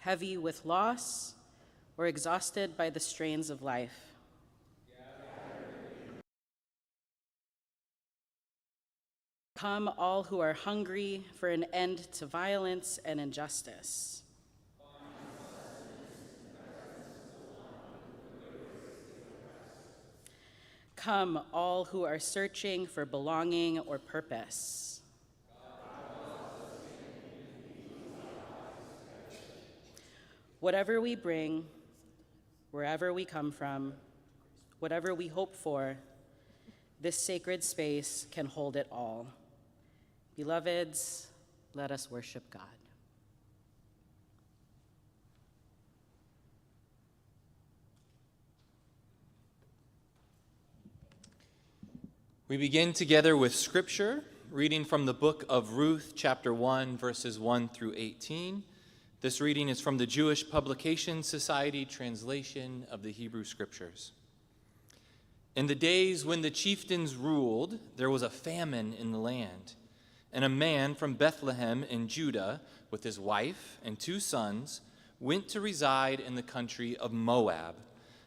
heavy with loss, or exhausted by the strains of life. Come, all who are hungry for an end to violence and injustice. Come, all who are searching for belonging or purpose. Whatever we bring, wherever we come from, whatever we hope for, this sacred space can hold it all. Beloveds, let us worship God. We begin together with scripture, reading from the book of Ruth, chapter 1, verses 1 through 18. This reading is from the Jewish Publication Society translation of the Hebrew Scriptures. In the days when the chieftains ruled, there was a famine in the land, and a man from Bethlehem in Judah, with his wife and 2 sons, went to reside in the country of Moab.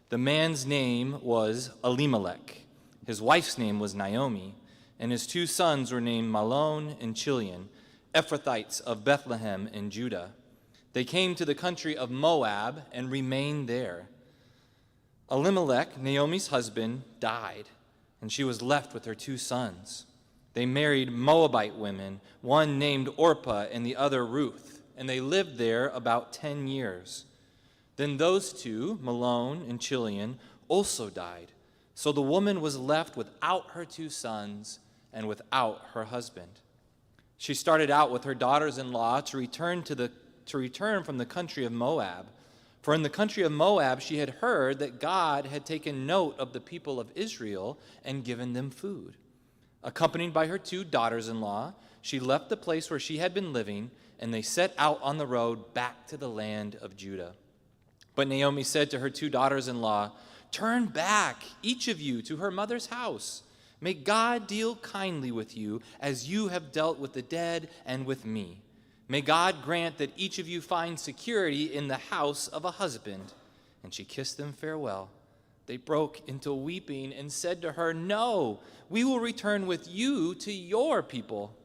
The man's name was Elimelech. His wife's name was Naomi, and his 2 sons were named Mahlon and Chilion, Ephrathites of Bethlehem in Judah. They came to the country of Moab and remained there. Elimelech, Naomi's husband, died, and she was left with her 2 sons. They married Moabite women, one named Orpah and the other Ruth, and they lived there about 10 years. Then those 2, Mahlon and Chilion, also died. So the woman was left without her 2 sons and without her husband. She started out with her daughters-in-law to return from the country of Moab. For in the country of Moab she had heard that God had taken note of the people of Israel and given them food. Accompanied by her 2 daughters-in-law, she left the place where she had been living, and they set out on the road back to the land of Judah. But Naomi said to her 2 daughters-in-law, "Turn back, each of you, to her mother's house. May God deal kindly with you as you have dealt with the dead and with me. May God grant that each of you find security in the house of a husband." And she kissed them farewell. They broke into weeping and said to her, "No, we will return with you to your people."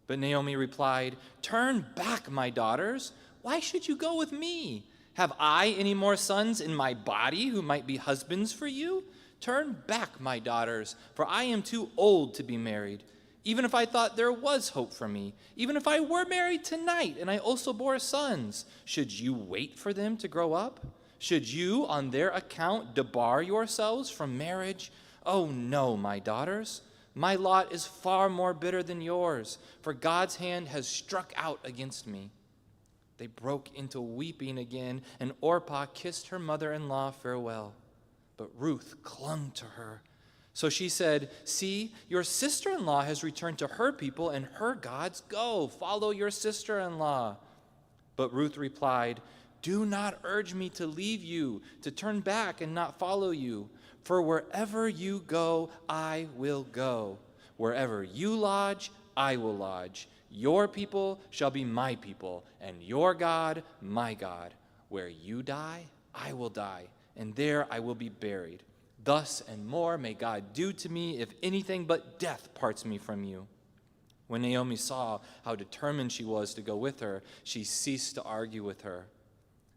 But Naomi replied, "Turn back, my daughters. Why should you go with me? Have I any more sons in my body who might be husbands for you? Turn back, my daughters, for I am too old to be married. Even if I thought there was hope for me, even if I were married tonight and I also bore sons, should you wait for them to grow up? Should you, on their account, debar yourselves from marriage? Oh no, my daughters. My lot is far more bitter than yours, for God's hand has struck out against me." They broke into weeping again, and Orpah kissed her mother-in-law farewell. But Ruth clung to her. So she said, "See, your sister-in-law has returned to her people and her gods. Go, follow your sister-in-law." But Ruth replied, "Do not urge me to leave you, to turn back and not follow you. For wherever you go, I will go. Wherever you lodge, I will lodge. Your people shall be my people, and your God, my God. Where you die, I will die, and there I will be buried. Thus and more may God do to me if anything but death parts me from you." When Naomi saw how determined she was to go with her, she ceased to argue with her.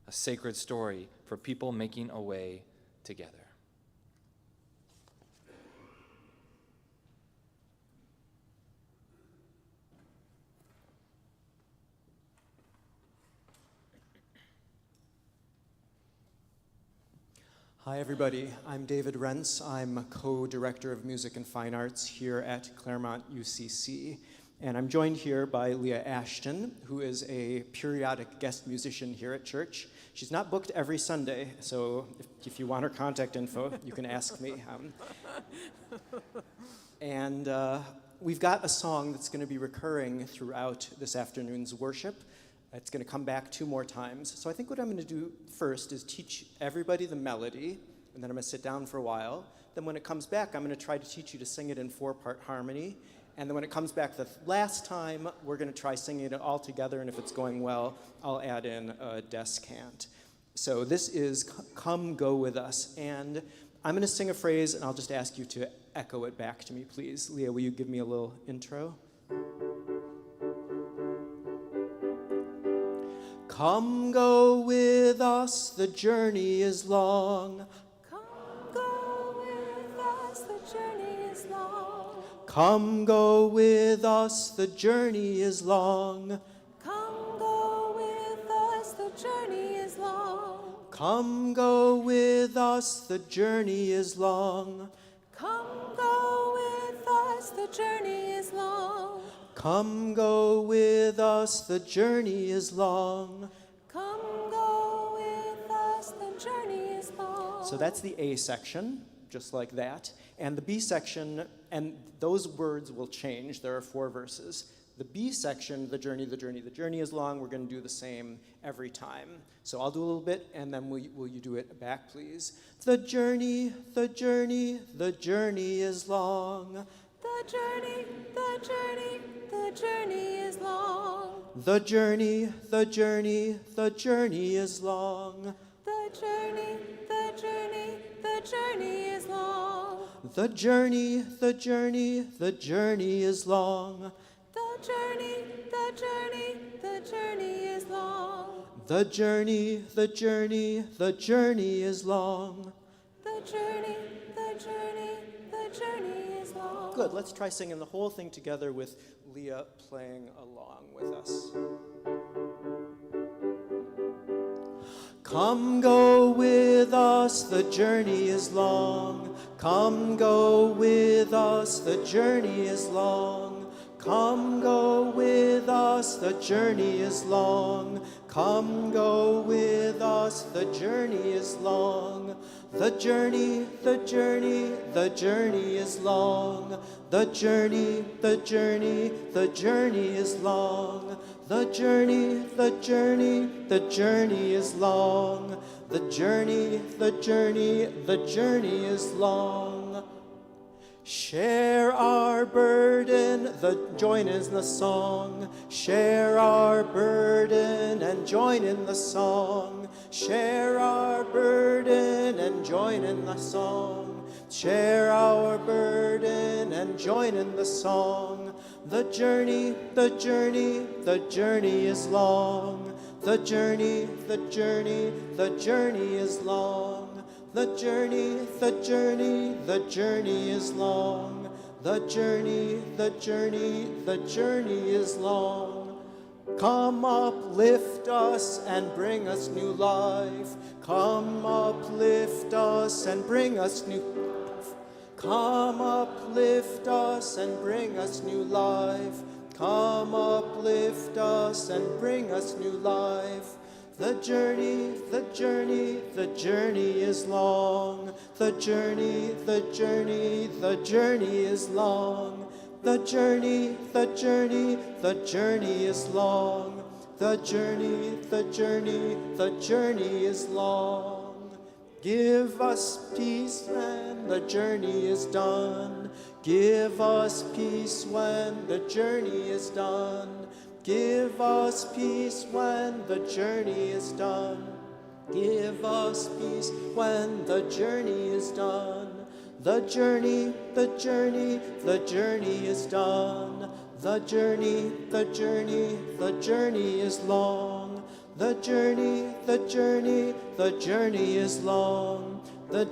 A sacred story for people making a way together. Hi, everybody. I'm David Rentz. I'm co-director of music and fine arts here at Claremont UCC. And I'm joined here by Leah Ashton, who is a periodic guest musician here at church. She's not booked every Sunday, so if you want her contact info, you can ask me. And we've got a song that's going to be recurring throughout this afternoon's worship. It's going to come back 2 more times. So I think what I'm going to do first is teach everybody the melody, and then I'm going to sit down for a while. Then when it comes back, I'm going to try to teach you to sing it in 4-part harmony, And then when it comes back the last time, we're going to try singing it all together, and if it's going well, I'll add in a descant. So this is Come Go With Us, and I'm going to sing a phrase, and I'll just ask you to echo it back to me, please. Leah, will you give me a little intro? Come go with us, the journey is long. Come go with us, the journey is long. Come go with us, the journey is long. Come go with us, the journey is long. Come go with us, the journey is long. Come go with us, the journey is long. Come go with us, the journey is long. Come go with us, the journey is long. So that's the A section, just like that. And the B section, and those words will change. There are 4 verses. The B section, the journey is long, we're going to do the same every time. So I'll do a little bit, and then will you do it back, please? The journey is long. The journey is long. The journey is long. The journey is long. The journey is long. The journey is long. The journey is long. The journey is long. Good, let's try singing the whole thing together with Leah playing along with us. Come go with us, the journey is long. Come go with us, the journey is long. Come go with us, the journey is long. Come go with us, the journey is long. The journey is long. The journey is long. The journey is long. The journey is long. Share our burden, join in the song. Share our burden and join in the song. Share our burden and join in the song. Share our burden and join in the song. The journey is long. The journey is long. The journey is long. The journey is long. Come uplift us and bring us new life. Come uplift us and bring us new life. Come uplift us and bring us new life. Come uplift us and bring us new life. The journey is long. The journey is long. The journey is long. The journey is long. Give us peace when the journey is done. Give us peace when the journey is done. Give us peace when the journey is done. Give us peace when the journey is done. The journey is done. The journey is long. The journey is long. The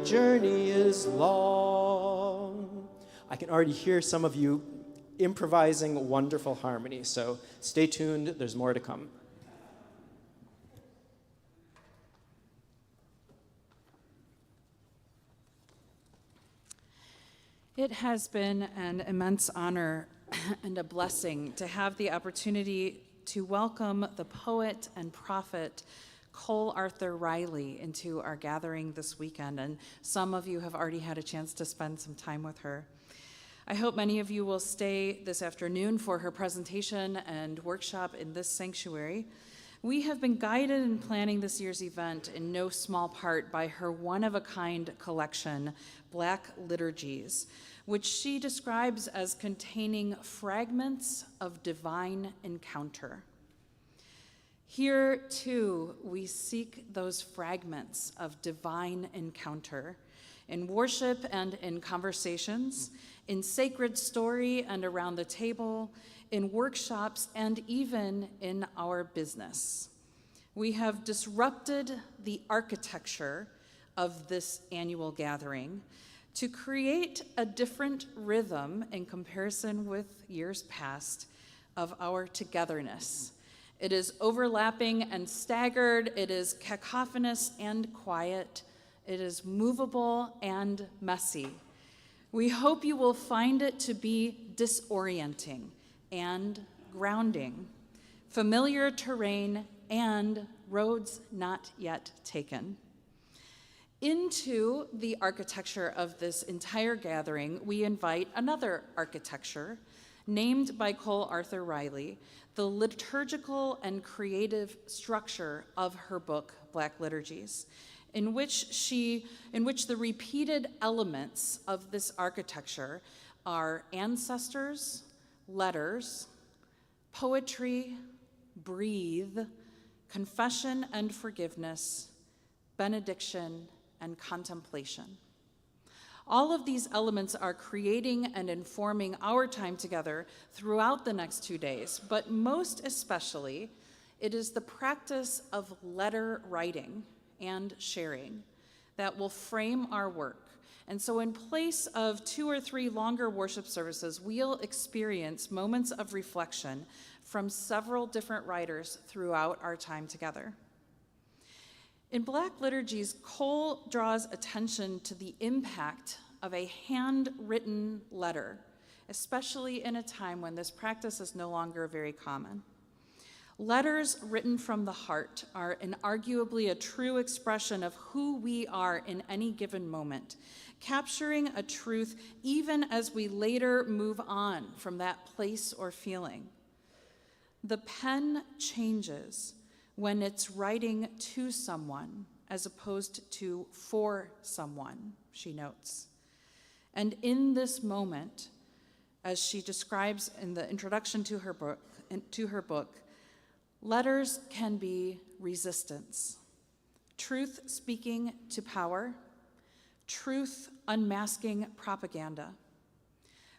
journey is long. I can already hear some of you improvising wonderful harmony, so stay tuned, there's more to come. It has been an immense honor and a blessing to have the opportunity to welcome the poet and prophet Cole Arthur Riley into our gathering this weekend, and some of you have already had a chance to spend some time with her. I hope many of you will stay this afternoon for her presentation and workshop in this sanctuary. We have been guided in planning this year's event in no small part by her one-of-a-kind collection, Black Liturgies, which she describes as containing fragments of divine encounter. Here, too, we seek those fragments of divine encounter in worship and in conversations, in sacred story and around the table, in workshops, and even in our business. We have disrupted the architecture of this annual gathering to create a different rhythm in comparison with years past of our togetherness. It is overlapping and staggered. It is cacophonous and quiet. It is movable and messy. We hope you will find it to be disorienting and grounding, familiar terrain and roads not yet taken. Into the architecture of this entire gathering, we invite another architecture named by Cole Arthur Riley, the liturgical and creative structure of her book, Black Liturgies, in which the repeated elements of this architecture are ancestors, letters, poetry, breathe, confession and forgiveness, benediction, and contemplation. All of these elements are creating and informing our time together throughout the next 2 days, but most especially, it is the practice of letter writing and sharing that will frame our work. And so in place of 2 or 3 longer worship services, we'll experience moments of reflection from several different writers throughout our time together. In Black Liturgies, Cole draws attention to the impact of a handwritten letter, especially in a time when this practice is no longer very common. Letters written from the heart are inarguably a true expression of who we are in any given moment, capturing a truth even as we later move on from that place or feeling. The pen changes when it's writing to someone as opposed to for someone, she notes. And in this moment, as she describes in the introduction to her book, letters can be resistance, truth speaking to power, truth unmasking propaganda.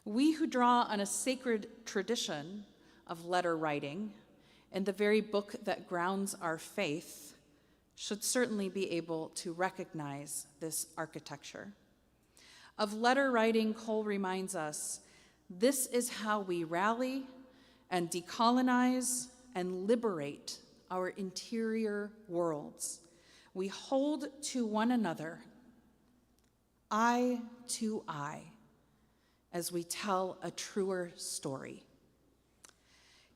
We who draw on a sacred tradition of letter writing and the very book that grounds our faith should certainly be able to recognize this architecture. Of letter writing, Cole reminds us, this is how we rally and decolonize and liberate our interior worlds. We hold to one another, eye to eye, as we tell a truer story.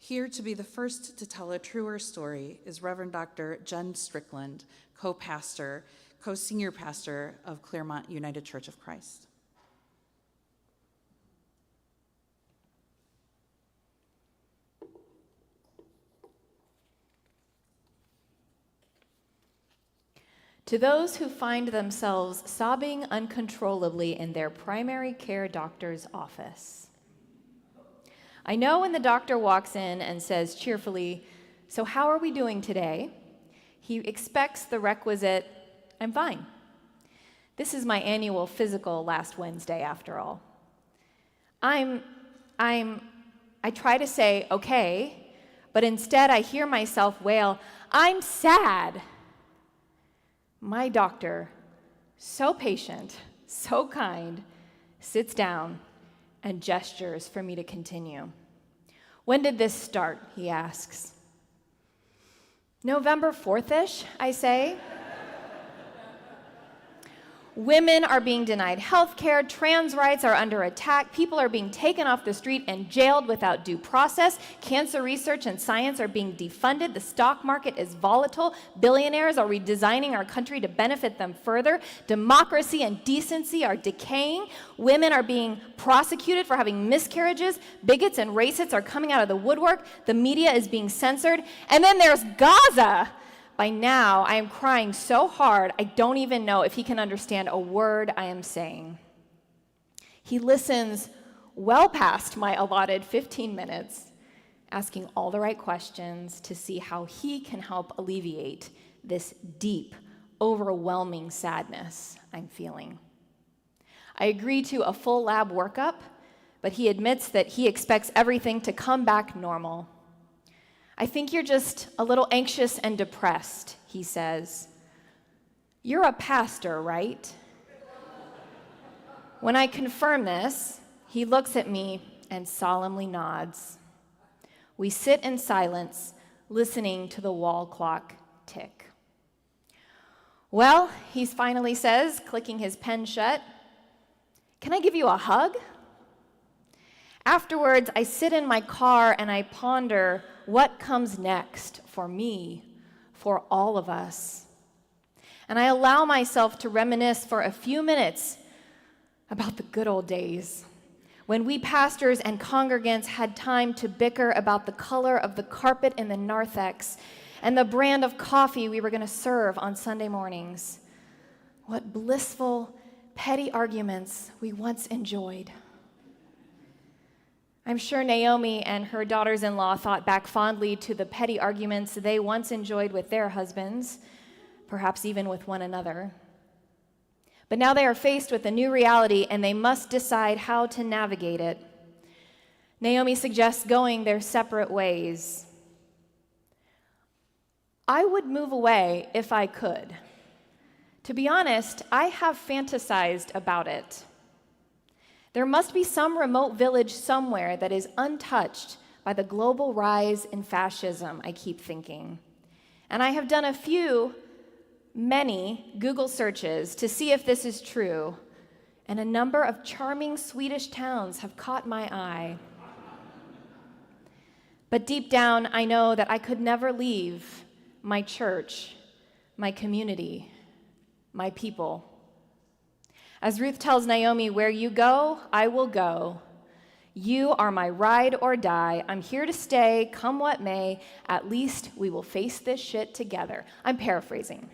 Here to be the first to tell a truer story is Reverend Dr. Jen Strickland, co-senior pastor of Claremont United Church of Christ. To those who find themselves sobbing uncontrollably in their primary care doctor's office. I know when the doctor walks in and says cheerfully, "So how are we doing today?" he expects the requisite, "I'm fine." This is my annual physical last Wednesday, after all. I try to say, "Okay," but instead I hear myself wail, "I'm sad." My doctor, so patient, so kind, sits down and gestures for me to continue. "When did this start?" he asks. "November 4th-ish, I say. Women are being denied health care, trans rights are under attack, people are being taken off the street and jailed without due process, cancer research and science are being defunded, the stock market is volatile, billionaires are redesigning our country to benefit them further, democracy and decency are decaying, women are being prosecuted for having miscarriages, bigots and racists are coming out of the woodwork, the media is being censored, and then there's Gaza. By now, I am crying so hard, I don't even know if he can understand a word I am saying. He listens well past my allotted 15 minutes, asking all the right questions to see how he can help alleviate this deep, overwhelming sadness I'm feeling. I agree to a full lab workup, but he admits that he expects everything to come back normal. I think you're just a little anxious and depressed, he says. You're a pastor, right? When I confirm this, he looks at me and solemnly nods. We sit in silence, listening to the wall clock tick. Well, he finally says, clicking his pen shut, can I give you a hug? Afterwards, I sit in my car and I ponder what comes next for me, for all of us. And I allow myself to reminisce for a few minutes about the good old days, when we pastors and congregants had time to bicker about the color of the carpet in the narthex and the brand of coffee we were going to serve on Sunday mornings. What blissful, petty arguments we once enjoyed. I'm sure Naomi and her daughters-in-law thought back fondly to the petty arguments they once enjoyed with their husbands, perhaps even with one another. But now they are faced with a new reality and they must decide how to navigate it. Naomi suggests going their separate ways. I would move away if I could. To be honest, I have fantasized about it. There must be some remote village somewhere that is untouched by the global rise in fascism, I keep thinking. And I have done many Google searches to see if this is true, and a number of charming Swedish towns have caught my eye. But deep down, I know that I could never leave my church, my community, my people. As Ruth tells Naomi, where you go, I will go. You are my ride or die. I'm here to stay, come what may. At least we will face this shit together. I'm paraphrasing.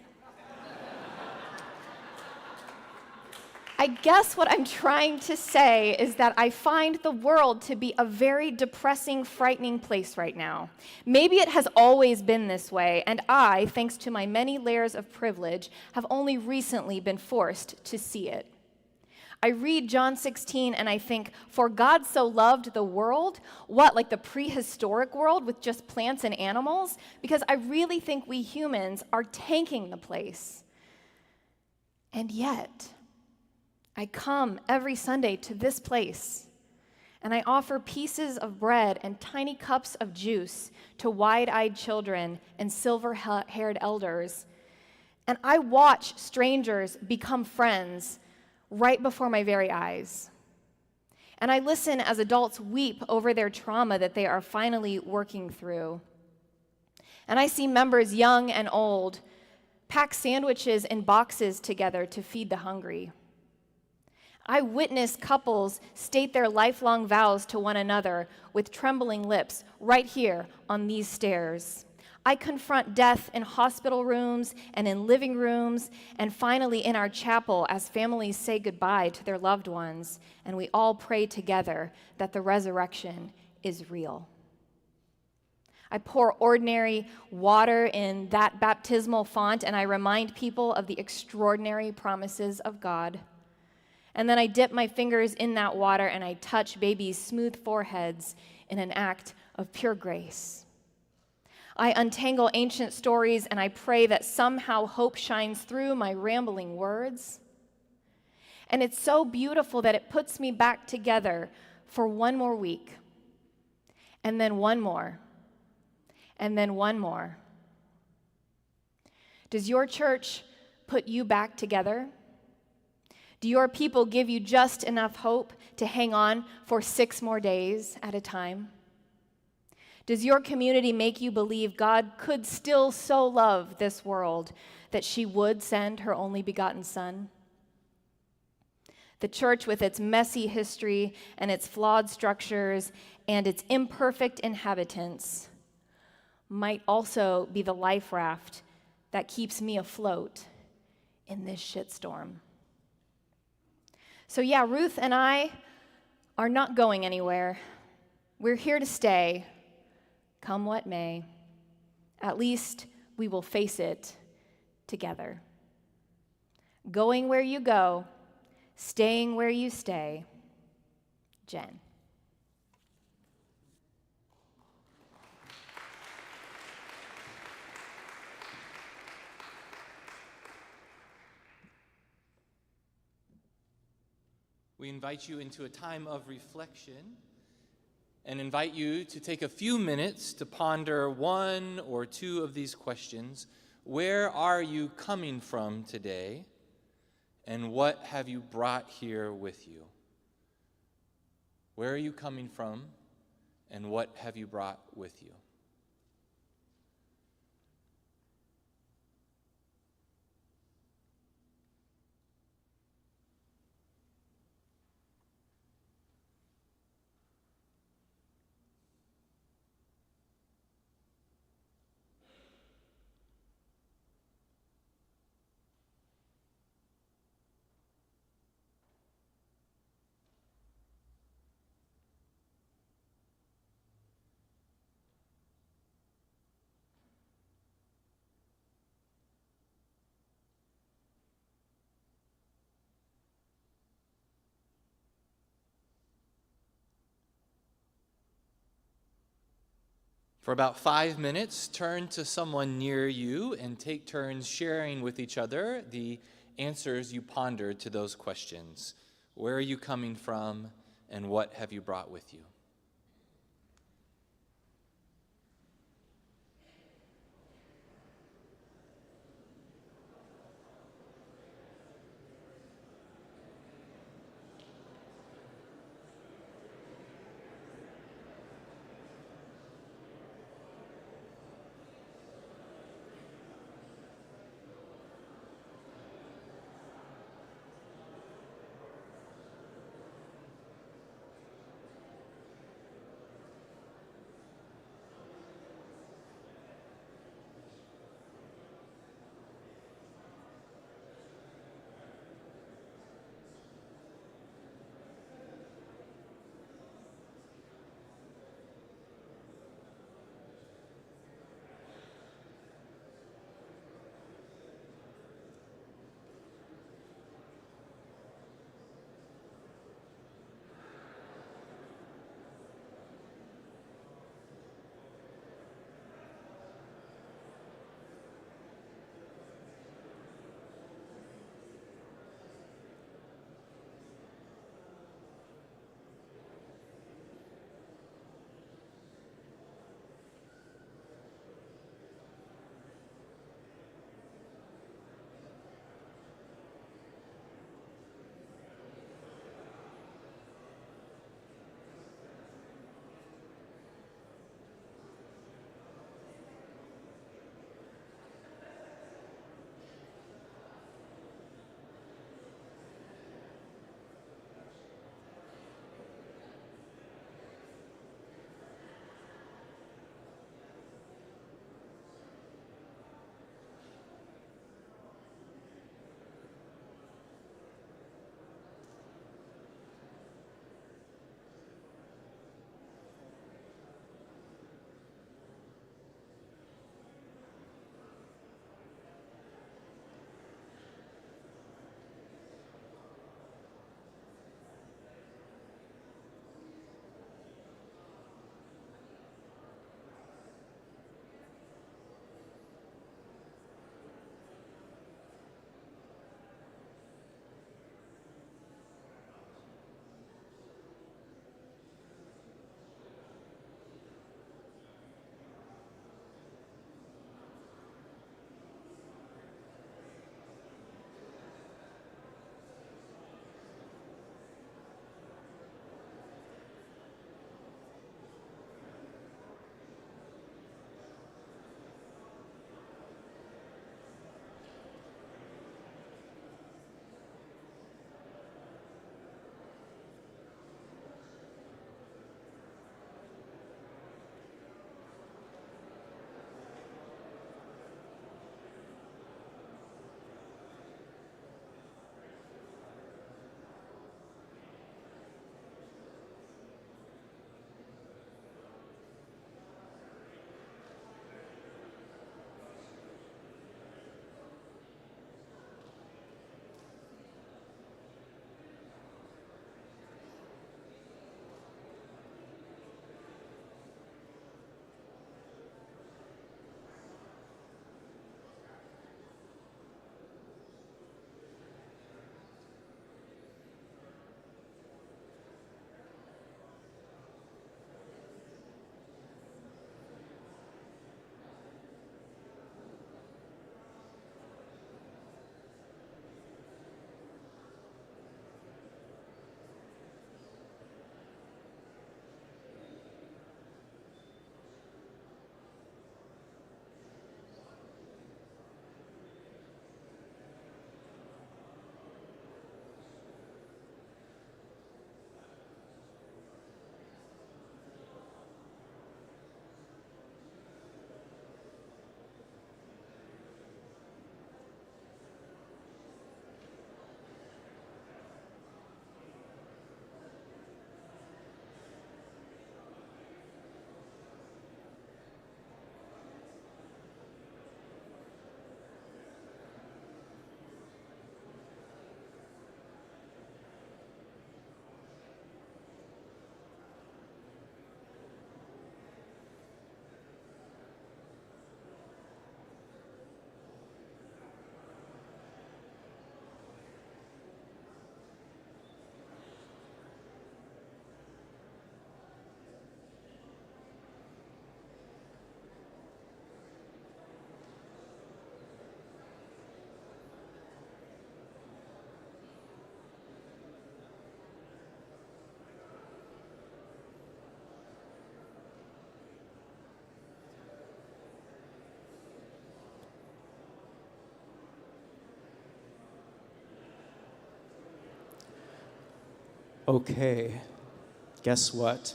I guess what I'm trying to say is that I find the world to be a very depressing, frightening place right now. Maybe it has always been this way, and I, thanks to my many layers of privilege, have only recently been forced to see it. I read John 16 and I think, for God so loved the world? What, like the prehistoric world with just plants and animals? Because I really think we humans are tanking the place. And yet, I come every Sunday to this place, and I offer pieces of bread and tiny cups of juice to wide-eyed children and silver-haired elders, and I watch strangers become friends right before my very eyes. And I listen as adults weep over their trauma that they are finally working through. And I see members young and old pack sandwiches in boxes together to feed the hungry. I witness couples state their lifelong vows to one another with trembling lips right here on these stairs. I confront death in hospital rooms and in living rooms and finally in our chapel as families say goodbye to their loved ones and we all pray together that the resurrection is real. I pour ordinary water in that baptismal font and I remind people of the extraordinary promises of God. And then I dip my fingers in that water and I touch babies' smooth foreheads in an act of pure grace. I untangle ancient stories and I pray that somehow hope shines through my rambling words. And it's so beautiful that it puts me back together for one more week, and then one more, and then one more. Does your church put you back together? Do your people give you just enough hope to hang on for 6 more days at a time? Does your community make you believe God could still so love this world that she would send her only begotten Son? The church, with its messy history and its flawed structures and its imperfect inhabitants, might also be the life raft that keeps me afloat in this shitstorm. So yeah, Ruth and I are not going anywhere. We're here to stay, come what may. At least we will face it together. Going where you go, staying where you stay. Jen. We invite you into a time of reflection and invite you to take a few minutes to ponder one or two of these questions. Where are you coming from today? And what have you brought here with you? Where are you coming from? And what have you brought with you? For about 5 minutes, turn to someone near you and take turns sharing with each other the answers you pondered to those questions. Where are you coming from, and what have you brought with you? Okay, guess what?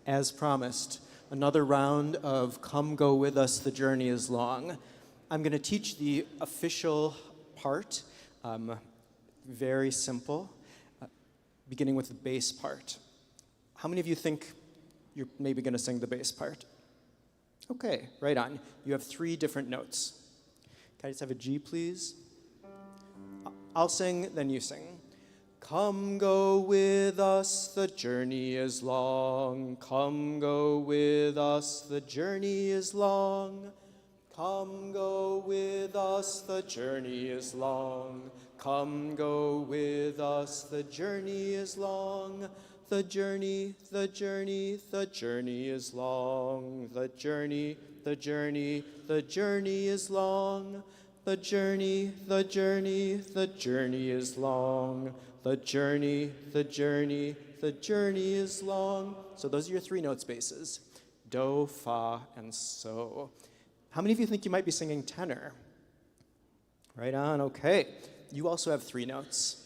As promised, another round of Come Go With Us, The Journey is Long. I'm going to teach the official part, very simple, beginning with the bass part. How many of you think you're maybe going to sing the bass part? Okay, right on. You have 3 different notes. Can I just have a G, please? I'll sing, then you sing. Come go with us, the journey is long. Come go with us, the journey is long. Come go with us, the journey is long. Come go with us, the journey is long. The journey, the journey, the journey is long. The journey, the journey, the journey is long. The journey, the journey, the journey is long. The journey, the journey, the journey is long. So those are your 3 note spaces. Do, fa, and so. How many of you think you might be singing tenor? Right on, okay. You also have 3 notes.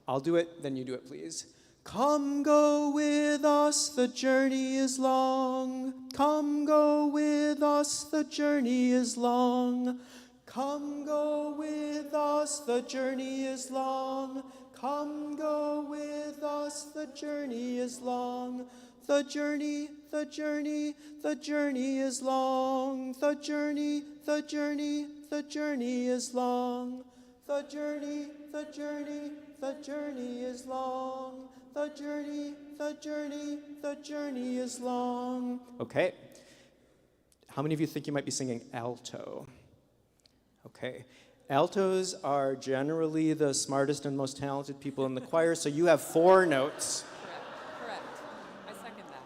I'll do it, then you do it, please. Come go with us, the journey is long. Come go with us, the journey is long. Come go with us, the journey is long. Come go with us, the journey is long. The journey, the journey, the journey is long. The journey, the journey, the journey is long. The journey, the journey, the journey is long. The journey, the journey, the journey is long. Okay. How many of you think you might be singing alto? Okay. Altos are generally the smartest and most talented people in the choir, so you have 4 notes. Correct. I second that.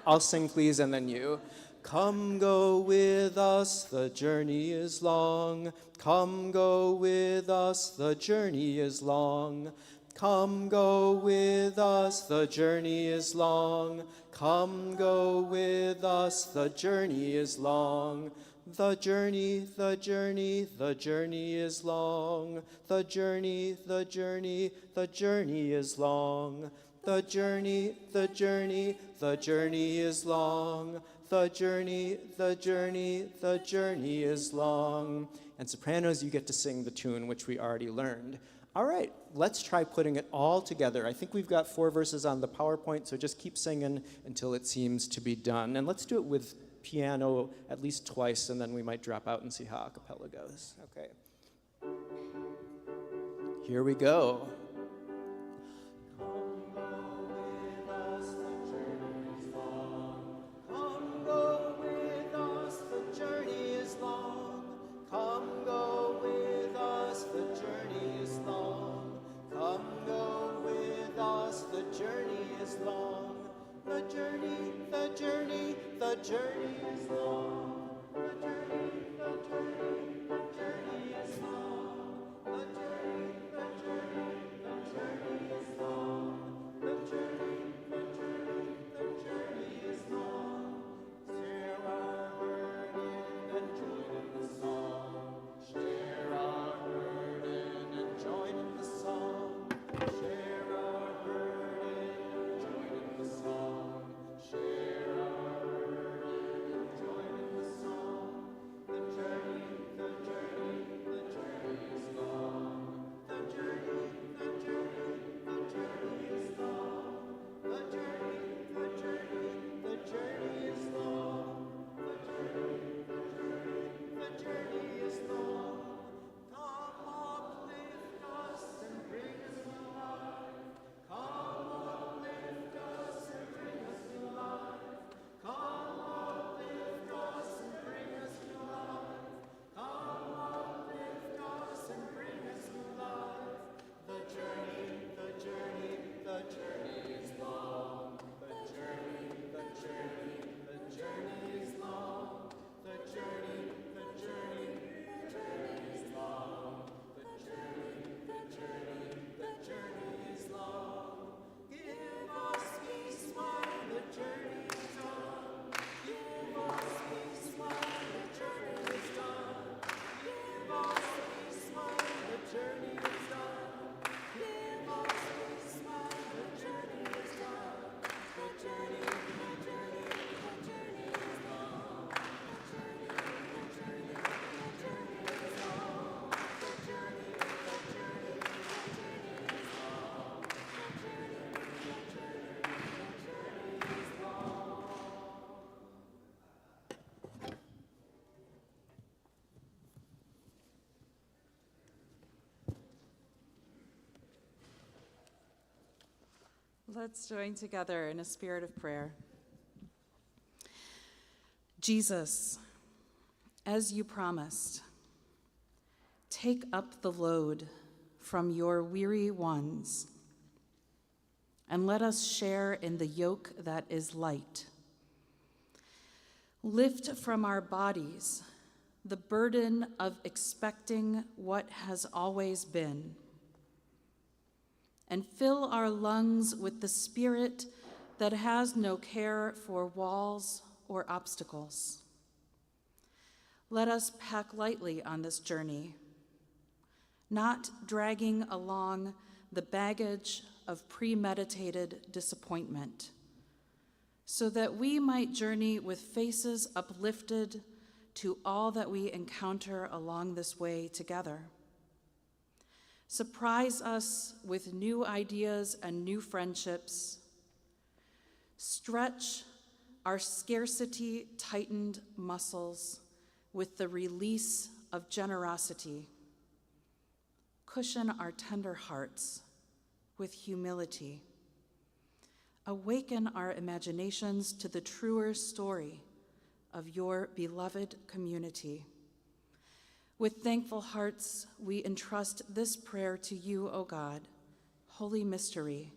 I'll sing, please, and then you. Come go with us, the journey is long. Come go with us, the journey is long. Come go with us, the journey is long. Come go with us, the journey is long. The journey, the journey, the journey is long. The journey, the journey, the journey is long. The journey, the journey, the journey is long. The journey, the journey, the journey is long. And sopranos, you get to sing the tune, which we already learned. All right, let's try putting it all together. I think we've got 4 verses on the PowerPoint, so just keep singing until it seems to be done. And let's do it with piano at least twice, and then we might drop out and see how a cappella goes. Okay. Here we go. The journey is long. The journey, the journey, the journey is long. The journey, the journey, the journey is long. The journey, the journey, the journey is long. Share our burden and join in the song. Share our burden and join in the song. Share our burden and join in the song. Share our burden and join Let's join together in a spirit of prayer. Jesus, as you promised, take up the load from your weary ones, and let us share in the yoke that is light. Lift from our bodies the burden of expecting what has always been, and fill our lungs with the spirit that has no care for walls or obstacles. Let us pack lightly on this journey, not dragging along the baggage of premeditated disappointment, so that we might journey with faces uplifted to all that we encounter along this way together. Surprise us with new ideas and new friendships. Stretch our scarcity-tightened muscles with the release of generosity. Cushion our tender hearts with humility. Awaken our imaginations to the truer story of your beloved community. With thankful hearts, we entrust this prayer to you, O God, Holy Mystery,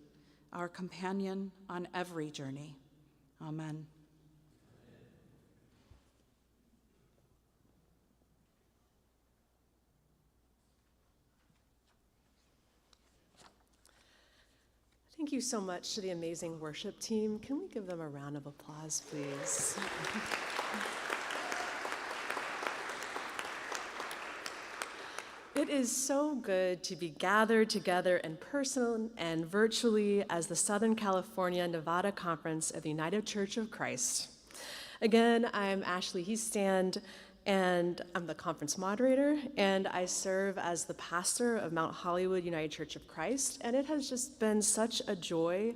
our companion on every journey. Amen. Thank you so much to the amazing worship team. Can we give them a round of applause, please? It is so good to be gathered together in person and virtually as the Southern California Nevada Conference of the United Church of Christ. Again, I'm Ashley Heastand, and I'm the conference moderator, and I serve as the pastor of Mount Hollywood United Church of Christ, and it has just been such a joy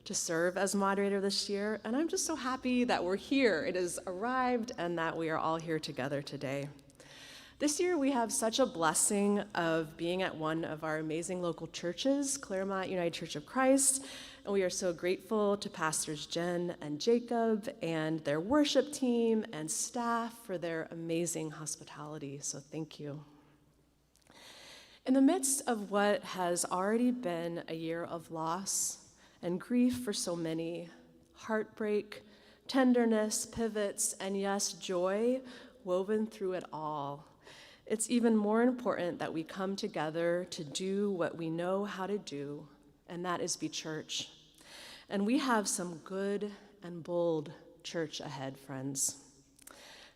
to serve as moderator this year, and I'm just so happy that we're here. It has arrived, and that we are all here together today. This year, we have such a blessing of being at one of our amazing local churches, Claremont United Church of Christ, and we are so grateful to Pastors Jen and Jacob and their worship team and staff for their amazing hospitality, so thank you. In the midst of what has already been a year of loss and grief for so many, heartbreak, tenderness, pivots, and yes, joy woven through it all, it's even more important that we come together to do what we know how to do, and that is be church. And we have some good and bold church ahead, friends.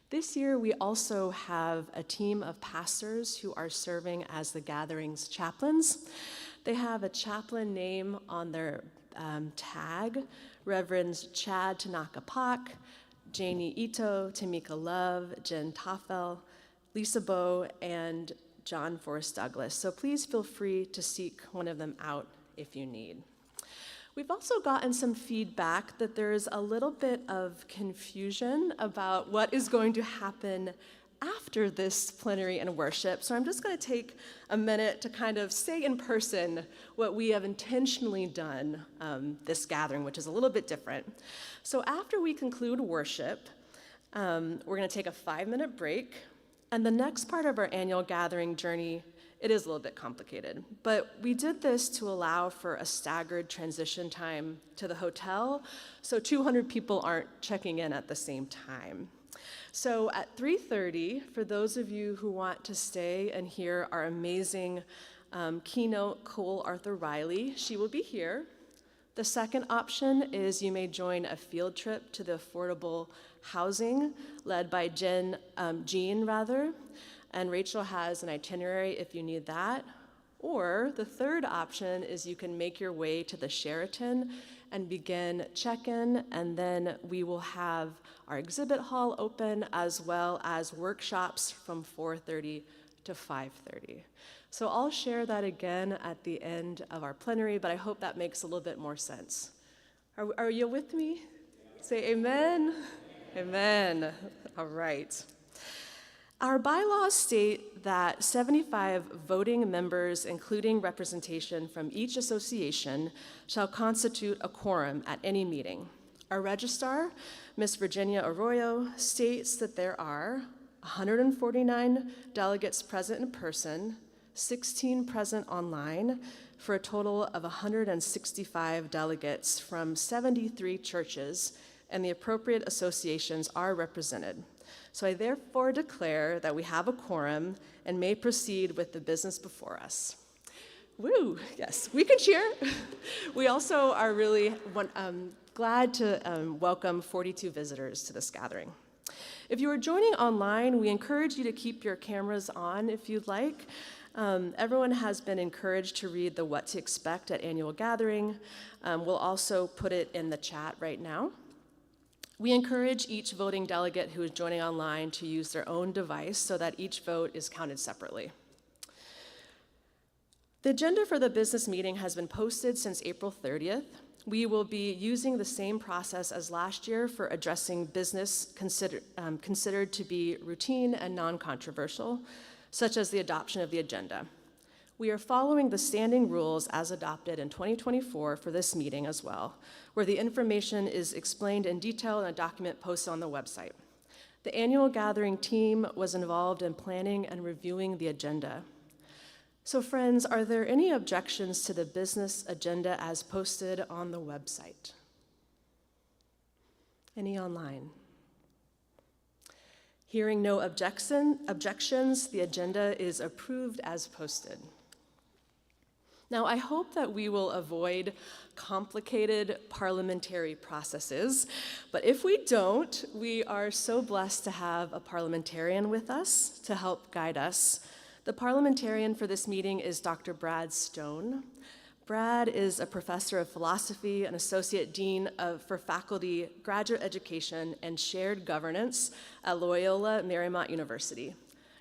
This year, we also have a team of pastors who are serving as the gathering's chaplains. They have a chaplain name on their tag, Reverends Chad Tanaka-Pak, Janie Ito, Tamika Love, Jen Toffel, Lisa Bowe, and John Forrest Douglas. So please feel free to seek one of them out if you need. We've also gotten some feedback that there's a little bit of confusion about what is going to happen after this plenary and worship. So I'm just going to take a minute to kind of say in person what we have intentionally done this gathering, which is a little bit different. So after we conclude worship, we're going to take a 5-minute break. And the next part of our annual gathering journey, it is a little bit complicated, but we did this to allow for a staggered transition time to the hotel, so 200 people aren't checking in at the same time. So at 3:30, for those of you who want to stay and hear our amazing keynote, Cole Arthur Riley, she will be here. The second option is you may join a field trip to the affordable housing led by Jean, and Rachel has an itinerary if you need that. Or the third option is you can make your way to the Sheraton and begin check-in, and then we will have our exhibit hall open as well as workshops from 4:30 to 5:30. So I'll share that again at the end of our plenary, but I hope that makes a little bit more sense. Are you with me? Say amen. Amen. All right. Our bylaws state that 75 voting members, including representation from each association, shall constitute a quorum at any meeting. Our registrar, Ms. Virginia Arroyo, states that there are 149 delegates present in person, 16 present online, for a total of 165 delegates from 73 churches, and the appropriate associations are represented. So I therefore declare that we have a quorum and may proceed with the business before us. Woo, yes, we can cheer. We also are really glad to welcome 42 visitors to this gathering. If you are joining online, we encourage you to keep your cameras on if you'd like. Everyone has been encouraged to read the What to Expect at Annual Gathering. We'll also put it in the chat right now. We encourage each voting delegate who is joining online to use their own device so that each vote is counted separately. The agenda for the business meeting has been posted since April 30th. We will be using the same process as last year for addressing business considered to be routine and non-controversial, such as the adoption of the agenda. We are following the standing rules as adopted in 2024 for this meeting as well, where the information is explained in detail in a document posted on the website. The annual gathering team was involved in planning and reviewing the agenda. So friends, are there any objections to the business agenda as posted on the website? Any online? Hearing no objections, the agenda is approved as posted. Now, I hope that we will avoid complicated parliamentary processes, but if we don't, we are so blessed to have a parliamentarian with us to help guide us. The parliamentarian for this meeting is Dr. Brad Stone. Brad is a professor of philosophy and associate dean for faculty, graduate education, and shared governance at Loyola Marymount University.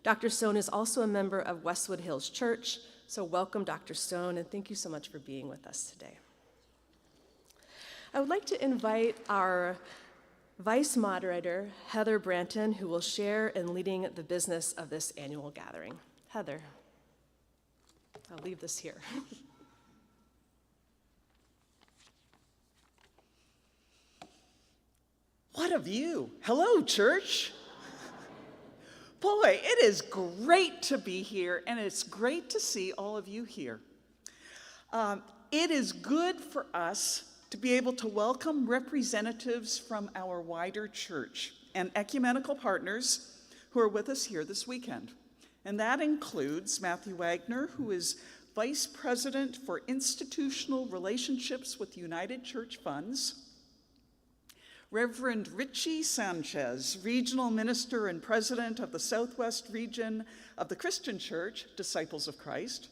Dr. Stone is also a member of Westwood Hills Church, so welcome, Dr. Stone, and thank you so much for being with us today. I would like to invite our vice moderator, Heather Branton, who will share in leading the business of this annual gathering. Heather, I'll leave this here. What a view. Hello, church. Boy, it is great to be here, and it's great to see all of you here. It is good for us to be able to welcome representatives from our wider church and ecumenical partners who are with us here this weekend. And that includes Matthew Wagner, who is Vice President for Institutional Relationships with United Church Funds, Reverend Richie Sanchez, Regional Minister and President of the Southwest Region of the Christian Church, Disciples of Christ,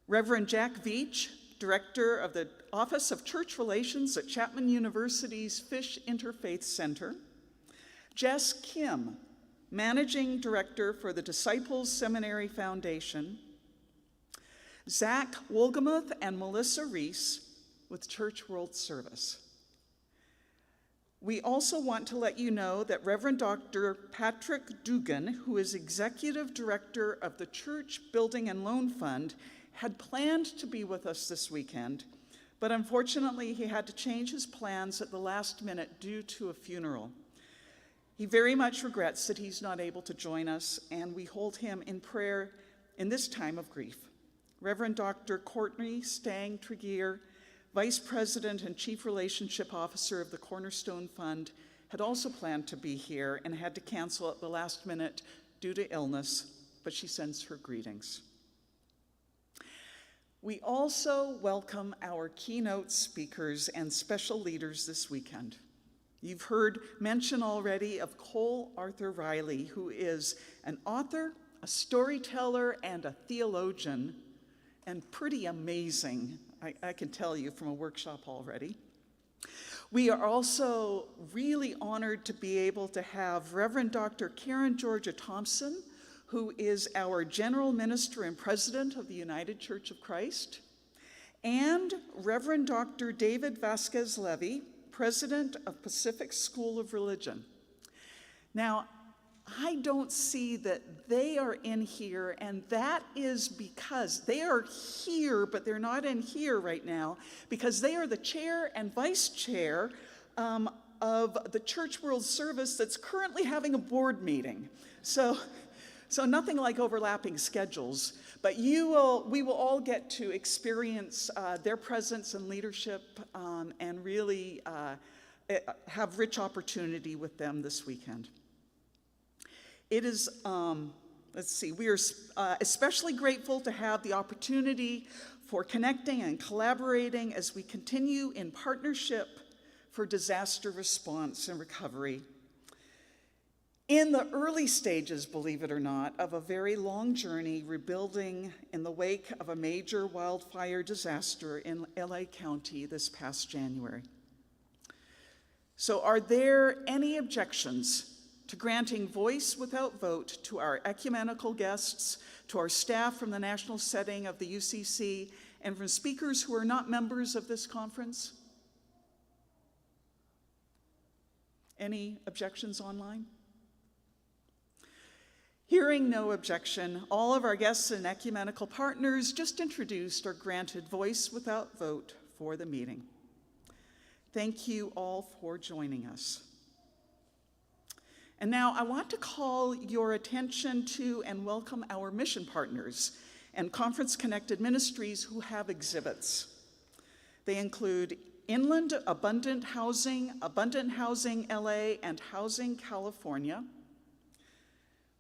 Reverend Jack Veach, Director of the Office of Church Relations at Chapman University's Fish Interfaith Center, Jess Kim, Managing Director for the Disciples Seminary Foundation, Zach Wolgamuth and Melissa Reese with Church World Service. We also want to let you know that Reverend Dr. Patrick Dugan, who is Executive Director of the Church Building and Loan Fund, had planned to be with us this weekend, but unfortunately he had to change his plans at the last minute due to a funeral. He very much regrets that he's not able to join us, and we hold him in prayer in this time of grief. Reverend Dr. Courtney Stang Tregear, Vice President and Chief Relationship Officer of the Cornerstone Fund, had also planned to be here and had to cancel at the last minute due to illness, but she sends her greetings. We also welcome our keynote speakers and special leaders this weekend. You've heard mention already of Cole Arthur Riley, who is an author, a storyteller, and a theologian, and pretty amazing, I can tell you from a workshop already. We are also really honored to be able to have Reverend Dr. Karen Georgia Thompson, who is our General Minister and President of the United Church of Christ, and Reverend Dr. David Vasquez Levy, President of Pacific School of Religion. Now, I don't see that they are in here, and that is because they are here, but they're not in here right now, because they are the chair and vice chair of the Church World Service that's currently having a board meeting. So nothing like overlapping schedules, but we will all get to experience their presence and leadership and really have rich opportunity with them this weekend. It is, we are especially grateful to have the opportunity for connecting and collaborating as we continue in partnership for disaster response and recovery. In the early stages, believe it or not, of a very long journey rebuilding in the wake of a major wildfire disaster in LA County this past January. So are there any objections to granting voice without vote to our ecumenical guests, to our staff from the national setting of the UCC, and from speakers who are not members of this conference? Any objections online? Hearing no objection, all of our guests and ecumenical partners just introduced are granted voice without vote for the meeting. Thank you all for joining us. And now I want to call your attention to and welcome our mission partners and conference-connected ministries who have exhibits. They include Inland Abundant Housing LA, and Housing California,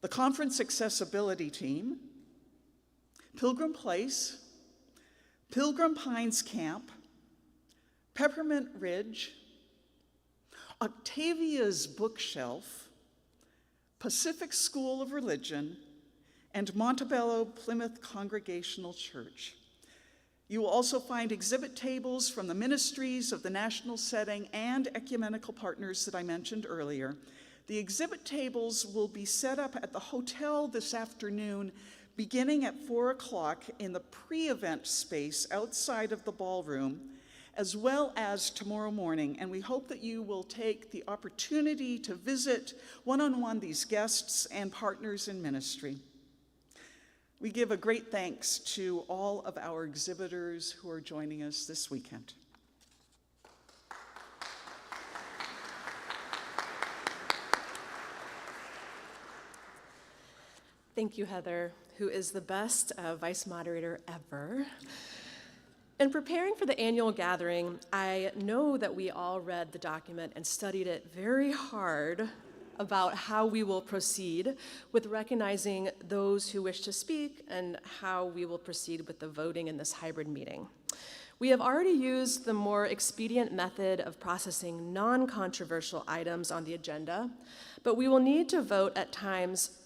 the Conference Accessibility Team, Pilgrim Place, Pilgrim Pines Camp, Peppermint Ridge, Octavia's Bookshelf, Pacific School of Religion, and Montebello Plymouth Congregational Church. You will also find exhibit tables from the ministries of the national setting and ecumenical partners that I mentioned earlier. The exhibit tables will be set up at the hotel this afternoon, beginning at 4 o'clock in the pre-event space outside of the ballroom, as well as tomorrow morning, and we hope that you will take the opportunity to visit one-on-one these guests and partners in ministry. We give a great thanks to all of our exhibitors who are joining us this weekend. Thank you, Heather, who is the best vice moderator ever. In preparing for the annual gathering, I know that we all read the document and studied it very hard about how we will proceed with recognizing those who wish to speak and how we will proceed with the voting in this hybrid meeting. We have already used the more expedient method of processing non-controversial items on the agenda, but we will need to vote at times,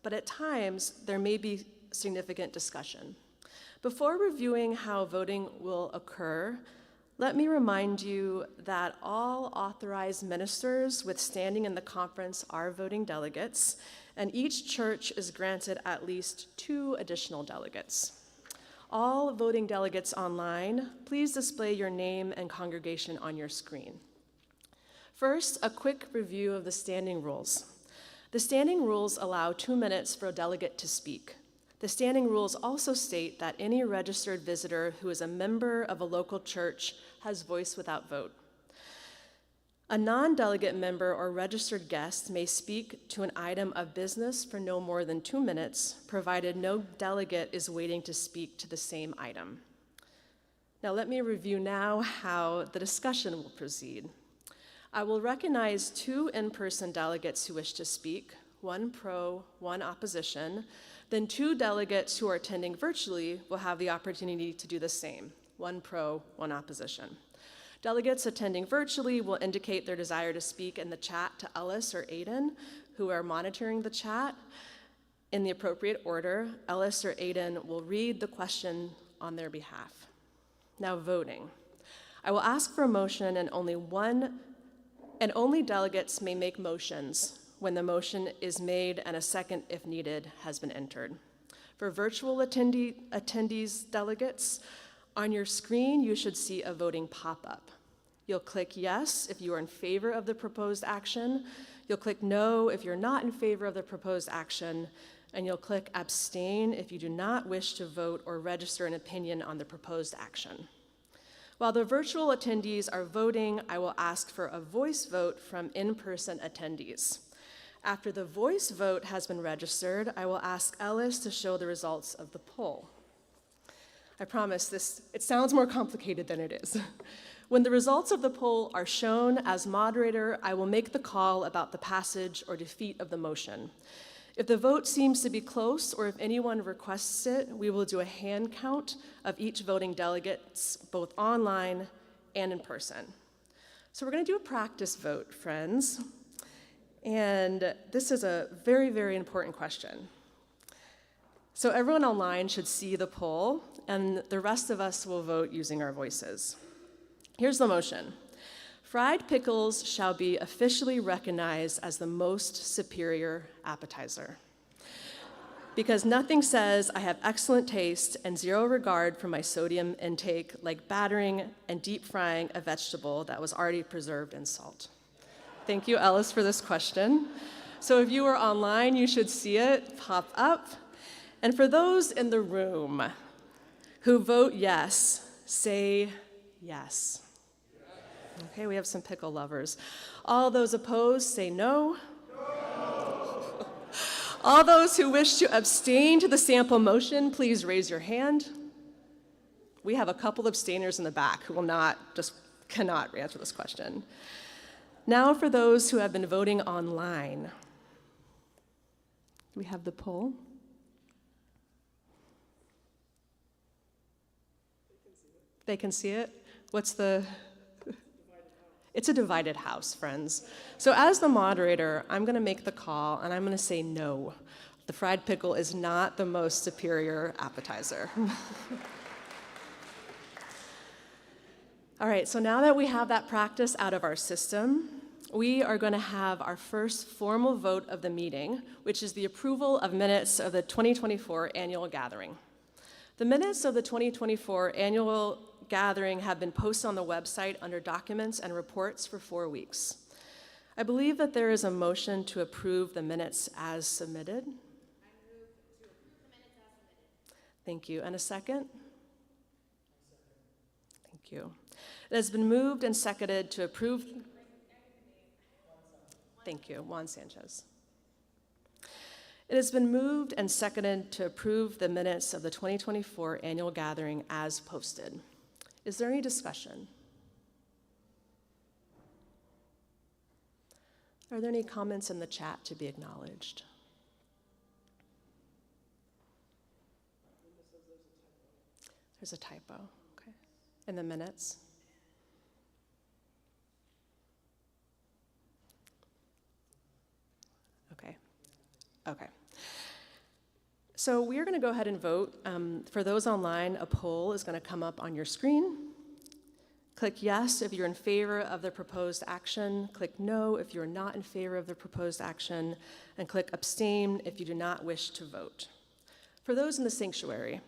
but at times there may be significant discussion. Before reviewing how voting will occur, let me remind you that all authorized ministers with standing in the conference are voting delegates, and each church is granted at least 2 additional delegates. All voting delegates online, please display your name and congregation on your screen. First, a quick review of the standing rules. The standing rules allow 2 minutes for a delegate to speak. The standing rules also state that any registered visitor who is a member of a local church has voice without vote. A non-delegate member or registered guest may speak to an item of business for no more than 2 minutes, provided no delegate is waiting to speak to the same item. Now let me review now how the discussion will proceed. I will recognize 2 in-person delegates who wish to speak, 1 pro, 1 opposition. Then 2 delegates who are attending virtually will have the opportunity to do the same, 1 pro, 1 opposition. Delegates attending virtually will indicate their desire to speak in the chat to Ellis or Aiden, who are monitoring the chat. In the appropriate order, Ellis or Aiden will read the question on their behalf. Now voting. I will ask for a motion, and only delegates may make motions when the motion is made and a second, if needed, has been entered. For virtual attendees, delegates, on your screen you should see a voting pop-up. You'll click yes if you are in favor of the proposed action. You'll click no if you're not in favor of the proposed action. And you'll click abstain if you do not wish to vote or register an opinion on the proposed action. While the virtual attendees are voting, I will ask for a voice vote from in-person attendees. After the voice vote has been registered, I will ask Ellis to show the results of the poll. I promise it sounds more complicated than it is. When the results of the poll are shown, as moderator, I will make the call about the passage or defeat of the motion. If the vote seems to be close, or if anyone requests it, we will do a hand count of each voting delegates, both online and in person. So we're going to do a practice vote, friends. And this is a very, very important question. So everyone online should see the poll, and the rest of us will vote using our voices. Here's the motion. Fried pickles shall be officially recognized as the most superior appetizer. Because nothing says I have excellent taste and zero regard for my sodium intake like battering and deep frying a vegetable that was already preserved in salt. Thank you, Ellis, for this question. So if you are online, you should see it pop up. And for those in the room who vote yes, say yes. Okay, we have some pickle lovers. All those opposed, say no. No. All those who wish to abstain to the sample motion, please raise your hand. We have a couple abstainers in the back who cannot answer this question. Now for those who have been voting online. We have the poll. They can see it? It's a divided house, friends. So as the moderator, I'm going to make the call, and I'm going to say no. The fried pickle is not the most superior appetizer. All right, so now that we have that practice out of our system, we are going to have our first formal vote of the meeting, which is the approval of minutes of the 2024 annual gathering. The minutes of the 2024 annual gathering have been posted on the website under Documents and Reports for 4 weeks. I believe that there is a motion to approve the minutes as submitted. I move to approve the minutes as submitted. Thank you. And a second? Thank you. It has been moved and seconded to approve. Thank you. Juan Sanchez. It has been moved and seconded to approve the minutes of the 2024 annual gathering as posted. Is there any discussion? Are there any comments in the chat to be acknowledged? There's a typo, okay. In the minutes? Okay. So we are going to go ahead and vote. For those online, a poll is going to come up on your screen. Click yes if you're in favor of the proposed action. Click no if you're not in favor of the proposed action. And click abstain if you do not wish to vote. For those in the sanctuary,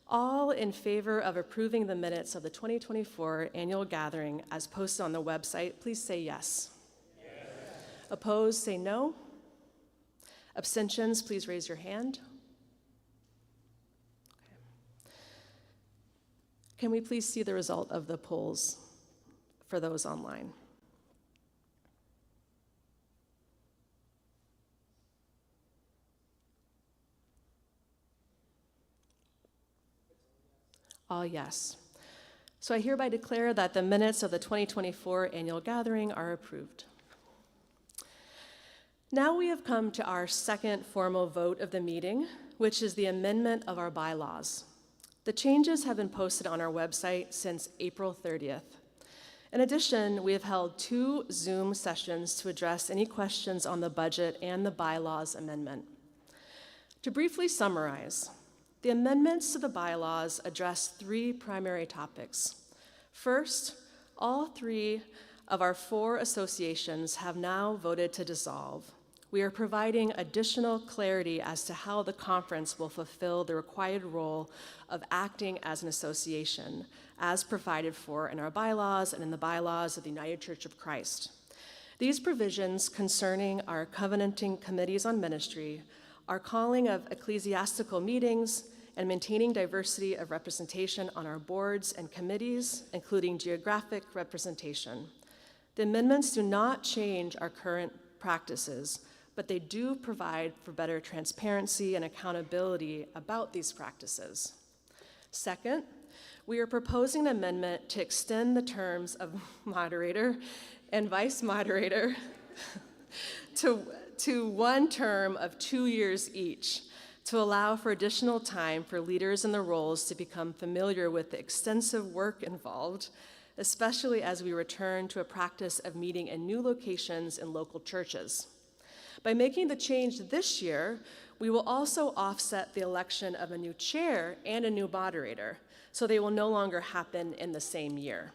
all in favor of approving the minutes of the 2024 annual gathering as posted on the website, please say yes. Yes. Opposed, say no. Abstentions, please raise your hand. Okay. Can we please see the result of the polls for those online? All yes. So I hereby declare that the minutes of the 2024 annual gathering are approved. Now we have come to our second formal vote of the meeting, which is the amendment of our bylaws. The changes have been posted on our website since April 30th. In addition, we have held 2 Zoom sessions to address any questions on the budget and the bylaws amendment. To briefly summarize, the amendments to the bylaws address 3 primary topics. First, all 3 of our 4 associations have now voted to dissolve, We are providing additional clarity as to how the conference will fulfill the required role of acting as an association, as provided for in our bylaws and in the bylaws of the United Church of Christ. These provisions concerning our covenanting committees on ministry, our calling of ecclesiastical meetings, and maintaining diversity of representation on our boards and committees, including geographic representation. The amendments do not change our current practices, but they do provide for better transparency and accountability about these practices. Second, we are proposing an amendment to extend the terms of moderator and vice moderator to one term of 2 years each, to allow for additional time for leaders in the roles to become familiar with the extensive work involved, especially as we return to a practice of meeting in new locations in local churches. By making the change this year, we will also offset the election of a new chair and a new moderator, so they will no longer happen in the same year.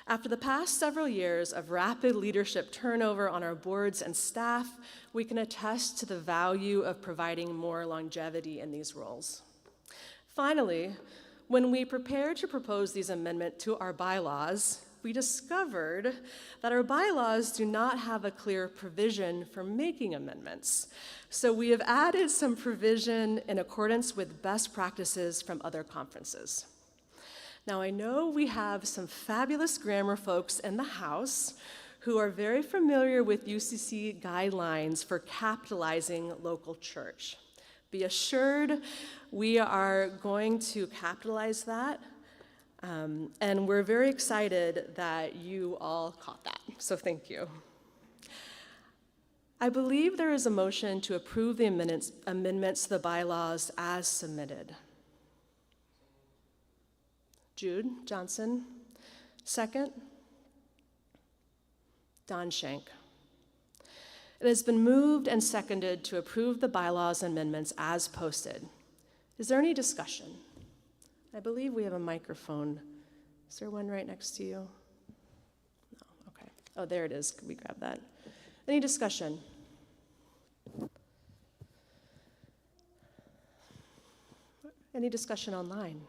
After the past several years of rapid leadership turnover on our boards and staff, we can attest to the value of providing more longevity in these roles. Finally, when we prepared to propose these amendments to our bylaws, we discovered that our bylaws do not have a clear provision for making amendments. So we have added some provision in accordance with best practices from other conferences. Now, I know we have some fabulous grammar folks in the house who are very familiar with UCC guidelines for capitalizing local church. Be assured, we are going to capitalize that, and we're very excited that you all caught that, so thank you. I believe there is a motion to approve the amendments to the bylaws as submitted. Jude Johnson, second. Don Shank. It has been moved and seconded to approve the bylaws amendments as posted. Is there any discussion? I believe we have a microphone. Is there one right next to you? No, okay. Oh, there it is. Could we grab that? Any discussion? Any discussion online?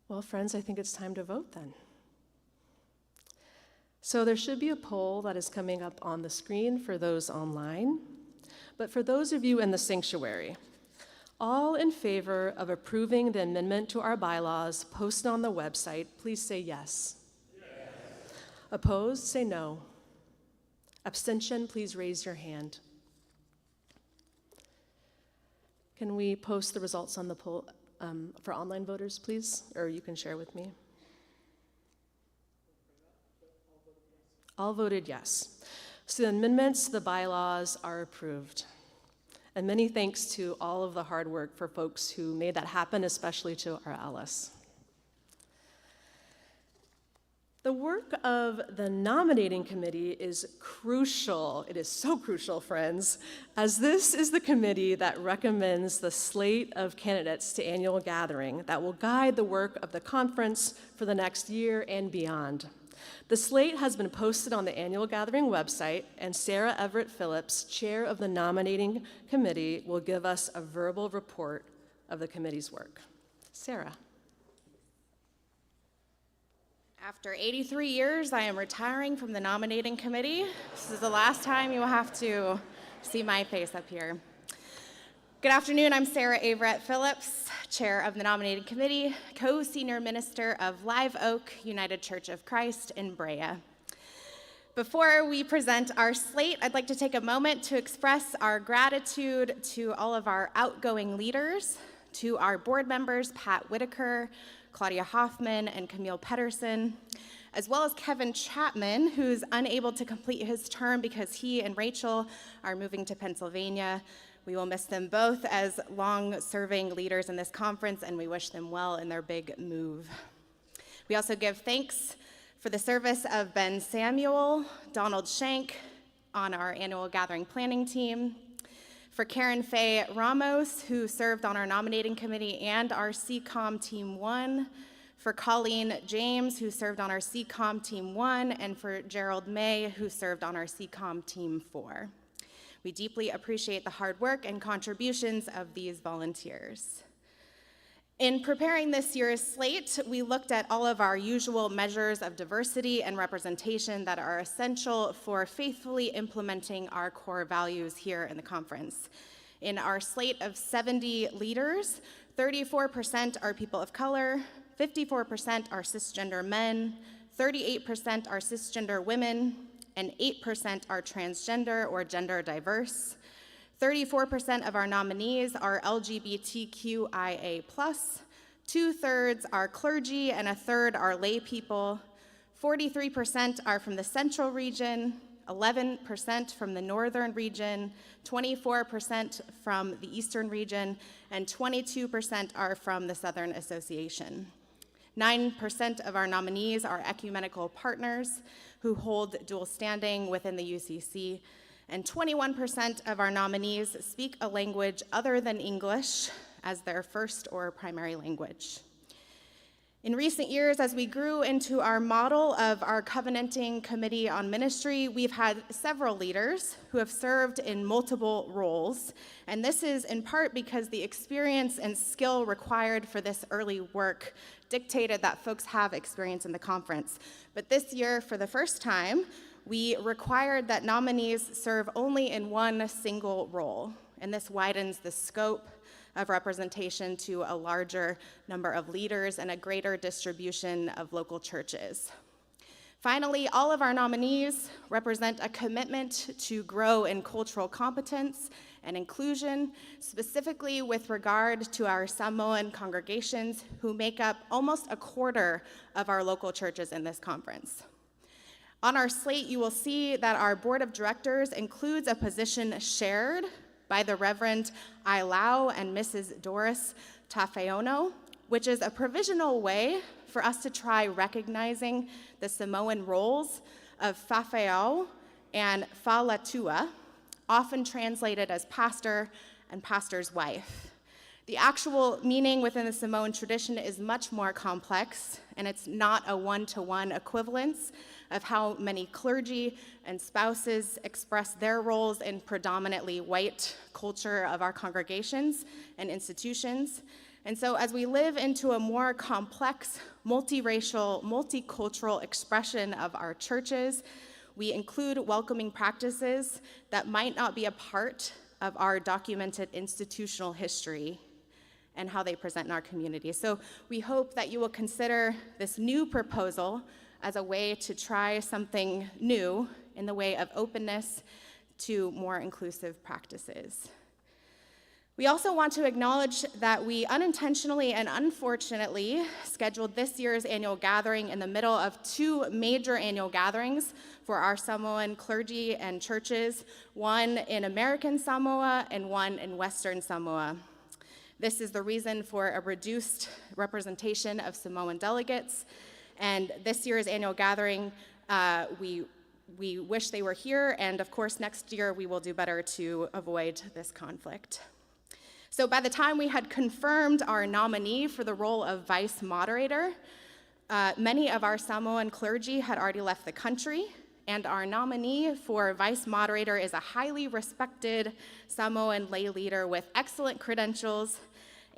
Well, friends, I think it's time to vote then. So there should be a poll that is coming up on the screen for those online. But for those of you in the sanctuary, all in favor of approving the amendment to our bylaws posted on the website, please say yes. Yes. Opposed, say no. Abstention, please raise your hand. Can we post the results on the poll? For online voters, please, or you can share with me. All voted yes. So the amendments to the bylaws are approved. And many thanks to all of the hard work for folks who made that happen, especially to our Alice. The work of the nominating committee is crucial. It is so crucial, friends, as this is the committee that recommends the slate of candidates to annual gathering that will guide the work of the conference for the next year and beyond. The slate has been posted on the annual gathering website, and Sarah Everett Phillips, chair of the nominating committee, will give us a verbal report of the committee's work. Sarah. After 83 years, I am retiring from the nominating committee. This is the last time you will have to see my face up here. Good afternoon, I'm Sarah Everett Phillips, chair of the nominating committee, co-senior minister of Live Oak United Church of Christ in Brea. Before we present our slate, I'd like to take a moment to express our gratitude to all of our outgoing leaders, to our board members, Pat Whitaker, Claudia Hoffman, and Camille Pedersen, as well as Kevin Chapman, who's unable to complete his term because he and Rachel are moving to Pennsylvania. We will miss them both as long-serving leaders in this conference, and we wish them well in their big move. We also give thanks for the service of Ben Samuel, Donald Shank on our annual gathering planning team, for Karen Faye Ramos, who served on our nominating committee and our CCOM Team 1, for Colleen James, who served on our CCOM Team 1, and for Gerald May, who served on our CCOM Team 4. We deeply appreciate the hard work and contributions of these volunteers. In preparing this year's slate, we looked at all of our usual measures of diversity and representation that are essential for faithfully implementing our core values here in the conference. In our slate of 70 leaders, 34% are people of color, 54% are cisgender men, 38% are cisgender women, and 8% are transgender or gender diverse. 34% of our nominees are LGBTQIA+, 2/3 are clergy, and 1/3 are lay people. 43% are from the central region, 11% from the northern region, 24% from the eastern region, and 22% are from the Southern Association. 9% of our nominees are ecumenical partners who hold dual standing within the UCC, and 21% of our nominees speak a language other than English as their first or primary language. In recent years, as we grew into our model of our covenanting committee on ministry, we've had several leaders who have served in multiple roles, and this is in part because the experience and skill required for this early work dictated that folks have experience in the conference. But this year, for the first time, we required that nominees serve only in one single role, and this widens the scope of representation to a larger number of leaders and a greater distribution of local churches. Finally, all of our nominees represent a commitment to grow in cultural competence and inclusion, specifically with regard to our Samoan congregations, who make up almost a quarter of our local churches in this conference. On our slate, you will see that our board of directors includes a position shared by the Reverend Ailau and Mrs. Doris Tafeono, which is a provisional way for us to try recognizing the Samoan roles of Fafeao and Falatua, often translated as pastor and pastor's wife. The actual meaning within the Samoan tradition is much more complex, and it's not a one-to-one equivalence of how many clergy and spouses express their roles in predominantly white culture of our congregations and institutions. And so as we live into a more complex, multiracial, multicultural expression of our churches, we include welcoming practices that might not be a part of our documented institutional history and how they present in our community. So we hope that you will consider this new proposal as a way to try something new in the way of openness to more inclusive practices. We also want to acknowledge that we unintentionally and unfortunately scheduled this year's annual gathering in the middle of two major annual gatherings for our Samoan clergy and churches, one in American Samoa and one in Western Samoa. This is the reason for a reduced representation of Samoan delegates. And this year's annual gathering, we wish they were here, and of course next year we will do better to avoid this conflict. So by the time we had confirmed our nominee for the role of vice moderator, many of our Samoan clergy had already left the country, and our nominee for vice moderator is a highly respected Samoan lay leader with excellent credentials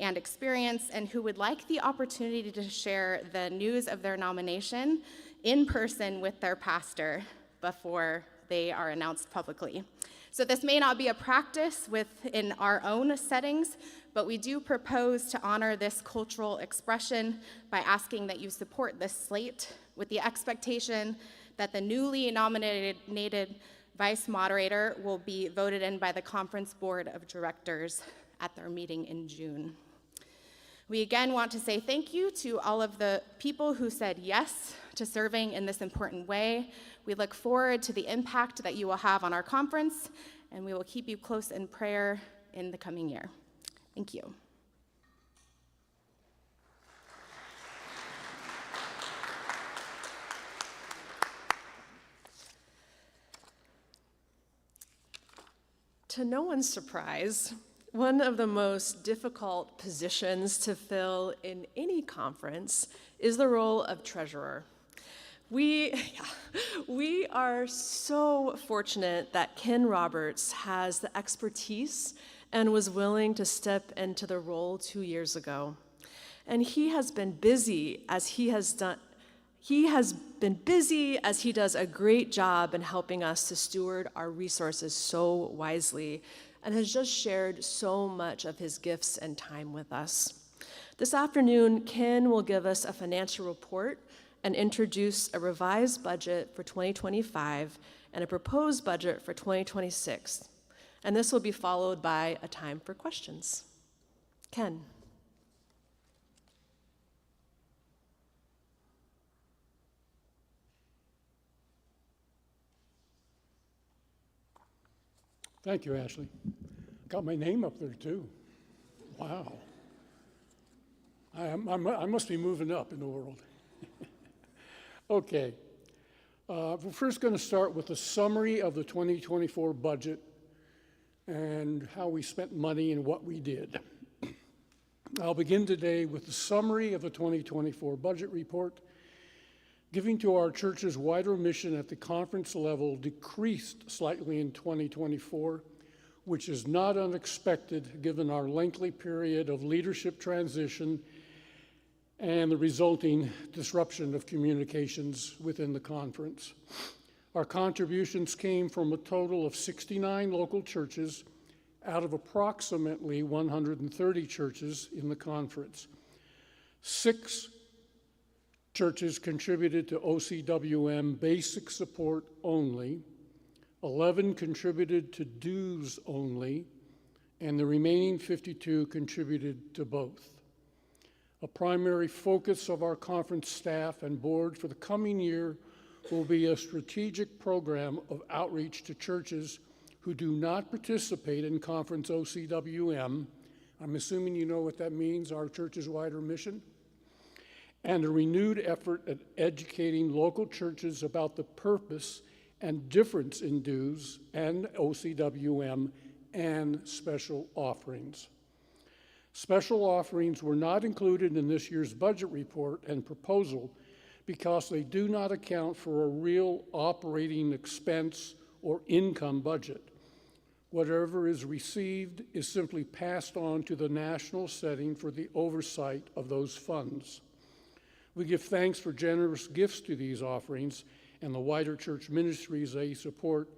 and experience, and who would like the opportunity to share the news of their nomination in person with their pastor before they are announced publicly. So this may not be a practice within our own settings, but we do propose to honor this cultural expression by asking that you support this slate with the expectation that the newly nominated vice moderator will be voted in by the conference board of directors at their meeting in June. We again want to say thank you to all of the people who said yes to serving in this important way. We look forward to the impact that you will have on our conference, and we will keep you close in prayer in the coming year. Thank you. To no one's surprise, One of the most difficult positions to fill in any conference is the role of treasurer. We are so fortunate that Ken Roberts has the expertise and was willing to step into the role 2 years ago. And he has been busy as he does a great job in helping us to steward our resources so wisely, and has just shared so much of his gifts and time with us. This afternoon, Ken will give us a financial report and introduce a revised budget for 2025 and a proposed budget for 2026. And this will be followed by a time for questions. Ken. Thank you, Ashley. Got my name up there too. Wow. I must be moving up in the world. Okay. We're first going to start with a summary of the 2024 budget and how we spent money and what we did. I'll begin today with the summary of the 2024 budget report. Giving to our church's wider mission at the conference level decreased slightly in 2024, which is not unexpected given our lengthy period of leadership transition and the resulting disruption of communications within the conference. Our contributions came from a total of 69 local churches out of approximately 130 churches in the conference. 6 churches contributed to OCWM basic support only, 11 contributed to dues only, and the remaining 52 contributed to both. A primary focus of our conference staff and board for the coming year will be a strategic program of outreach to churches who do not participate in conference OCWM. I'm assuming you know what that means, our church's wider mission. And a renewed effort at educating local churches about the purpose and difference in dues and OCWM and special offerings. Special offerings were not included in this year's budget report and proposal because they do not account for a real operating expense or income budget. Whatever is received is simply passed on to the national setting for the oversight of those funds. We give thanks for generous gifts to these offerings and the wider church ministries they support.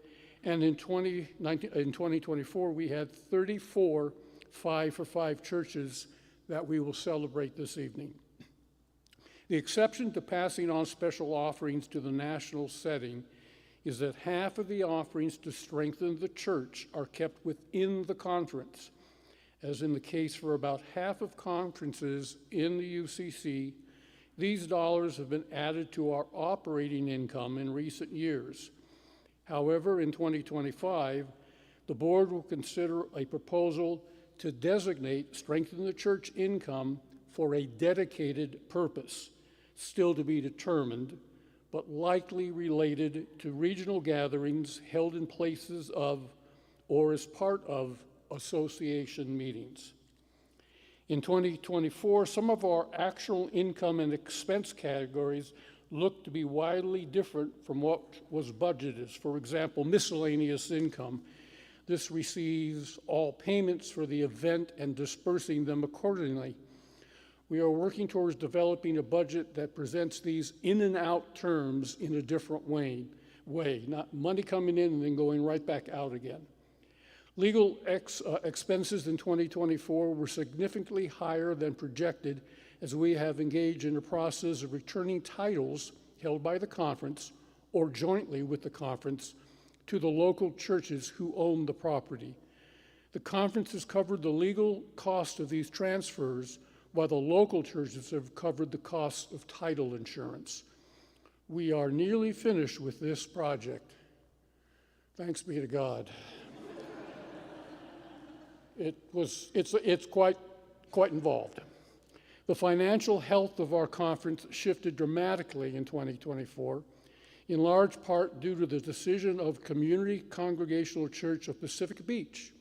And in 2024, we had 34 5 for 5 churches that we will celebrate this evening. The exception to passing on special offerings to the national setting is that half of the offerings to strengthen the church are kept within the conference. As in the case for about half of conferences in the UCC, these dollars have been added to our operating income in recent years. However, in 2025, the board will consider a proposal to designate Strengthen the Church income for a dedicated purpose, still to be determined, but likely related to regional gatherings held in places of or as part of association meetings. In 2024, some of our actual income and expense categories look to be widely different from what was budgeted. For example, miscellaneous income. This receives all payments for the event and dispersing them accordingly. We are working towards developing a budget that presents these in and out terms in a different way, not money coming in and then going right back out again. Legal expenses in 2024 were significantly higher than projected as we have engaged in a process of returning titles held by the conference or jointly with the conference to the local churches who own the property. The conference has covered the legal cost of these transfers, while the local churches have covered the cost of title insurance. We are nearly finished with this project. Thanks be to God. It's quite involved. The financial health of our conference shifted dramatically in 2024, in large part due to the decision of Community Congregational Church of Pacific Beach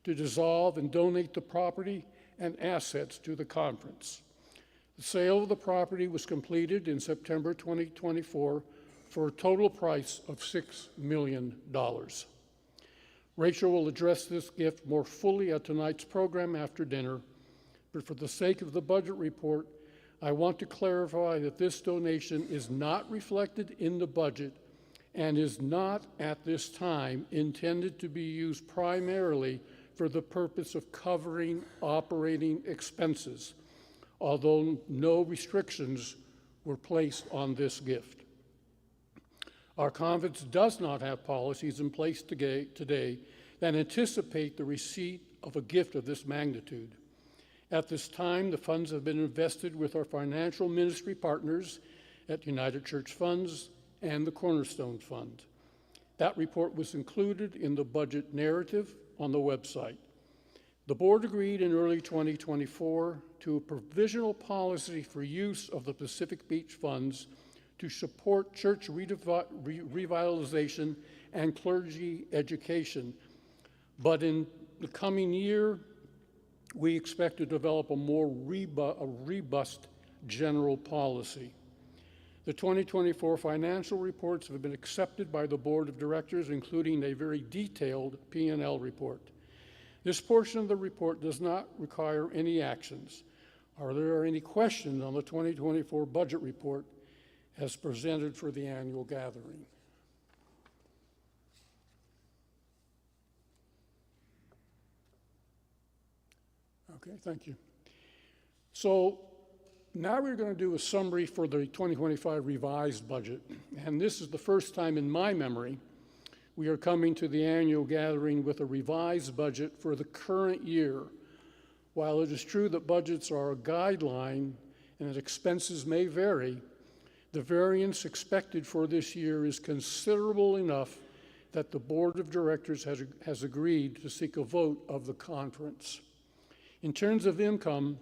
to dissolve and donate the property and assets to the conference. The sale of the property was completed in September 2024 for a total price of $6 million. Rachel will address this gift more fully at tonight's program after dinner, but for the sake of the budget report, I want to clarify that this donation is not reflected in the budget and is not at this time intended to be used primarily for the purpose of covering operating expenses, although no restrictions were placed on this gift. Our conference does not have policies in place today that anticipate the receipt of a gift of this magnitude. At this time, the funds have been invested with our financial ministry partners at United Church Funds and the Cornerstone Fund. That report was included in the budget narrative on the website. The board agreed in early 2024 to a provisional policy for use of the Pacific Beach funds to support church revitalization and clergy education. But in the coming year, we expect to develop a more robust general policy. The 2024 financial reports have been accepted by the board of directors, including a very detailed P&L report. This portion of the report does not require any actions. Are there any questions on the 2024 budget report as presented for the annual gathering? Okay, thank you. So now we're going to do a summary for the 2025 revised budget. And this is the first time in my memory we are coming to the annual gathering with a revised budget for the current year. While it is true that budgets are a guideline and that expenses may vary, the variance expected for this year is considerable enough that the board of directors has agreed to seek a vote of the conference. In terms of income,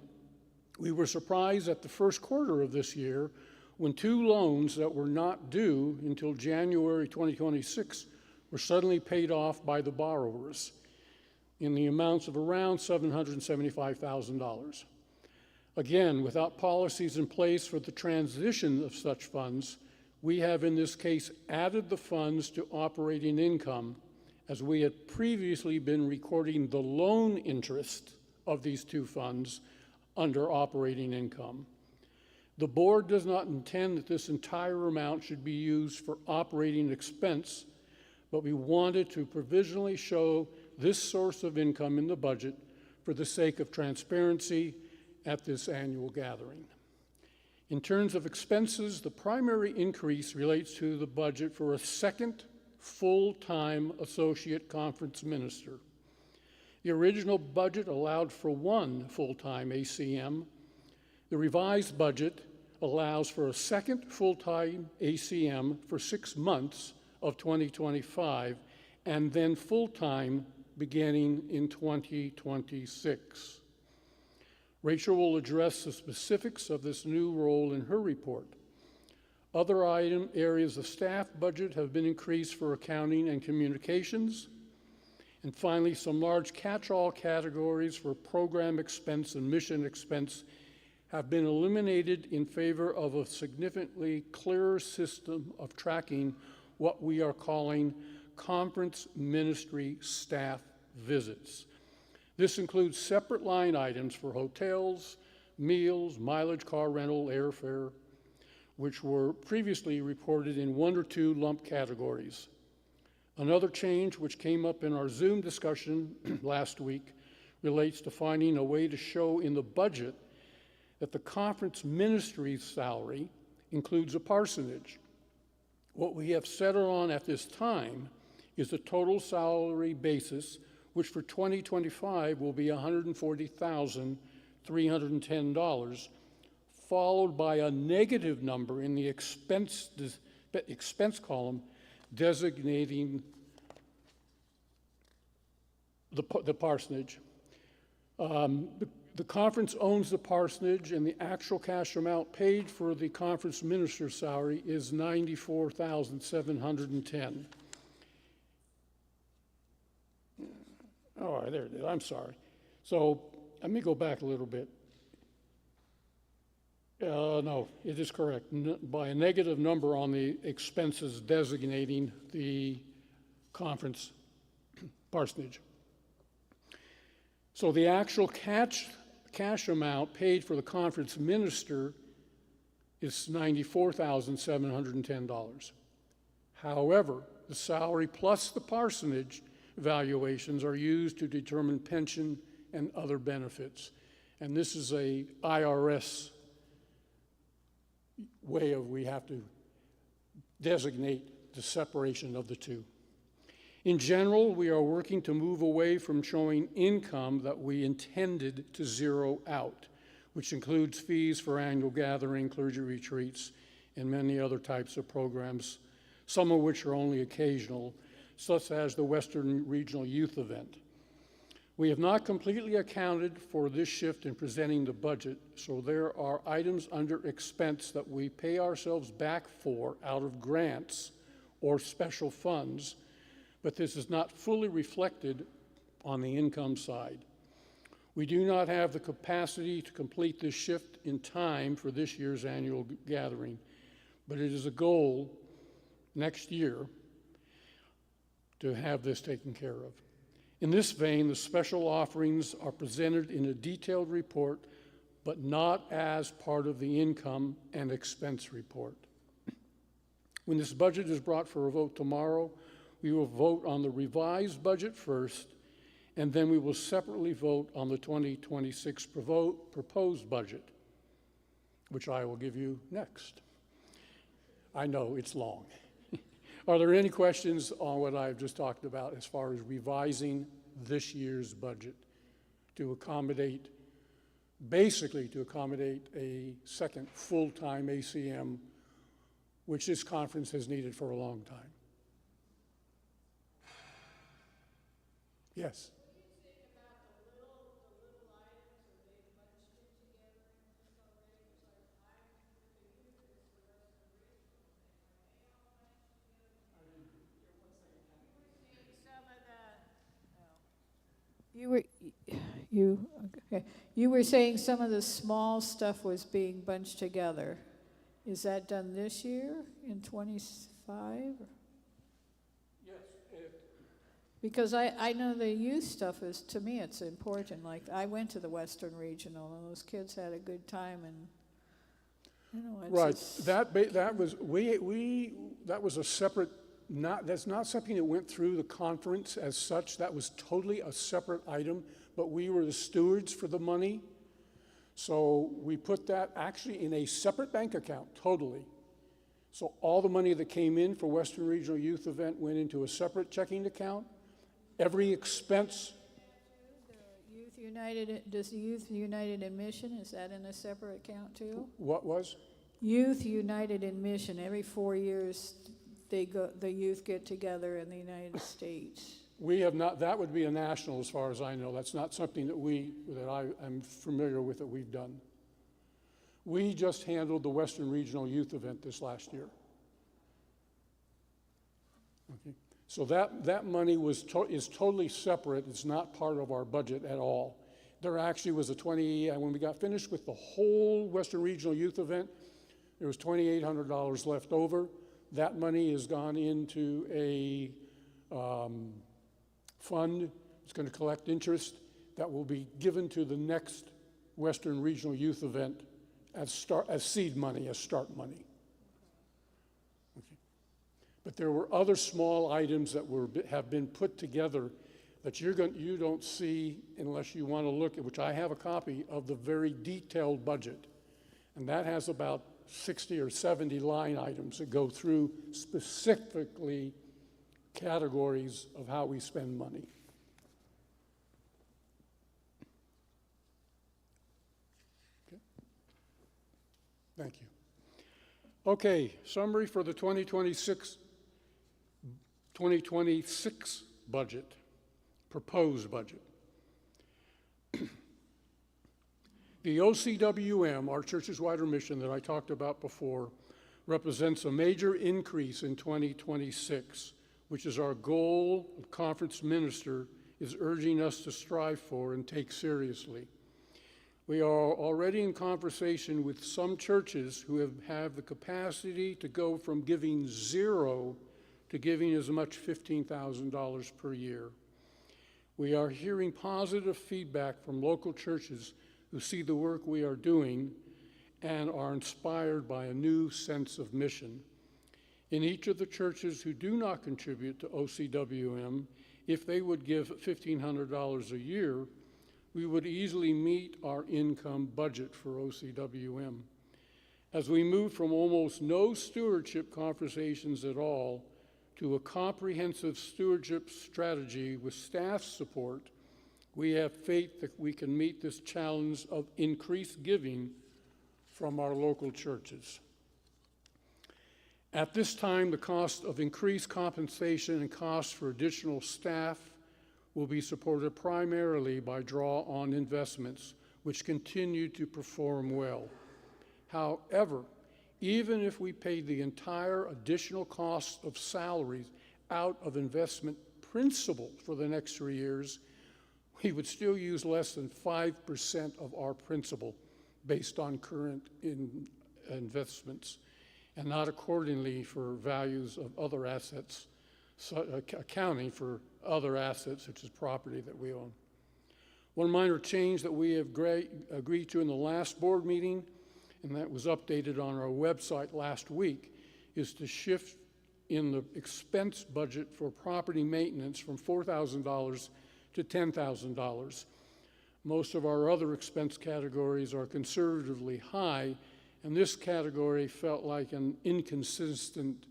we were surprised at the first quarter of this year when 2 loans that were not due until January 2026 were suddenly paid off by the borrowers in the amounts of around $775,000. Again, without policies in place for the transition of such funds, we have in this case added the funds to operating income as we had previously been recording the loan interest of these 2 funds under operating income. The board does not intend that this entire amount should be used for operating expense, but we wanted to provisionally show this source of income in the budget for the sake of transparency at this annual gathering. In terms of expenses, the primary increase relates to the budget for a second full-time associate conference minister. The original budget allowed for 1 full-time ACM. The revised budget allows for a second full-time ACM for 6 months of 2025, and then full-time beginning in 2026. Rachel will address the specifics of this new role in her report. Other areas of staff budget have been increased for accounting and communications. And finally, some large catch-all categories for program expense and mission expense have been eliminated in favor of a significantly clearer system of tracking what we are calling conference ministry staff visits. This includes separate line items for hotels, meals, mileage, car rental, airfare, which were previously reported in 1 or 2 lump categories. Another change which came up in our Zoom discussion last week relates to finding a way to show in the budget that the conference ministry's salary includes a parsonage. What we have settled on at this time is the total salary basis, which for 2025 will be $140,310, followed by a negative number in the expense column designating the parsonage. The conference owns the parsonage, and the actual cash amount paid for the conference minister's salary is $94,710. Oh, there it is. I'm sorry. So let me go back a little bit. No, it is correct. By a negative number on the expenses designating the conference parsonage. So the actual cash amount paid for the conference minister is $94,710. However, the salary plus the parsonage valuations are used to determine pension and other benefits. And this is a IRS way of we have to designate the separation of the two. In general, we are working to move away from showing income that we intended to zero out, which includes fees for annual gathering, clergy retreats, and many other types of programs, some of which are only occasional, such as the Western Regional Youth Event. We have not completely accounted for this shift in presenting the budget, so there are items under expense that we pay ourselves back for out of grants or special funds, but this is not fully reflected on the income side. We do not have the capacity to complete this shift in time for this year's annual gathering, but it is a goal next year to have this taken care of. In this vein, the special offerings are presented in a detailed report, but not as part of the income and expense report. When this budget is brought for a vote tomorrow, we will vote on the revised budget first, and then we will separately vote on the 2026 proposed budget, which I will give you next. I know it's long. Are there any questions on what I've just talked about as far as revising this year's budget to accommodate, basically to accommodate a second full-time ACM, which this conference has needed for a long time? Yes. You were saying some of the small stuff was being bunched together. Is that done this year in 25? Yes. Because I know the youth stuff is, to me, it's important. Like, I went to the Western Regional, and those kids had a good time, and, you know, it's Right. just- That was a separate. That's not something that went through the conference as such. That was totally a separate item, but we were the stewards for the money. So we put that actually in a separate bank account, totally. So all the money that came in for Western Regional Youth Event went into a separate checking account. Every expense. Youth United, does the Youth United in Mission, is that in a separate account too? What was? Youth United in Mission, every 4 years, the youth get together in the United States. We have not, that would be a national as far as I know. That's not something that I am familiar with that we've done. We just handled the Western Regional Youth Event this last year. Okay. So that money is totally separate. It's not part of our budget at all. There actually was when we got finished with the whole Western Regional Youth Event, there was $2,800 left over. That money has gone into a fund. It's going to collect interest that will be given to the next Western Regional Youth Event as seed money, as start money. Okay. But there were other small items that have been put together that you don't see unless you want to look at, which I have a copy of the very detailed budget. And that has about 60 or 70 line items that go through specifically categories of how we spend money. Okay. Thank you. Okay, summary for the 2026 budget, proposed budget. The OCWM, our Church's Wider Mission that I talked about before, represents a major increase in 2026, which is our goal of conference minister is urging us to strive for and take seriously. We are already in conversation with some churches who have the capacity to go from giving zero to giving as much $15,000 per year. We are hearing positive feedback from local churches who see the work we are doing and are inspired by a new sense of mission. In each of the churches who do not contribute to OCWM, if they would give $1,500 a year, we would easily meet our income budget for OCWM. As we move from almost no stewardship conversations at all to a comprehensive stewardship strategy with staff support, we have faith that we can meet this challenge of increased giving from our local churches. At this time, the cost of increased compensation and costs for additional staff will be supported primarily by draw-on investments, which continue to perform well. However, even if we paid the entire additional cost of salaries out of investment principal for the next 3 years, we would still use less than 5% of our principal based on current investments, and not accordingly for values of other assets, accounting for other assets such as property that we own. One minor change that we have agreed to in the last board meeting, and that was updated on our website last week, is to shift in the expense budget for property maintenance from $4,000 to $10,000. Most of our other expense categories are conservatively high, and this category felt like an inconsistent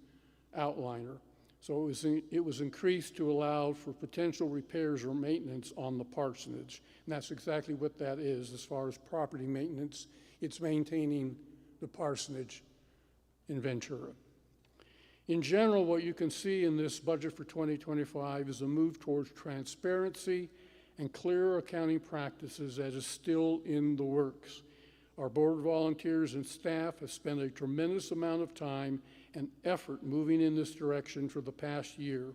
outliner. So it was increased to allow for potential repairs or maintenance on the parsonage. And that's exactly what that is as far as property maintenance. It's maintaining the parsonage in Ventura. In general, what you can see in this budget for 2025 is a move towards transparency and clearer accounting practices that is still in the works. Our board volunteers and staff have spent a tremendous amount of time and effort moving in this direction for the past year,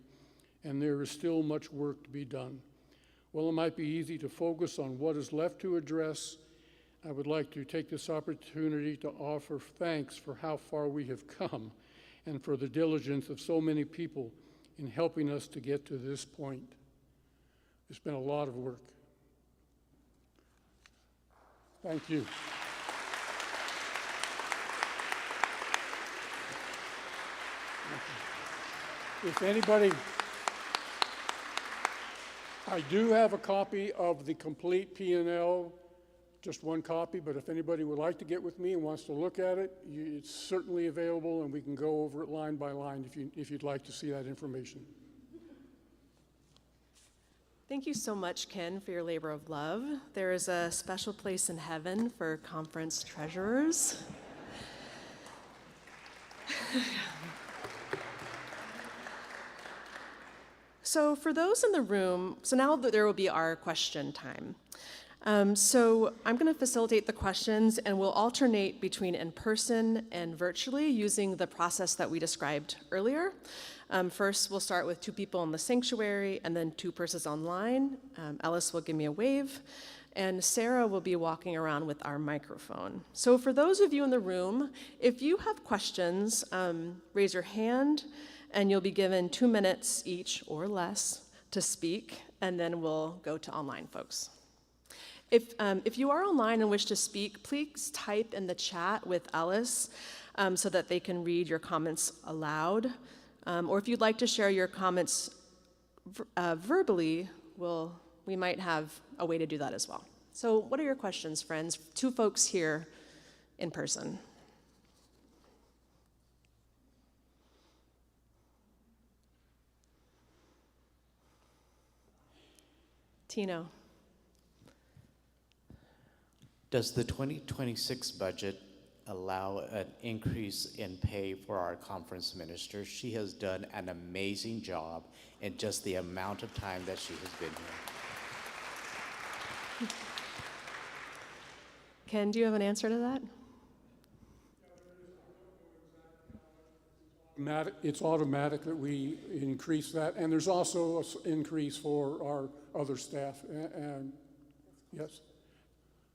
and there is still much work to be done. While it might be easy to focus on what is left to address, I would like to take this opportunity to offer thanks for how far we have come and for the diligence of so many people in helping us to get to this point. It's been a lot of work. Thank you. If anybody, I do have a copy of the complete P&L, just one copy, but if anybody would like to get with me and wants to look at it, it's certainly available, and we can go over it line by line if you'd like to see that information. Thank you so much, Ken, for your labor of love. There is a special place in heaven for conference treasurers. So for those in the room, so now there will be our question time. So I'm going to facilitate the questions, and we'll alternate between in person and virtually using the process that we described earlier. First, we'll start with 2 people in the sanctuary and then 2 persons online. Ellis will give me a wave, and Sarah will be walking around with our microphone. So for those of you in the room, if you have questions, raise your hand, and you'll be given 2 minutes each or less to speak, and then we'll go to online folks. If you are online and wish to speak, please type in the chat with Ellis so that they can read your comments aloud. Or if you'd like to share your comments verbally, we might have a way to do that as well. So what are your questions, friends? 2 folks here in person. Tino. Does the 2026 budget allow an increase in pay for our conference minister? She has done an amazing job in just the amount of time that she has been here. Ken, do you have an answer to that? It's automatic that we increase that, and there's also an increase for our other staff. And yes,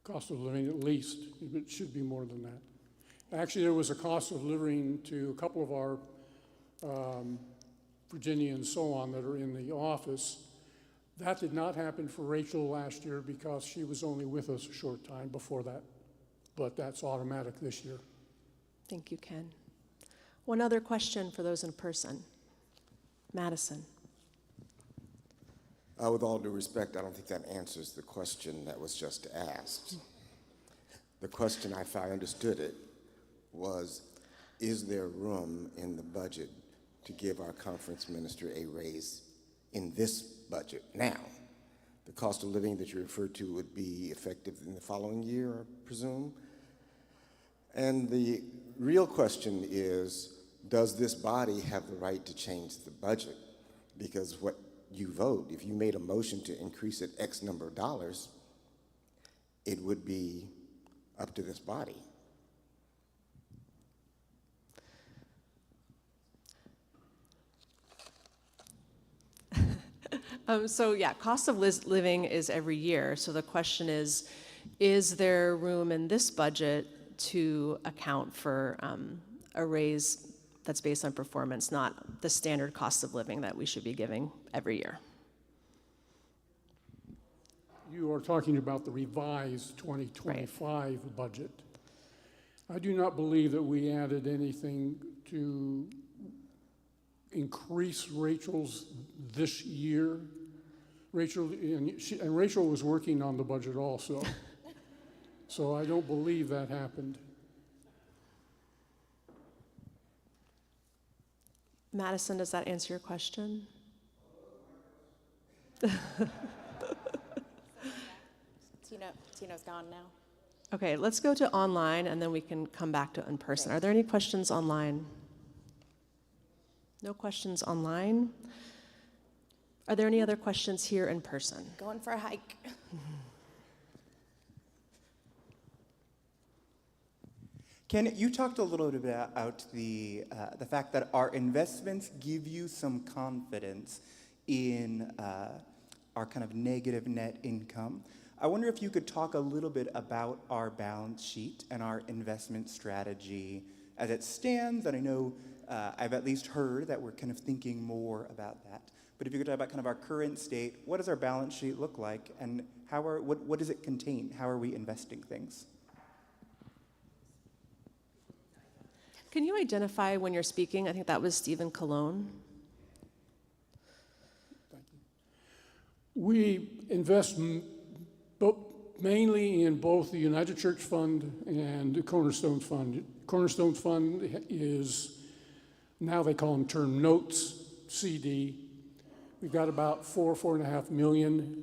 cost of living at least. It should be more than that. Actually, there was a cost of living to a couple of our Virginia and so on that are in the office. That did not happen for Rachel last year because she was only with us a short time before that. But that's automatic this year. Thank you, Ken. One other question for those in person. Madison. With all due respect, I don't think that answers the question that was just asked. The question, if I understood it, was, is there room in the budget to give our conference minister a raise in this budget now? The cost of living that you referred to would be effective in the following year, I presume. And the real question is, does this body have the right to change the budget? Because what you vote, if you made a motion to increase it X number of dollars, it would be up to this body. So yeah, cost of living is every year. So the question is there room in this budget to account for a raise that's based on performance, not the standard cost of living that we should be giving every year? You are talking about the revised 2025 budget. I do not believe that we added anything to increase Rachel's this year. Rachel was working on the budget also. So I don't believe that happened. Madison, does that answer your question? Tino's gone now. Okay, let's go to online and then we can come back to in person. Are there any questions online? No questions online? Are there any other questions here in person? Going for a hike. Ken, you talked a little bit about the fact that our investments give you some confidence in our kind of negative net income. I wonder if you could talk a little bit about our balance sheet and our investment strategy as it stands. And I know I've at least heard that we're kind of thinking more about that. But if you could talk about kind of our current state, what does our balance sheet look like, and what does it contain? How are we investing things? Can you identify when you're speaking? I think that was Stephen Colon. Thank you. We invest mainly in both the United Church Fund and the Cornerstone Fund. Cornerstone Fund is, now they call them term notes, CD. We've got about $4.5 million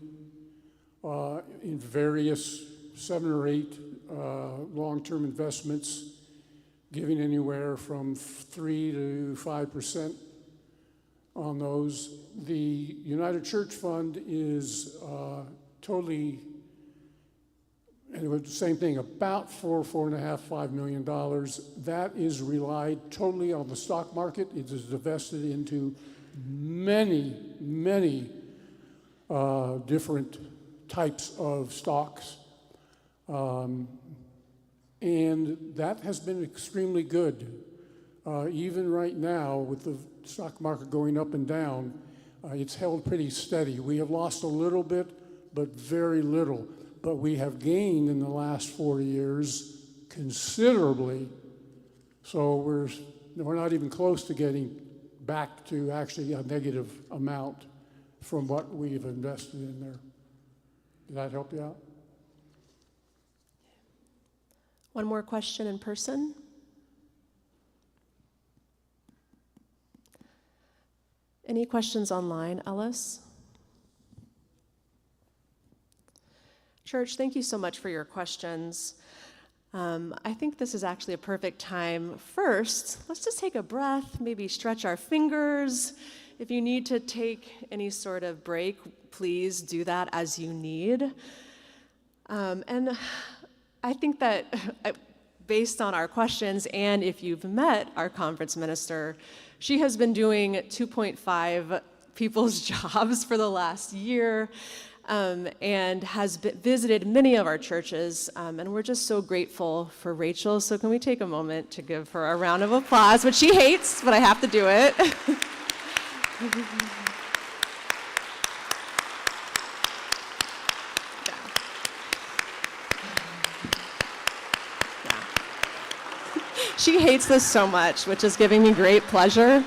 in various 7 or 8 long-term investments, giving anywhere from 3 to 5% on those. The United Church Fund is totally, and it was the same thing, about $4.5 million. That is relied totally on the stock market. It is divested into many different types of stocks. And that has been extremely good. Even right now, with the stock market going up and down, it's held pretty steady. We have lost a little bit, but very little. But we have gained in the last 4 years considerably. So we're not even close to getting back to actually a negative amount from what we've invested in there. Did that help you out? One more question in person. Any questions online, Ellis? Church, thank you so much for your questions. I think this is actually a perfect time. First, let's just take a breath, maybe stretch our fingers. If you need to take any sort of break, please do that as you need. And I think that based on our questions, and if you've met our conference minister, she has been doing 2.5 people's jobs for the last year, and has visited many of our churches, and we're just so grateful for Rachel. So can we take a moment to give her a round of applause, which she hates, but I have to do it. She hates this so much, which is giving me great pleasure.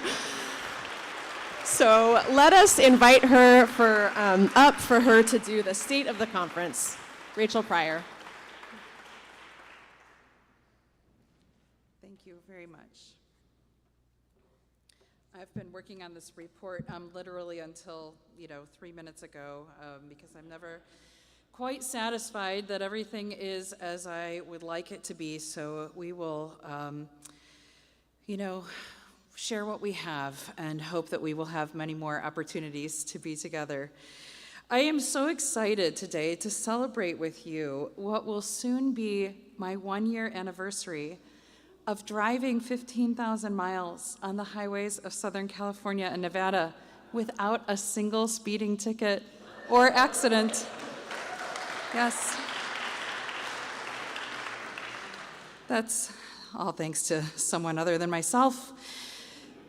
So let us invite her up for her to do the state of the conference. Rachel Pryor. Thank you very much. I've been working on this report literally until 3 minutes ago because I'm never quite satisfied that everything is as I would like it to be. So we will, share what we have and hope that we will have many more opportunities to be together. I am so excited today to celebrate with you what will soon be my 1-year anniversary of driving 15,000 miles on the highways of Southern California and Nevada without a single speeding ticket or accident. Yes. That's all thanks to someone other than myself.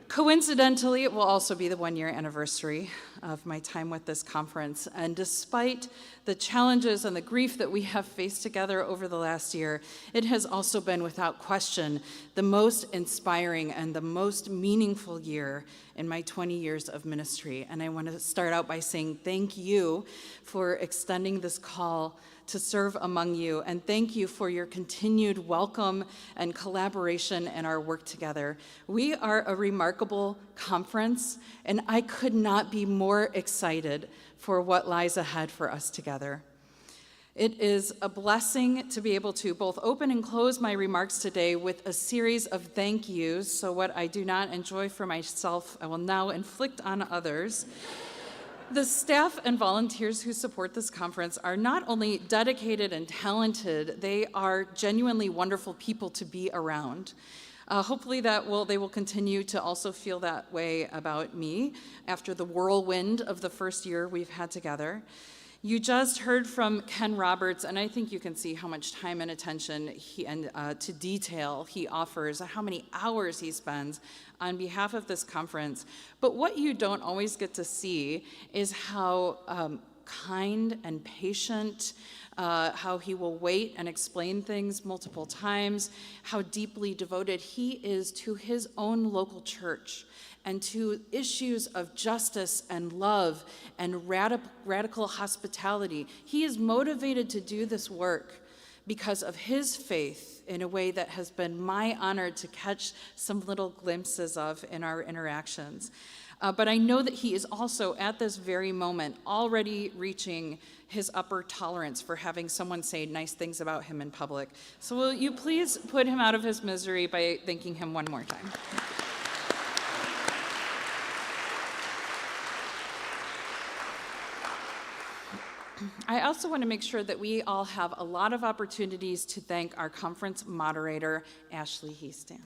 Coincidentally, it will also be the 1-year anniversary of my time with this conference. And despite the challenges and the grief that we have faced together over the last year, it has also been, without question, the most inspiring and the most meaningful year in my 20 years of ministry. And I want to start out by saying thank you for extending this call to serve among you, and thank you for your continued welcome and collaboration in our work together. We are a remarkable conference, and I could not be more excited for what lies ahead for us together. It is a blessing to be able to both open and close my remarks today with a series of thank yous. So what I do not enjoy for myself, I will now inflict on others. The staff and volunteers who support this conference are not only dedicated and talented, they are genuinely wonderful people to be around. Hopefully they will continue to also feel that way about me after the whirlwind of the first year we've had together. You just heard from Ken Roberts, and I think you can see how much time and attention to detail he offers, how many hours he spends on behalf of this conference. But what you don't always get to see is how kind and patient, how he will wait and explain things multiple times, how deeply devoted he is to his own local church and to issues of justice and love and radical hospitality. He is motivated to do this work because of his faith in a way that has been my honor to catch some little glimpses of in our interactions. But I know that he is also, at this very moment, already reaching his upper tolerance for having someone say nice things about him in public. So will you please put him out of his misery by thanking him one more time? I also want to make sure that we all have a lot of opportunities to thank our conference moderator, Ashley Heaston.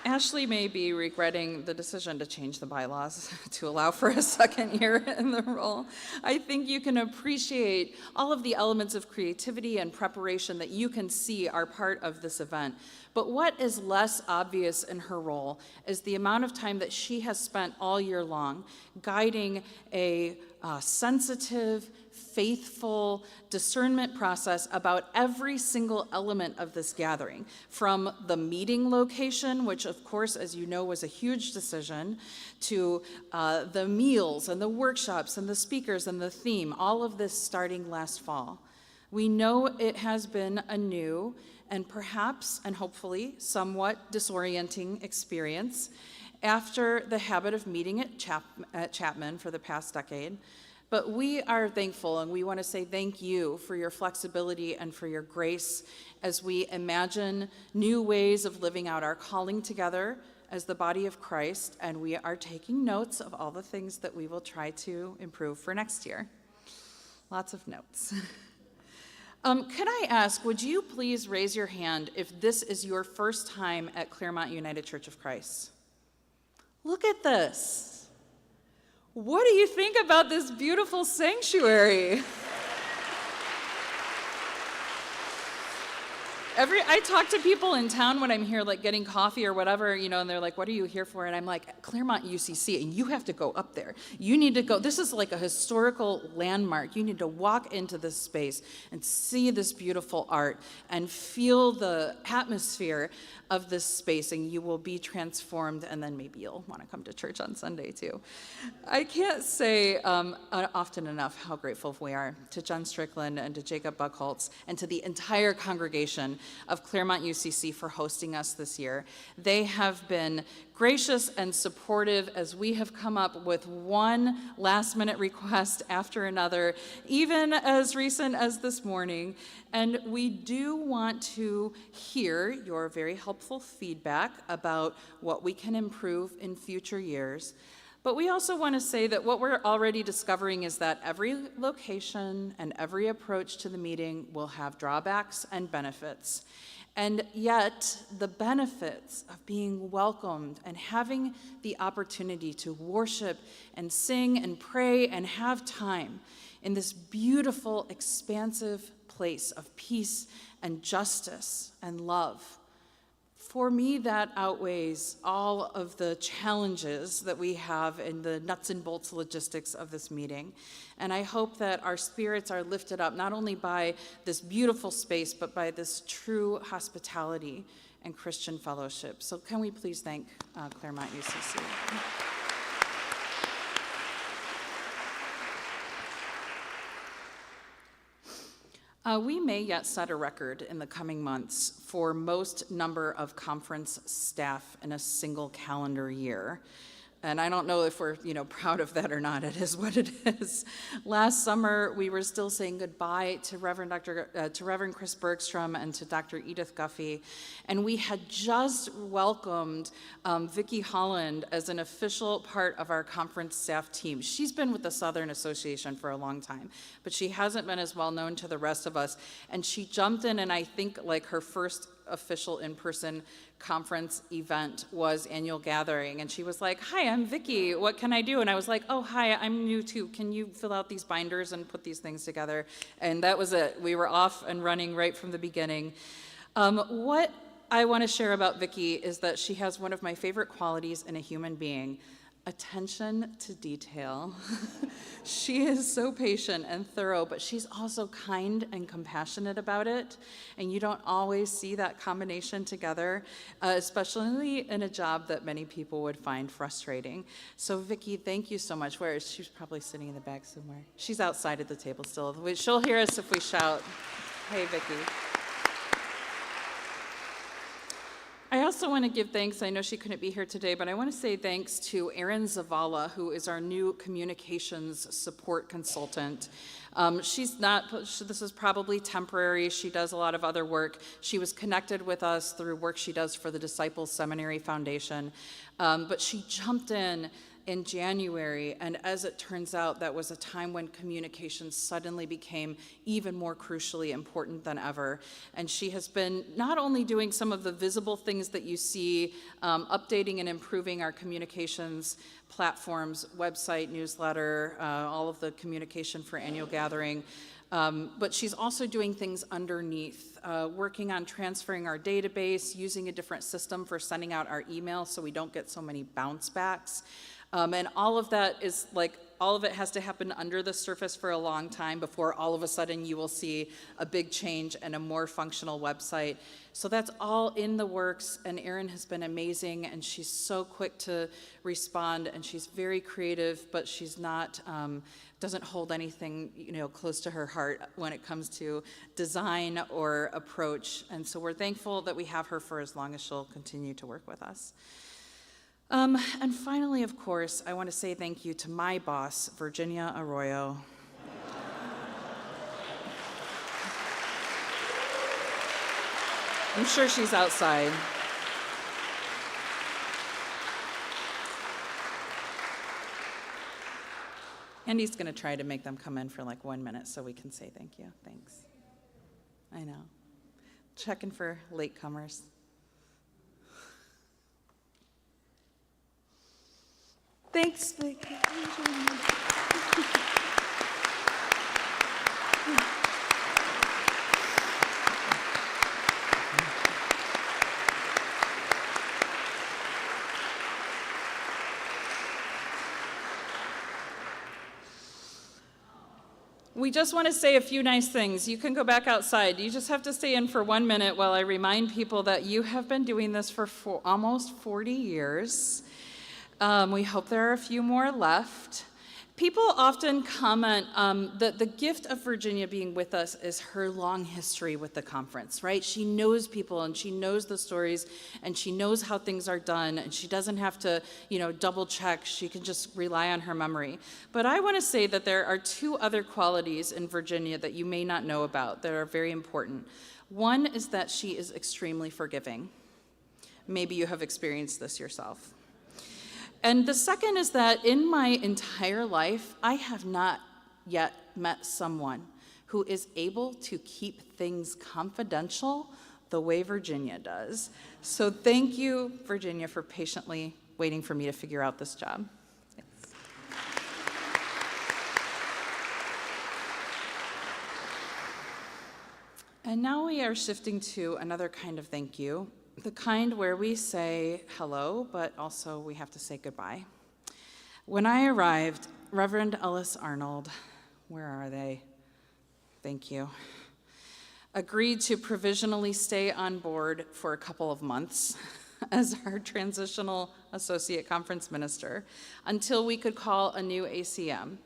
Ashley may be regretting the decision to change the bylaws to allow for a second year in the role. I think you can appreciate all of the elements of creativity and preparation that you can see are part of this event. But what is less obvious in her role is the amount of time that she has spent all year long guiding a sensitive, faithful discernment process about every single element of this gathering, from the meeting location, which of course, as you know, was a huge decision, to the meals and the workshops and the speakers and the theme, all of this starting last fall. We know it has been a new and perhaps, and hopefully, somewhat disorienting experience after the habit of meeting at Chapman for the past decade. But we are thankful, and we want to say thank you for your flexibility and for your grace as we imagine new ways of living out our calling together as the body of Christ, and we are taking notes of all the things that we will try to improve for next year. Lots of notes. Could I ask, would you please raise your hand if this is your first time at Claremont United Church of Christ? Look at this. What do you think about this beautiful sanctuary? I talk to people in town when I'm here, like getting coffee or whatever, and they're like, what are you here for? And I'm like, Claremont UCC, and you have to go up there. You need to go. This is like a historical landmark. You need to walk into this space and see this beautiful art and feel the atmosphere of this space, and you will be transformed, and then maybe you'll want to come to church on Sunday too. I can't say often enough how grateful we are to John Strickland and to Jacob Buckholtz and to the entire congregation of Claremont UCC for hosting us this year. They have been gracious and supportive as we have come up with one last-minute request after another, even as recent as this morning. And we do want to hear your very helpful feedback about what we can improve in future years. But we also want to say that what we're already discovering is that every location and every approach to the meeting will have drawbacks and benefits. And yet, the benefits of being welcomed and having the opportunity to worship and sing and pray and have time in this beautiful, expansive place of peace and justice and love. For me, that outweighs all of the challenges that we have in the nuts and bolts logistics of this meeting. And I hope that our spirits are lifted up not only by this beautiful space, but by this true hospitality and Christian fellowship. So can we please thank Claremont UCC? We may yet set a record in the coming months for most number of conference staff in a single calendar year. And I don't know if we're, proud of that or not. It is what it is. Last summer, we were still saying goodbye to Reverend Chris Bergstrom and to Dr. Edith Guffey, and we had just welcomed Vicki Holland as an official part of our conference staff team. She's been with the Southern Association for a long time, but she hasn't been as well known to the rest of us. And she jumped in, and I think like her first official in-person conference event was annual gathering, and she was like, hi, I'm Vicki, what can I do? And I was like, oh, hi, I'm new too, can you fill out these binders and put these things together? And that was it. We were off and running right from the beginning. What I want to share about Vicki is that she has one of my favorite qualities in a human being: attention to detail. She is so patient and thorough, but she's also kind and compassionate about it. And you don't always see that combination together, especially in a job that many people would find frustrating. So Vicki, thank you so much. Where is she? She's probably sitting in the back somewhere. She's outside at the table still. She'll hear us if we shout. Hey, Vicki. I also want to give thanks. I know she couldn't be here today, but I want to say thanks to Erin Zavala, who is our new communications support consultant. This is probably temporary. She does a lot of other work. She was connected with us through work she does for the Disciples Seminary Foundation, but she jumped in January, and as it turns out, that was a time when communications suddenly became even more crucially important than ever. And she has been not only doing some of the visible things that you see, updating and improving our communications platforms, website, newsletter, all of the communication for annual gathering, but she's also doing things underneath, working on transferring our database, using a different system for sending out our email so we don't get so many bounce backs. And all of that is all of it has to happen under the surface for a long time before all of a sudden you will see a big change and a more functional website. So that's all in the works, and Erin has been amazing, and she's so quick to respond, and she's very creative, but she's not, doesn't hold anything, close to her heart when it comes to design or approach. And so we're thankful that we have her for as long as she'll continue to work with us. And finally, of course, I want to say thank you to my boss, Virginia Arroyo. I'm sure she's outside. Andy's going to try to make them come in for like 1 minute so we can say thank you. Thanks. I know. Checking for latecomers. Thanks, Vicky. We just want to say a few nice things. You can go back outside. You just have to stay in for 1 minute while I remind people that you have been doing this for almost 40 years. We hope there are a few more left. People often comment that the gift of Virginia being with us is her long history with the conference, right? She knows people and she knows the stories and she knows how things are done and she doesn't have to, double check. She can just rely on her memory. But I want to say that there are two other qualities in Virginia that you may not know about that are very important. One is that she is extremely forgiving. Maybe you have experienced this yourself. And the second is that in my entire life, I have not yet met someone who is able to keep things confidential the way Virginia does. So thank you, Virginia, for patiently waiting for me to figure out this job. Thanks. And now we are shifting to another kind of thank you. The kind where we say hello, but also we have to say goodbye. When I arrived, Reverend Ellis Arnold, where are they? Thank you, agreed to provisionally stay on board for a couple of months as our transitional associate conference minister until we could call a new ACM.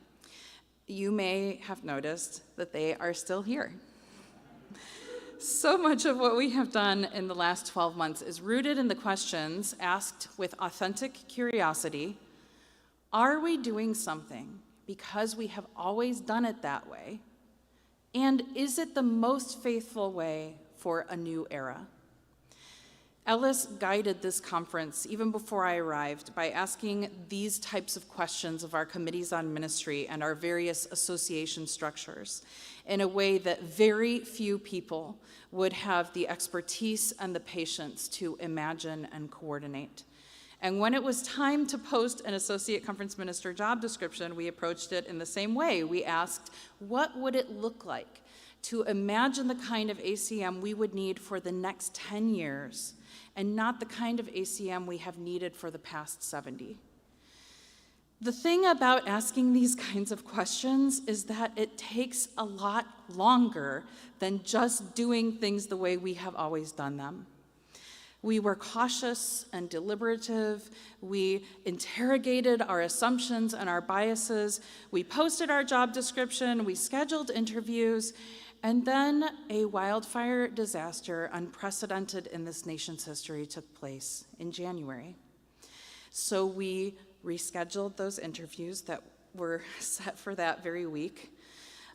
You may have noticed that they are still here. So much of what we have done in the last 12 months is rooted in the questions asked with authentic curiosity. Are we doing something because we have always done it that way? And is it the most faithful way for a new era? Ellis guided this conference even before I arrived by asking these types of questions of our committees on ministry and our various association structures in a way that very few people would have the expertise and the patience to imagine and coordinate. And when it was time to post an associate conference minister job description, we approached it in the same way. We asked, what would it look like to imagine the kind of ACM we would need for the next 10 years and not the kind of ACM we have needed for the past 70. The thing about asking these kinds of questions is that it takes a lot longer than just doing things the way we have always done them. We were cautious and deliberative. We interrogated our assumptions and our biases. We posted our job description. We scheduled interviews. And then a wildfire disaster unprecedented in this nation's history took place in January. So we rescheduled those interviews that were set for that very week.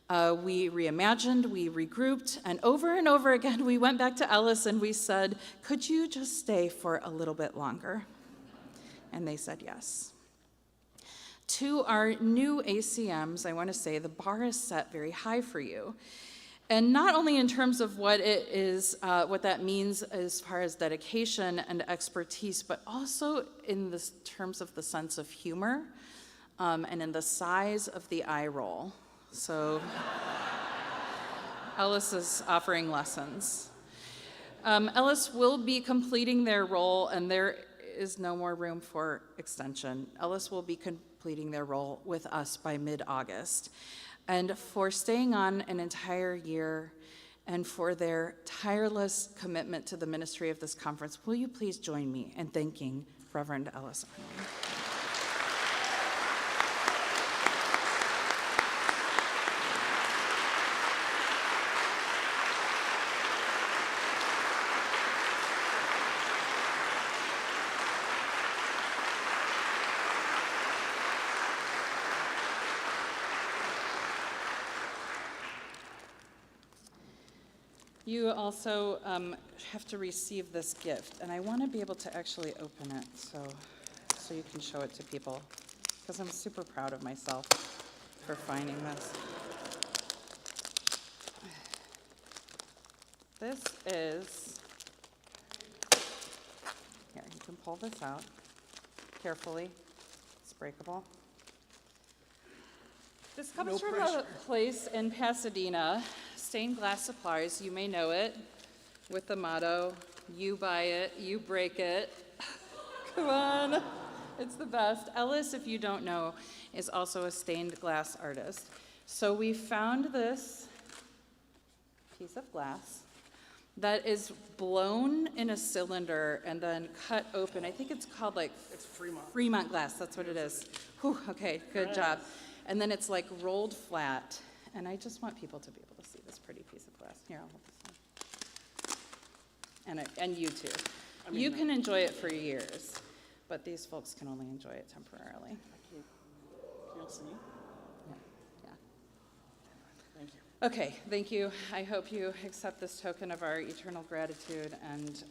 We reimagined, we regrouped, and over again, we went back to Ellis and we said, could you just stay for a little bit longer? And they said yes. To our new ACMs, I want to say the bar is set very high for you. And not only in terms of what it is, what that means as far as dedication and expertise, but also in the terms of the sense of humor and in the size of the eye roll. So Ellis is offering lessons. Ellis will be completing their role, and there is no more room for extension. Ellis will be completing their role with us by mid-August. And for staying on an entire year and for their tireless commitment to the ministry of this conference, will you please join me in thanking Reverend Ellis Arnold? You also have to receive this gift, and I want to be able to actually open it so you can show it to people, because I'm super proud of myself for finding this. This is, here, you can pull this out carefully. It's breakable. This comes from a place in Pasadena, Stained Glass Supplies. You may know it, with the motto, "You buy it, you break it." Come on, it's the best. Ellis, if you don't know, is also a stained glass artist. So we found this piece of glass that is blown in a cylinder and then cut open. I think it's called it's Fremont glass, that's what it is. Whew, okay, good job. And then it's like rolled flat. And I just want people to be able to see this pretty piece of glass. Here, I'll hold this one. And you too. You can enjoy it for years, but these folks can only enjoy it temporarily. You'll see. Yeah. Thank you. Okay, thank you. I hope you accept this token of our eternal gratitude, and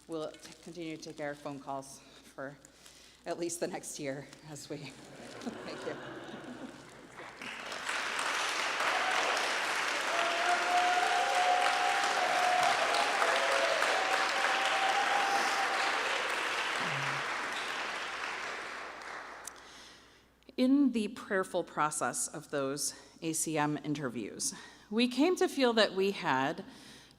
we'll continue to take our phone calls for at least the next year as we, thank you. In the prayerful process of those ACM interviews, we came to feel that we had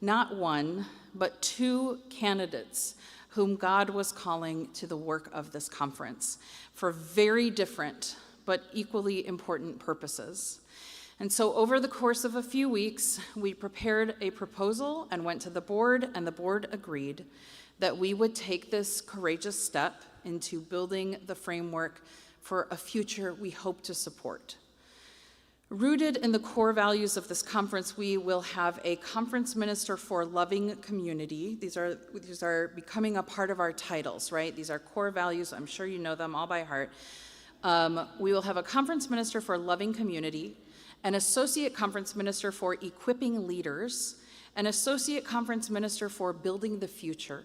not one, but two candidates whom God was calling to the work of this conference for very different but equally important purposes. And so over the course of a few weeks, we prepared a proposal and went to the board, and the board agreed that we would take this courageous step into building the framework for a future we hope to support. Rooted in the core values of this conference, we will have a conference minister for loving community. These are becoming a part of our titles, right? These are core values. I'm sure you know them all by heart. We will have a conference minister for loving community, an associate conference minister for equipping leaders, an associate conference minister for building the future.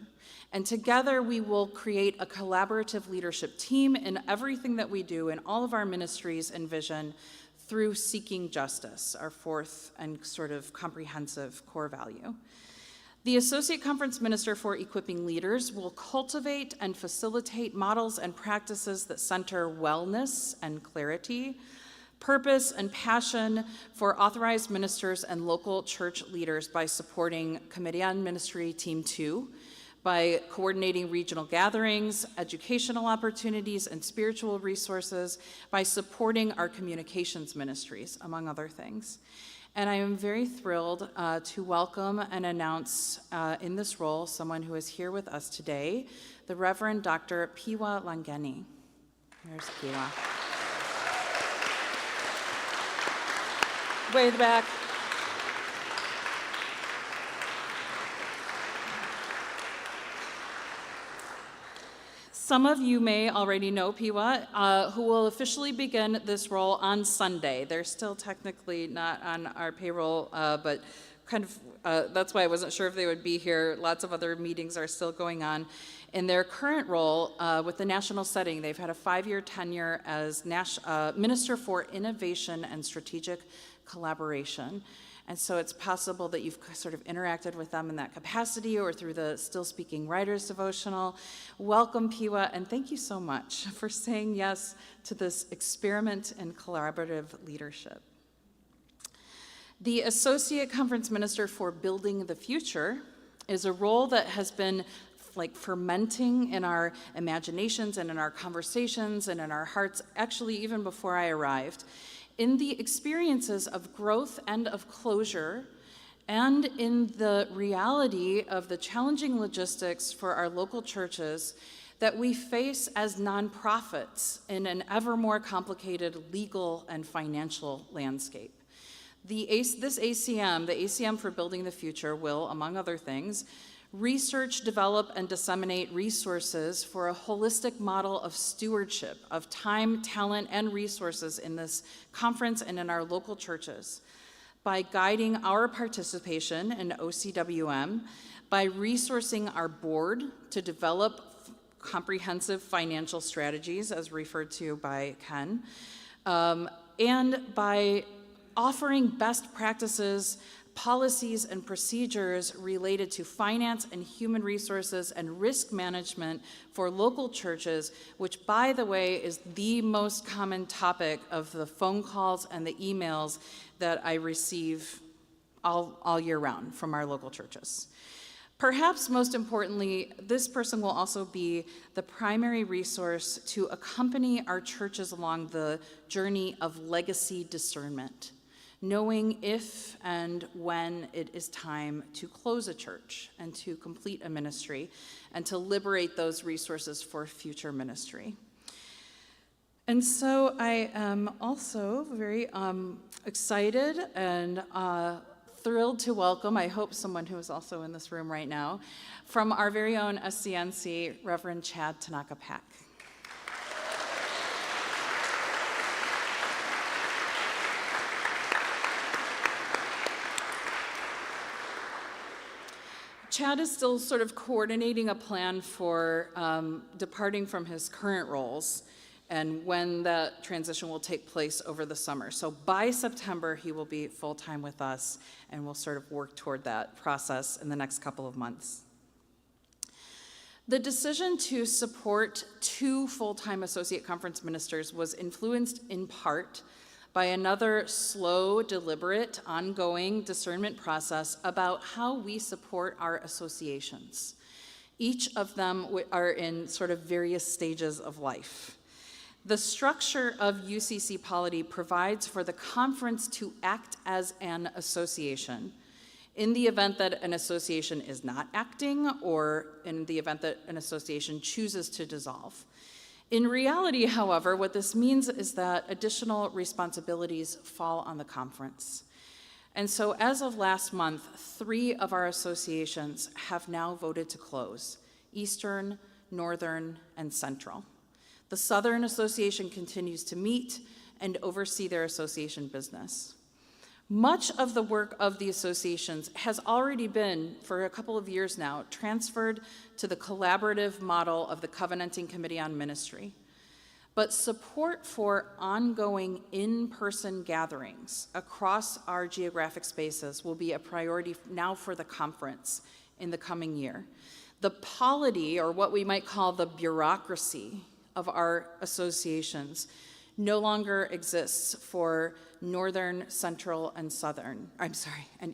And together we will create a collaborative leadership team in everything that we do in all of our ministries and vision through seeking justice, our fourth and sort of comprehensive core value. The Associate Conference Minister for Equipping Leaders will cultivate and facilitate models and practices that center wellness and clarity, purpose and passion for authorized ministers and local church leaders by supporting Committee on Ministry Team 2, by coordinating regional gatherings, educational opportunities, and spiritual resources, by supporting our communications ministries, among other things. And I am very thrilled to welcome and announce in this role someone who is here with us today, the Reverend Dr. Piwa Langeni. There's Piwa. Way in the back. Some of you may already know Piwa, who will officially begin this role on Sunday. They're still technically not on our payroll, but kind of that's why I wasn't sure if they would be here. Lots of other meetings are still going on. In their current role with the national setting, they've had a 5-year tenure as Minister for Innovation and Strategic Collaboration. And so it's possible that you've sort of interacted with them in that capacity or through the Still Speaking Writers devotional. Welcome, Piwa, and thank you so much for saying yes to this experiment in collaborative leadership. The Associate Conference Minister for Building the Future is a role that has been like fermenting in our imaginations and in our conversations and in our hearts, actually even before I arrived. In the experiences of growth and of closure, and in the reality of the challenging logistics for our local churches that we face as nonprofits in an ever more complicated legal and financial landscape. This ACM, the ACM for Building the Future, will, among other things, research, develop, and disseminate resources for a holistic model of stewardship of time, talent, and resources in this conference and in our local churches by guiding our participation in OCWM, by resourcing our board to develop comprehensive financial strategies, as referred to by Ken, and by offering best practices, policies, and procedures related to finance and human resources and risk management for local churches, which, by the way, is the most common topic of the phone calls and the emails that I receive all year round from our local churches. Perhaps most importantly, this person will also be the primary resource to accompany our churches along the journey of legacy discernment, knowing if and when it is time to close a church and to complete a ministry and to liberate those resources for future ministry. And so I am also very excited and thrilled to welcome, I hope someone who is also in this room right now, from our very own SCNC, Reverend Chad Tanaka-Pack. Chad is still sort of coordinating a plan for departing from his current roles and when that transition will take place over the summer. So by September, he will be full-time with us, and we'll sort of work toward that process in the next couple of months. The decision to support 2 full-time associate conference ministers was influenced in part by another slow, deliberate, ongoing discernment process about how we support our associations. Each of them are in sort of various stages of life. The structure of UCC polity provides for the conference to act as an association in the event that an association is not acting or in the event that an association chooses to dissolve. In reality, however, what this means is that additional responsibilities fall on the conference. And so as of last month, 3 of our associations have now voted to close: Eastern, Northern, and Central. The Southern Association continues to meet and oversee their association business. Much of the work of the associations has already been, for a couple of years now, transferred to the collaborative model of the Covenanting Committee on Ministry. But support for ongoing in-person gatherings across our geographic spaces will be a priority now for the conference in the coming year. The polity, or what we might call the bureaucracy of our associations, no longer exists for Northern, Central, and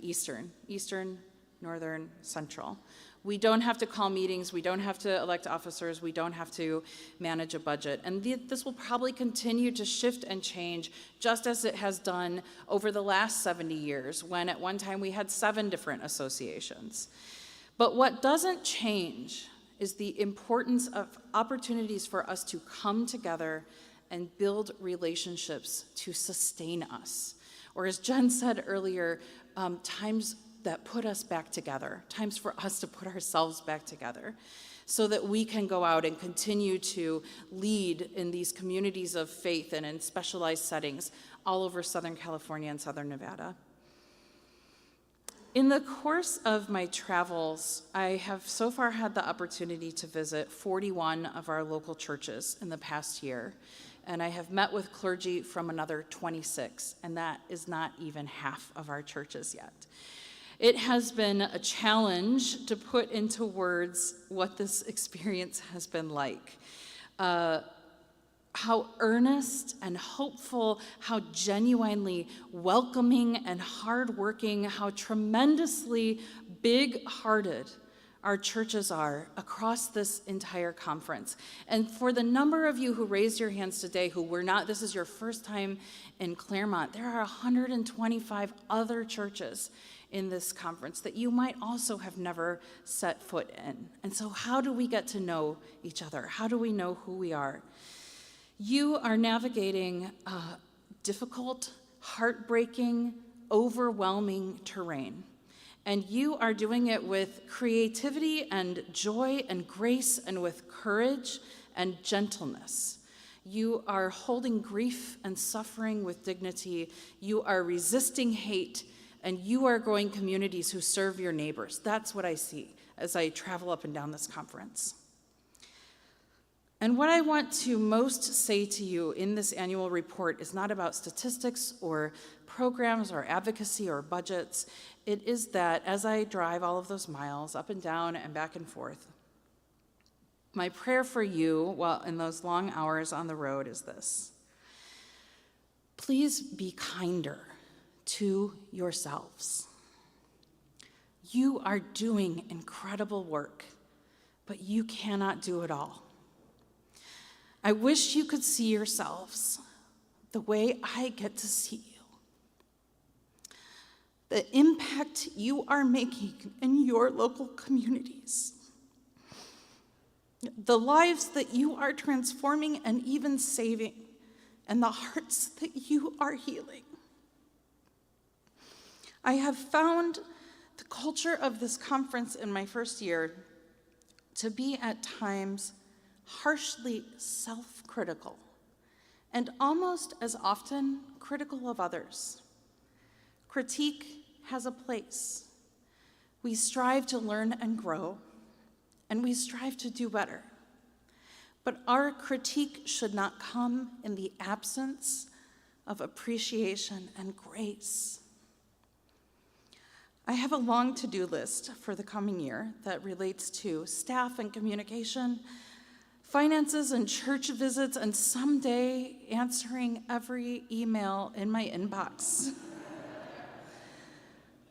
Eastern, Northern, Central. We don't have to call meetings, we don't have to elect officers, we don't have to manage a budget. And this will probably continue to shift and change, just as it has done over the last 70 years, when at one time we had 7 different associations. But what doesn't change is the importance of opportunities for us to come together and build relationships to sustain us. Or as Jen said earlier, times that put us back together, times for us to put ourselves back together, so that we can go out and continue to lead in these communities of faith and in specialized settings all over Southern California and Southern Nevada. In the course of my travels, I have so far had the opportunity to visit 41 of our local churches in the past year, and I have met with clergy from another 26, and that is not even half of our churches yet. It has been a challenge to put into words what this experience has been like. How earnest and hopeful, how genuinely welcoming and hardworking, how tremendously big-hearted our churches are across this entire conference. And for the number of you who raised your hands today who were not, this is your first time in Claremont, there are 125 other churches in this conference that you might also have never set foot in. And so how do we get to know each other? How do we know who we are? You are navigating difficult, heartbreaking, overwhelming terrain. And you are doing it with creativity and joy and grace and with courage and gentleness. You are holding grief and suffering with dignity. You are resisting hate, and you are growing communities who serve your neighbors. That's what I see as I travel up and down this conference. And what I want to most say to you in this annual report is not about statistics or programs or advocacy or budgets. It is that as I drive all of those miles up and down and back and forth, my prayer for you while in those long hours on the road is this: please be kinder to yourselves. You are doing incredible work, but you cannot do it all. I wish you could see yourselves the way I get to see you. The impact you are making in your local communities. The lives that you are transforming and even saving, and the hearts that you are healing. I have found the culture of this conference in my first year to be at times harshly self-critical, and almost as often critical of others. Critique has a place. We strive to learn and grow, and we strive to do better. But our critique should not come in the absence of appreciation and grace. I have a long to-do list for the coming year that relates to staff and communication, finances and church visits, and someday answering every email in my inbox.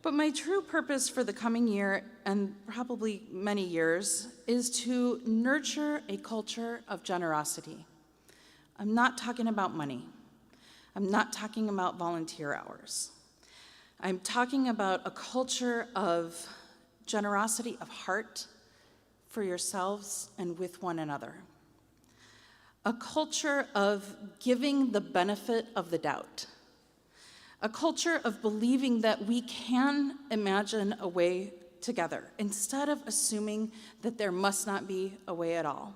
But my true purpose for the coming year, and probably many years, is to nurture a culture of generosity. I'm not talking about money. I'm not talking about volunteer hours. I'm talking about a culture of generosity of heart for yourselves and with one another. A culture of giving the benefit of the doubt. A culture of believing that we can imagine a way together instead of assuming that there must not be a way at all.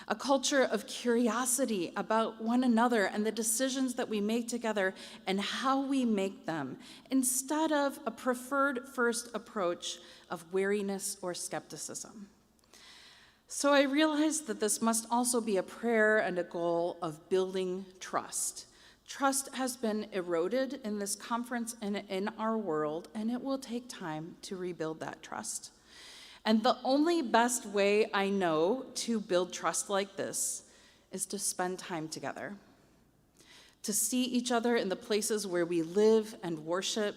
A culture of curiosity about one another and the decisions that we make together and how we make them, instead of a preferred first approach of wariness or skepticism. So I realized that this must also be a prayer and a goal of building trust. Trust has been eroded in this conference and in our world, and it will take time to rebuild that trust. And the only best way I know to build trust like this is to spend time together, to see each other in the places where we live and worship,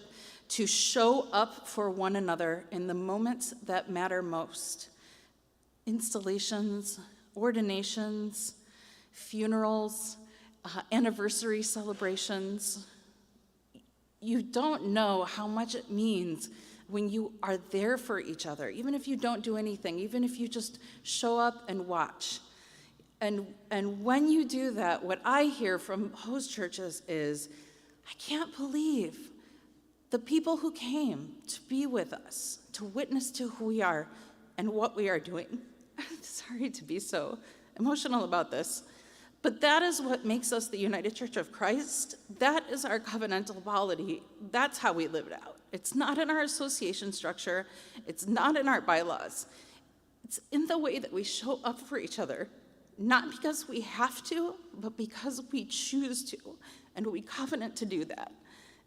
to show up for one another in the moments that matter most. Installations, ordinations, funerals, anniversary celebrations. You don't know how much it means when you are there for each other, even if you don't do anything, even if you just show up and watch. And when you do that, what I hear from host churches is, I can't believe the people who came to be with us, to witness to who we are and what we are doing. I'm sorry to be so emotional about this, but that is what makes us the United Church of Christ. That is our covenantal polity. That's how we live it out. It's not in our association structure. It's not in our bylaws. It's in the way that we show up for each other, not because we have to, but because we choose to, and we covenant to do that.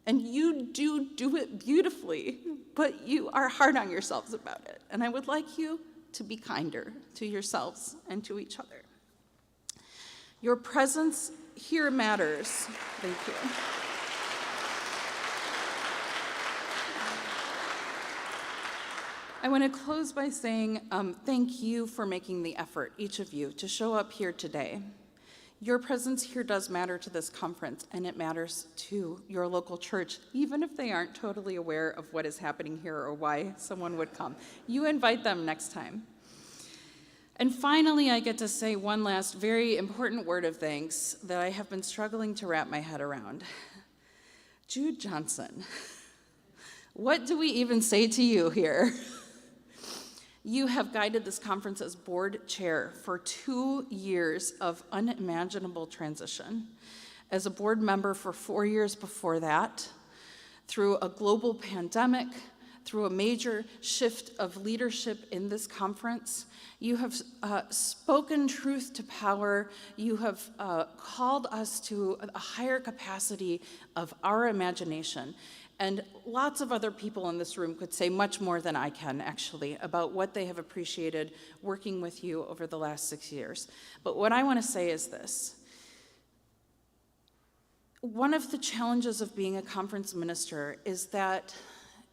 And you do it beautifully, but you are hard on yourselves about it. And I would like you to be kinder to yourselves and to each other. Your presence here matters. Thank you. I want to close by saying thank you for making the effort, each of you, to show up here today. Your presence here does matter to this conference, and it matters to your local church, even if they aren't totally aware of what is happening here or why someone would come. You invite them next time. And finally, I get to say one last very important word of thanks that I have been struggling to wrap my head around. Jude Johnson, what do we even say to you here? You have guided this conference as board chair for 2 years of unimaginable transition, as a board member for 4 years before that, through a global pandemic, through a major shift of leadership in this conference. You have spoken truth to power. You have called us to a higher capacity of our imagination. And lots of other people in this room could say much more than I can, actually, about what they have appreciated working with you over the last 6 years. But what I want to say is this. One of the challenges of being a conference minister is that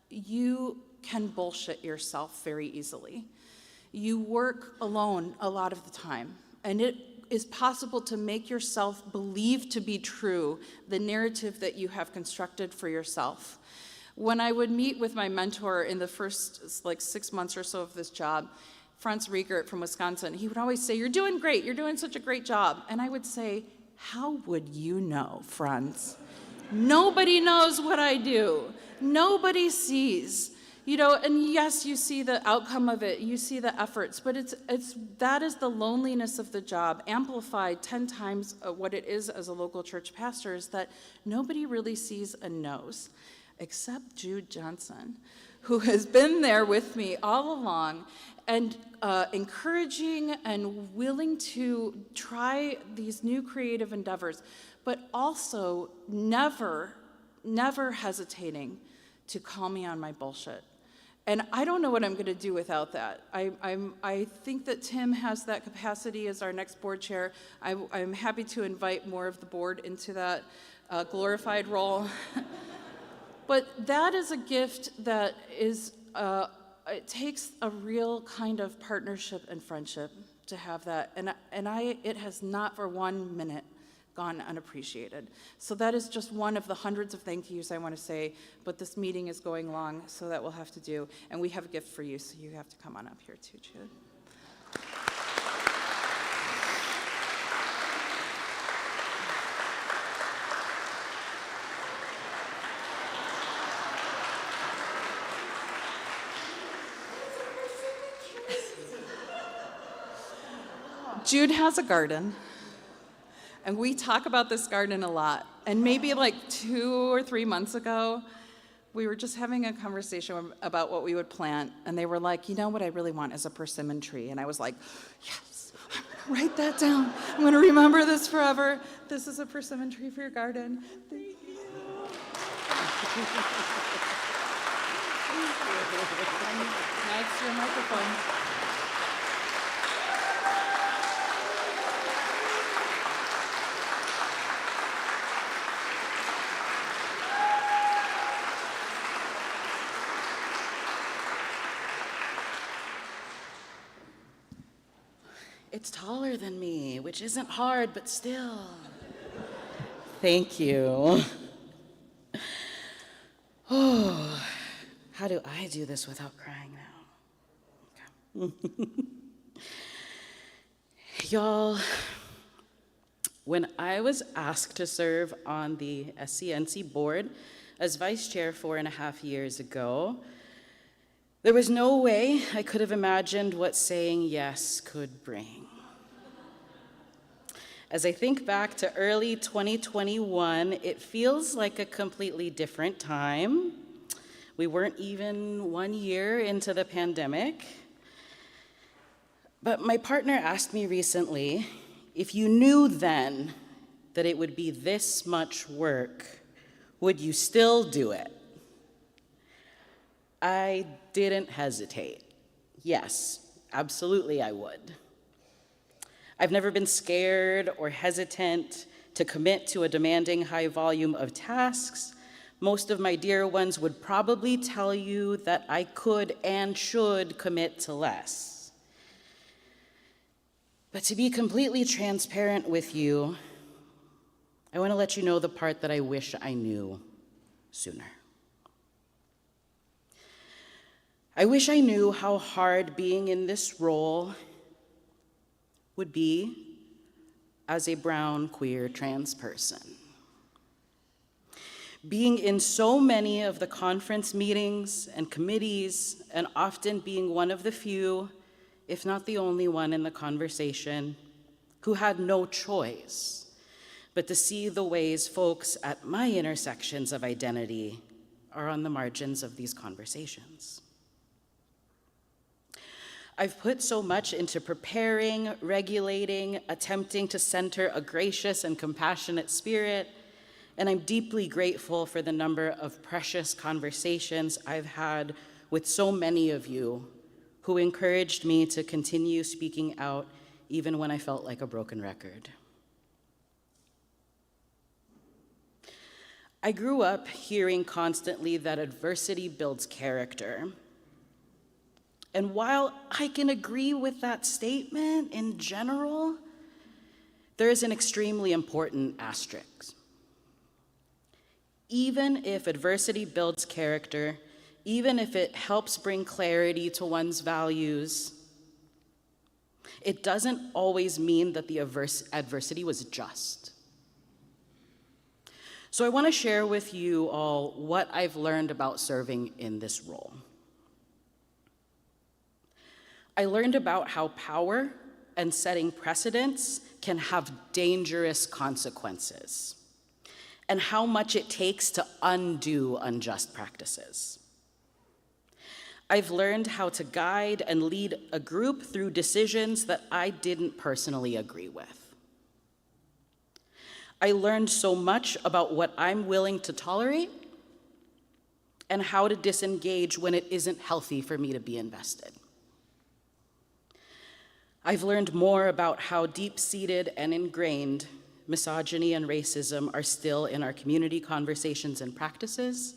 you can bullshit yourself very easily. You work alone a lot of the time, and it is possible to make yourself believe to be true the narrative that you have constructed for yourself. When I would meet with my mentor in the first 6 months or so of this job, Franz Riegert from Wisconsin, he would always say, "You're doing great, you're doing such a great job." And I would say, "How would you know, Franz? Nobody knows what I do. Nobody sees." And yes, you see the outcome of it, you see the efforts, but that is the loneliness of the job, amplified 10 times what it is as a local church pastor, is that nobody really sees and knows, except Jude Johnson, who has been there with me all along and encouraging and willing to try these new creative endeavors, but also never hesitating to call me on my bullshit. And I don't know what I'm going to do without that. I think that Tim has that capacity as our next board chair. I'm happy to invite more of the board into that glorified role. But that is a gift that is, it takes a real kind of partnership and friendship to have that. And it has not for 1 minute gone unappreciated. So that is just one of the hundreds of thank yous I want to say, but this meeting is going long, so that we'll have to do. And we have a gift for you, so you have to come on up here too, Jude. Jude has a garden. And we talk about this garden a lot. And maybe 2 or 3 months ago, we were just having a conversation about what we would plant. And they were like, what I really want is a persimmon tree. And I was like, yes, I'm gonna write that down. I'm gonna remember this forever. This is a persimmon tree for your garden. Thank you. Next, your microphone. It's taller than me, which isn't hard, but still. Thank you. Oh, how do I do this without crying now? Okay. Y'all, when I was asked to serve on the SCNC board as vice chair 4.5 years ago, there was no way I could have imagined what saying yes could bring. As I think back to early 2021, it feels like a completely different time. We weren't even 1 year into the pandemic. But my partner asked me recently, if you knew then that it would be this much work, would you still do it? I didn't hesitate. Yes, absolutely I would. I've never been scared or hesitant to commit to a demanding high volume of tasks. Most of my dear ones would probably tell you that I could and should commit to less. But to be completely transparent with you, I want to let you know the part that I wish I knew sooner. I wish I knew how hard being in this role would be as a brown, queer, trans person. Being in so many of the conference meetings and committees, and often being one of the few, if not the only one in the conversation, who had no choice but to see the ways folks at my intersections of identity are on the margins of these conversations. I've put so much into preparing, regulating, attempting to center a gracious and compassionate spirit, and I'm deeply grateful for the number of precious conversations I've had with so many of you who encouraged me to continue speaking out even when I felt like a broken record. I grew up hearing constantly that adversity builds character. And while I can agree with that statement in general, there is an extremely important asterisk. Even if adversity builds character, even if it helps bring clarity to one's values, it doesn't always mean that the adversity was just. So I want to share with you all what I've learned about serving in this role. I learned about how power and setting precedents can have dangerous consequences, and how much it takes to undo unjust practices. I've learned how to guide and lead a group through decisions that I didn't personally agree with. I learned so much about what I'm willing to tolerate and how to disengage when it isn't healthy for me to be invested. I've learned more about how deep-seated and ingrained misogyny and racism are still in our community conversations and practices,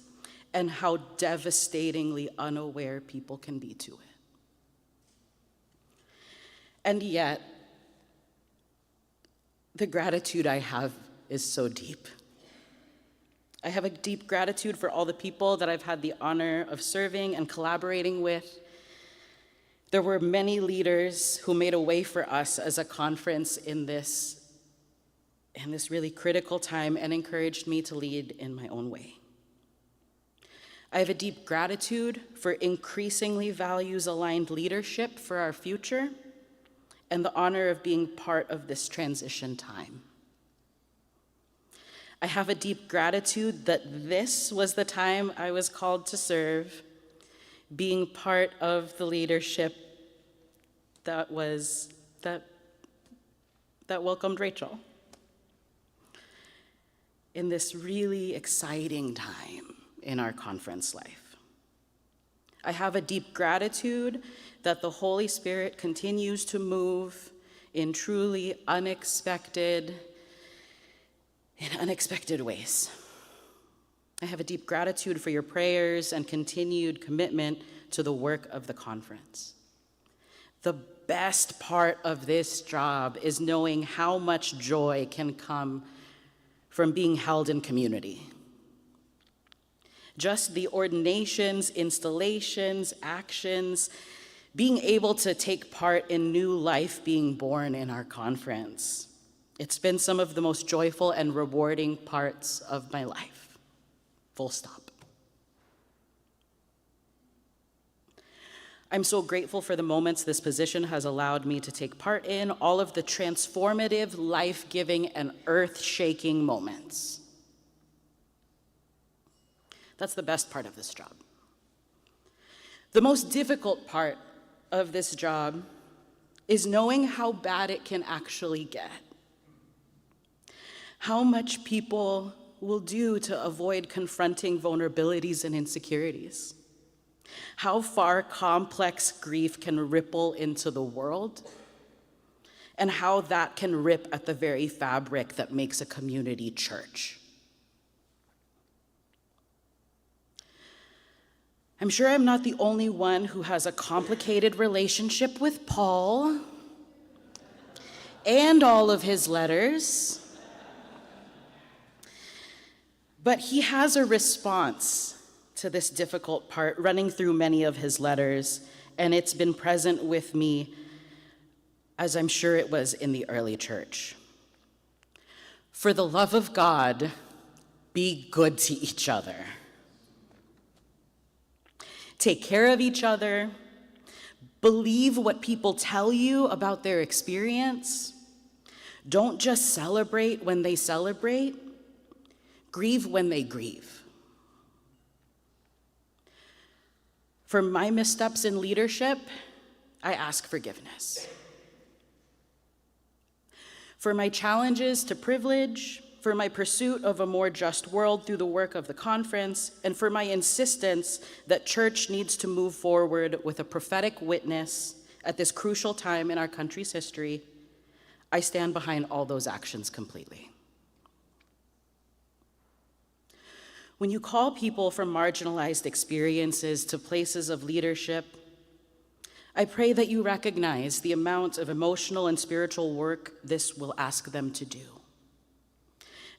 and how devastatingly unaware people can be to it. And yet, the gratitude I have is so deep. I have a deep gratitude for all the people that I've had the honor of serving and collaborating with. There were many leaders who made a way for us as a conference in this really critical time and encouraged me to lead in my own way. I have a deep gratitude for increasingly values-aligned leadership for our future and the honor of being part of this transition time. I have a deep gratitude that this was the time I was called to serve, being part of the leadership that welcomed Rachel in this really exciting time in our conference life. I have a deep gratitude that the Holy Spirit continues to move in truly unexpected ways. I have a deep gratitude for your prayers and continued commitment to the work of the conference. The best part of this job is knowing how much joy can come from being held in community. Just the ordinations, installations, actions, being able to take part in new life being born in our conference. It's been some of the most joyful and rewarding parts of my life. Full stop. I'm so grateful for the moments this position has allowed me to take part in, all of the transformative, life-giving, and earth-shaking moments. That's the best part of this job. The most difficult part of this job is knowing how bad it can actually get. How much people will do to avoid confronting vulnerabilities and insecurities. How far complex grief can ripple into the world, and how that can rip at the very fabric that makes a community church. I'm sure I'm not the only one who has a complicated relationship with Paul and all of his letters. But he has a response to this difficult part running through many of his letters, and it's been present with me as I'm sure it was in the early church. For the love of God, be good to each other. Take care of each other. Believe what people tell you about their experience. Don't just celebrate when they celebrate. Grieve when they grieve. For my missteps in leadership, I ask forgiveness. For my challenges to privilege, for my pursuit of a more just world through the work of the conference, and for my insistence that church needs to move forward with a prophetic witness at this crucial time in our country's history, I stand behind all those actions completely. When you call people from marginalized experiences to places of leadership, I pray that you recognize the amount of emotional and spiritual work this will ask them to do.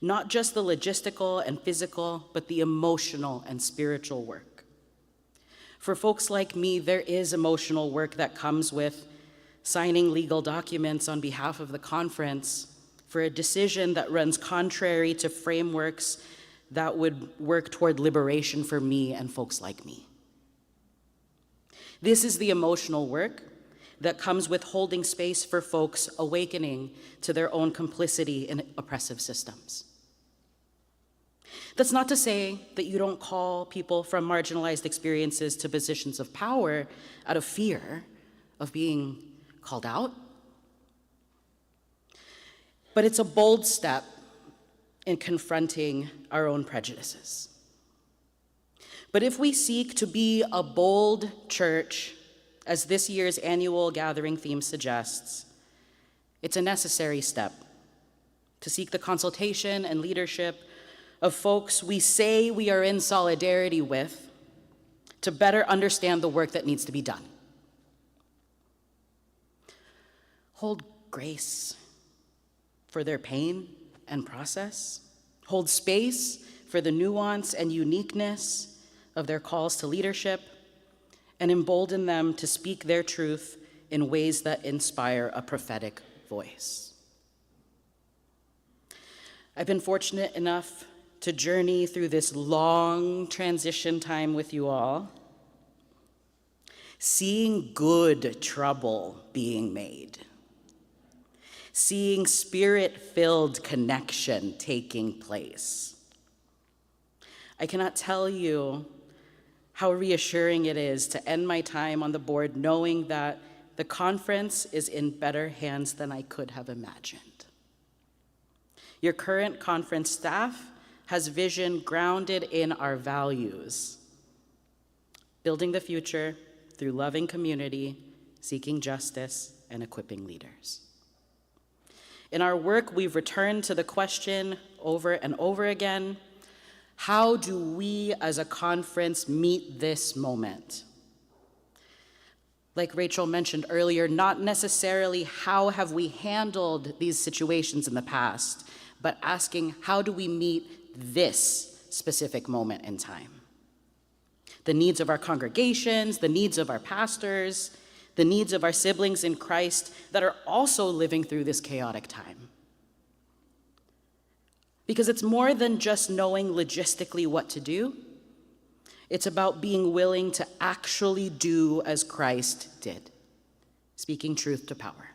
Not just the logistical and physical, but the emotional and spiritual work. For folks like me, there is emotional work that comes with signing legal documents on behalf of the conference for a decision that runs contrary to frameworks that would work toward liberation for me and folks like me. This is the emotional work that comes with holding space for folks awakening to their own complicity in oppressive systems. That's not to say that you don't call people from marginalized experiences to positions of power out of fear of being called out. But it's a bold step in confronting our own prejudices. But if we seek to be a bold church, as this year's annual gathering theme suggests, it's a necessary step to seek the consultation and leadership of folks we say we are in solidarity with to better understand the work that needs to be done. Hold grace for their pain and process. Hold space for the nuance and uniqueness of their calls to leadership, and embolden them to speak their truth in ways that inspire a prophetic voice. I've been fortunate enough to journey through this long transition time with you all, seeing good trouble being made, seeing spirit-filled connection taking place. I cannot tell you how reassuring it is to end my time on the board knowing that the conference is in better hands than I could have imagined. Your current conference staff has vision grounded in our values, building the future through loving community, seeking justice, and equipping leaders. In our work, we've returned to the question over and over again, how do we as a conference meet this moment? Like Rachel mentioned earlier, not necessarily how have we handled these situations in the past, but asking how do we meet this specific moment in time? The needs of our congregations, the needs of our pastors, the needs of our siblings in Christ that are also living through this chaotic time. Because it's more than just knowing logistically what to do. It's about being willing to actually do as Christ did, speaking truth to power.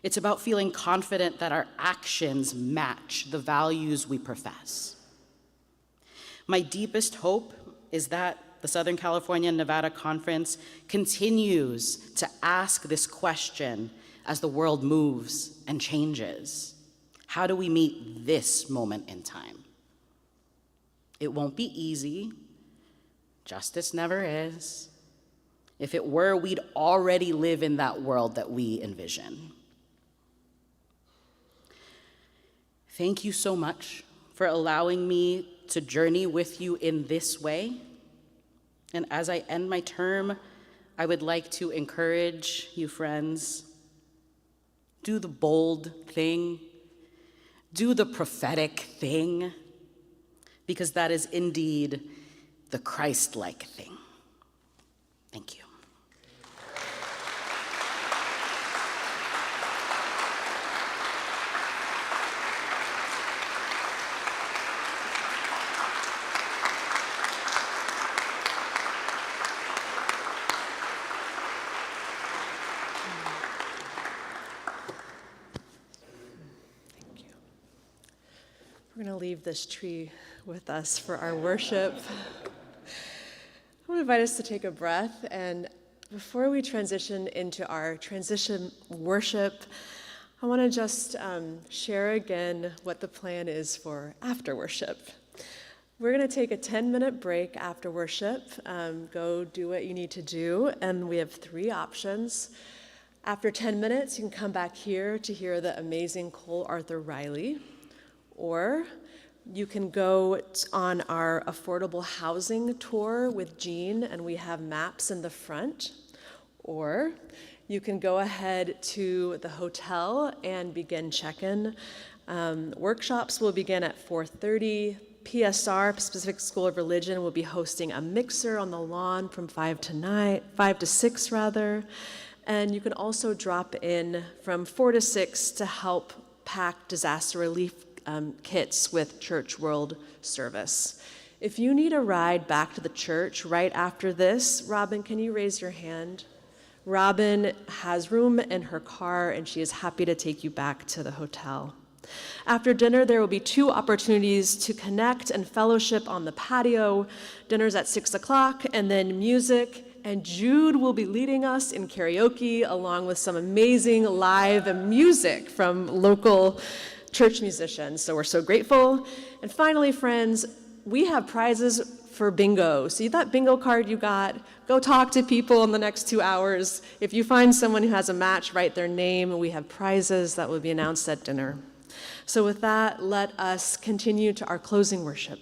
It's about feeling confident that our actions match the values we profess. My deepest hope is that the Southern California and Nevada Conference continues to ask this question as the world moves and changes. How do we meet this moment in time? It won't be easy. Justice never is. If it were, we'd already live in that world that we envision. Thank you so much for allowing me to journey with you in this way. And as I end my term, I would like to encourage you friends, do the bold thing, do the prophetic thing, because that is indeed the Christ-like thing. Thank you. We're going to leave this tree with us for our worship. I want to invite us to take a breath, and before we transition into our transition worship, I want to just share again what the plan is for after worship. We're going to take a 10-minute break after worship. Go do what you need to do, and we have 3 options. After 10 minutes, you can come back here to hear the amazing Cole Arthur Riley, or you can go on our affordable housing tour with Jean, and we have maps in the front. Or you can go ahead to the hotel and begin check-in. Workshops will begin at 4:30. PSR, Pacific School of Religion, will be hosting a mixer on the lawn from 5 to 6 rather. And you can also drop in from 4 to 6 to help pack disaster relief kits with Church World Service. If you need a ride back to the church right after this, Robin, can you raise your hand? Robin has room in her car, and she is happy to take you back to the hotel. After dinner, there will be 2 opportunities to connect and fellowship on the patio. Dinner's at 6 o'clock, and then music. And Jude will be leading us in karaoke, along with some amazing live music from local church musicians. So we're so grateful. And finally, friends, we have prizes for bingo. See that bingo card you got? Go talk to people in the next 2 hours. If you find someone who has a match, write their name. We have prizes that will be announced at dinner. So with that, let us continue to our closing worship.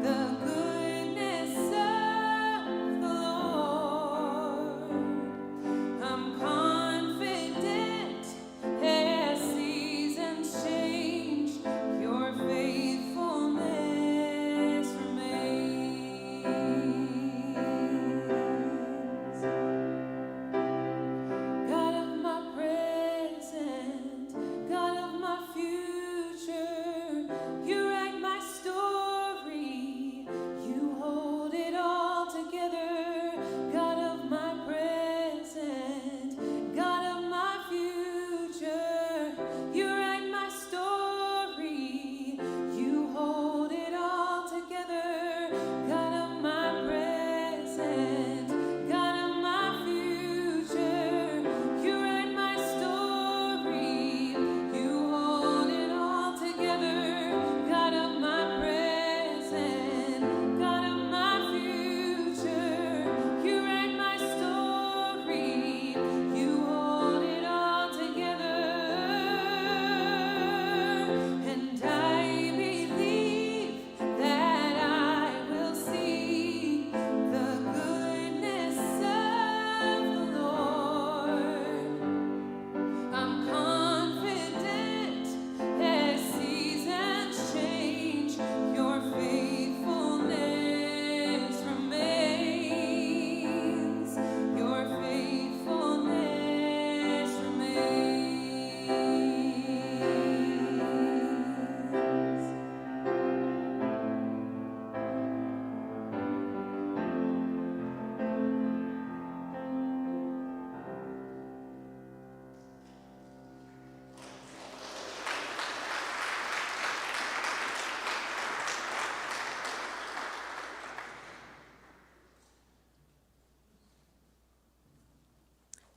The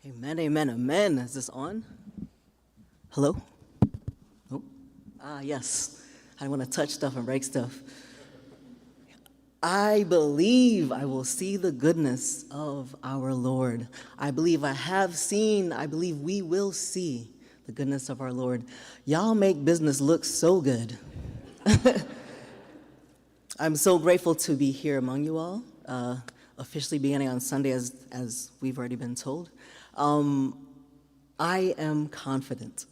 Amen, amen, amen. Is this on? Hello? Oh, yes. I want to touch stuff and break stuff. I believe I will see the goodness of our Lord. I believe I have seen, I believe we will see the goodness of our Lord. Y'all make business look so good. I'm so grateful to be here among you all, officially beginning on Sunday as we've already been told. I am confident.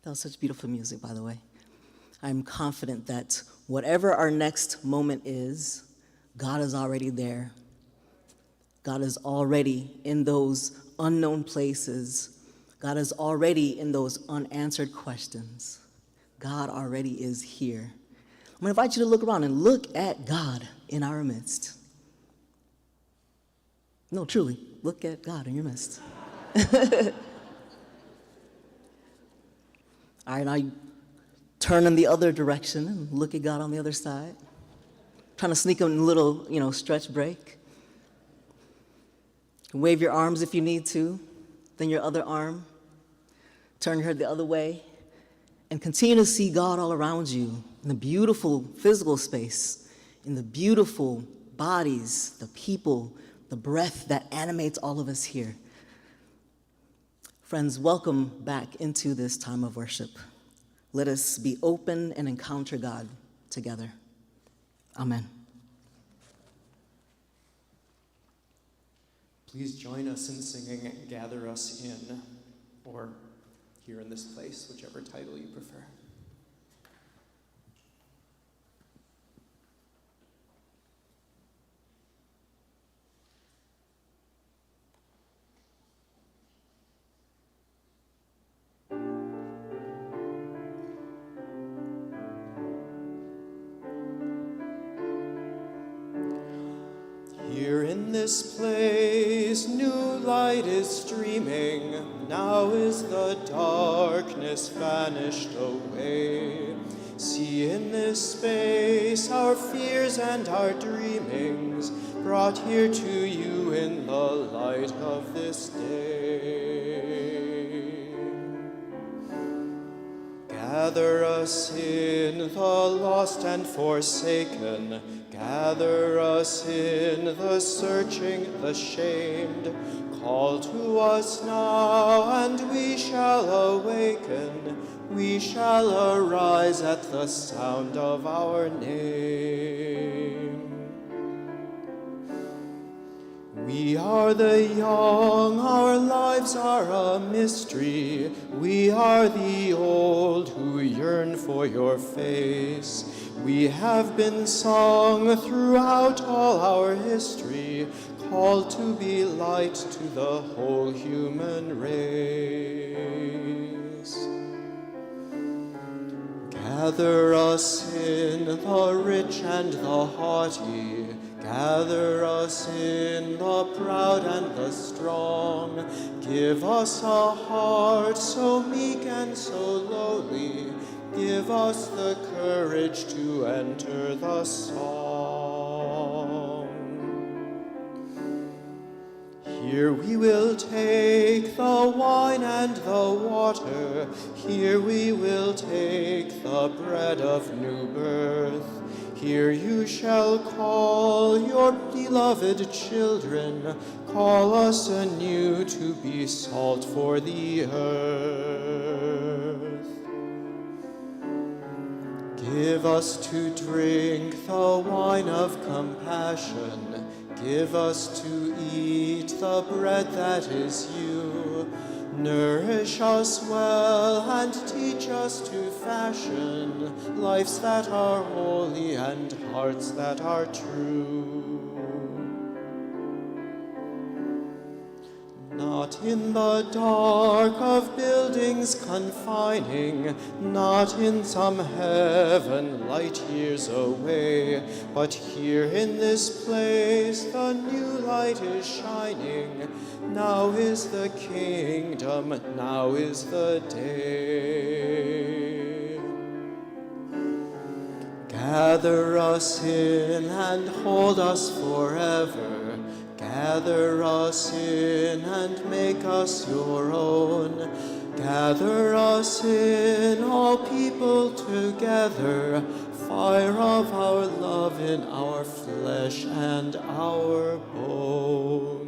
That was such beautiful music, by the way. I'm confident that whatever our next moment is, God is already there. God is already in those unknown places. God is already in those unanswered questions. God already is here. I'm going to invite you to look around and look at God in our midst. No, truly, look at God in your midst. All right, now you turn in the other direction and look at God on the other side. Trying to sneak in a little, stretch break. You can wave your arms if you need to, then your other arm. Turn your head the other way. And continue to see God all around you in the beautiful physical space, in the beautiful bodies, the people, the breath that animates all of us here. Friends, welcome back into this time of worship. Let us be open and encounter God together. Amen. Please join us in singing Gather Us In, or Here in This Place, whichever title you prefer. Here in this place, new light is streaming. Now is the darkness vanished away. See in this space our fears and our dreamings, brought here to you in the light of this day. Gather us in, the lost and forsaken. Gather us in, the searching, the shamed. Call to us now, and we shall awaken. We shall arise at the sound of our name. We are the young, our lives are a mystery. We are the old who yearn for your face. We have been sung throughout all our history, called to be light to the whole human race. Gather us in, the rich and the haughty. Gather us in, the proud and the strong. Give us a heart so meek and so lowly. Give us the courage to enter the song. Here we will take the wine and the water. Here we will take the bread of new birth. Here you shall call your beloved children. Call us anew to be salt for the earth. Give us to drink the wine of compassion. Give us to eat the bread that is you. Nourish us well and teach us to fashion lives that are holy and hearts that are true. Not in the dark of buildings confining, not in some heaven light years away, but here in this place the new light is shining. Now is the kingdom, now is the day. Gather us in and hold us forever. Gather us in and make us your own. Gather us in, all people together. Fire of our love in our flesh and our bone.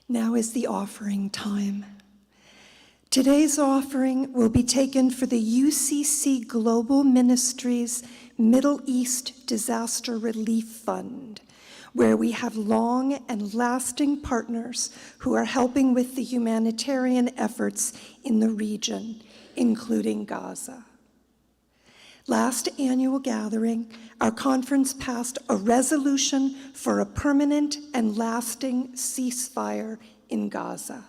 Now is the offering time. Today's offering will be taken for the UCC Global Ministries Middle East Disaster Relief Fund, where we have long and lasting partners who are helping with the humanitarian efforts in the region, including Gaza. Last annual gathering, our conference passed a resolution for a permanent and lasting ceasefire in Gaza.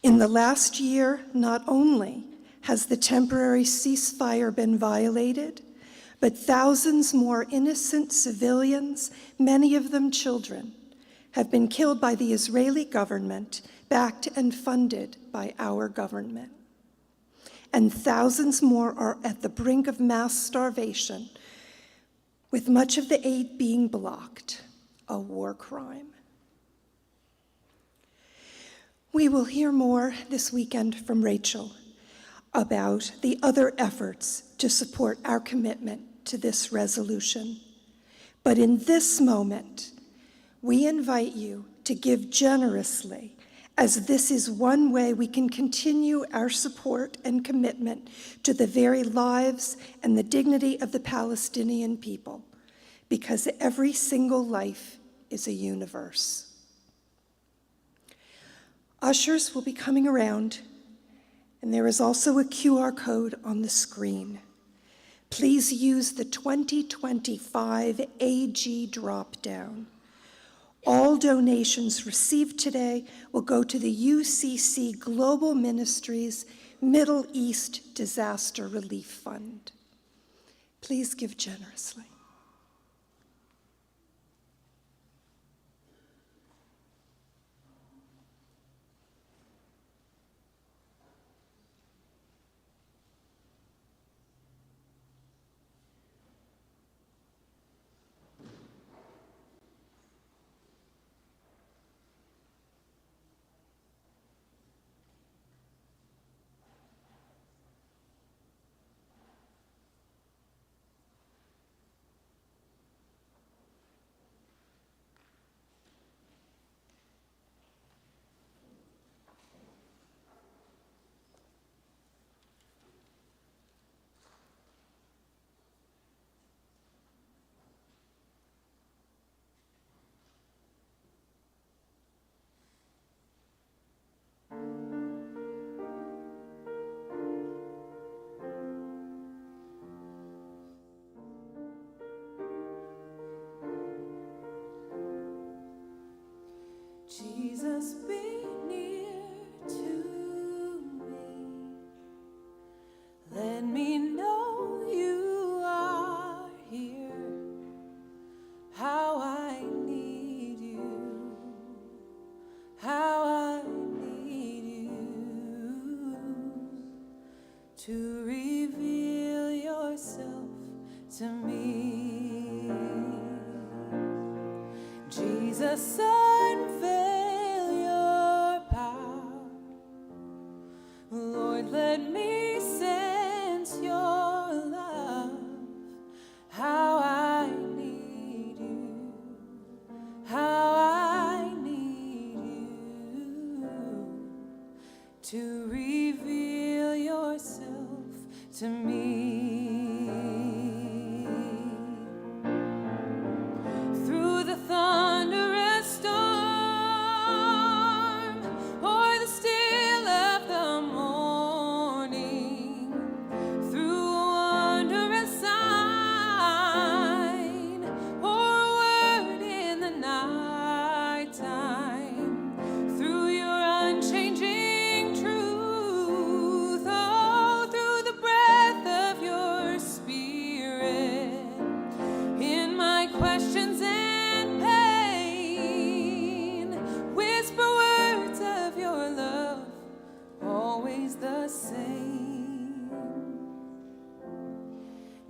In the last year, not only has the temporary ceasefire been violated, but thousands more innocent civilians, many of them children, have been killed by the Israeli government, backed and funded by our government. And thousands more are at the brink of mass starvation, with much of the aid being blocked, a war crime. We will hear more this weekend from Rachel about the other efforts to support our commitment to this resolution. But in this moment, we invite you to give generously, as this is one way we can continue our support and commitment to the very lives and the dignity of the Palestinian people, because every single life is a universe. Ushers will be coming around, and there is also a QR code on the screen. Please use the 2025 AG drop-down. All donations received today will go to the UCC Global Ministries Middle East Disaster Relief Fund. Please give generously. Jesus, be near to me. Let me know you are here. How I need you. How I need you. To reveal yourself to me. Jesus, unveil your power. Lord, let me sense your love. How I need you. How I need you. To reveal yourself to me. Through the thunderous storm or the still of the morning, through a wondrous sign or a word in the night time, through your unchanging truth,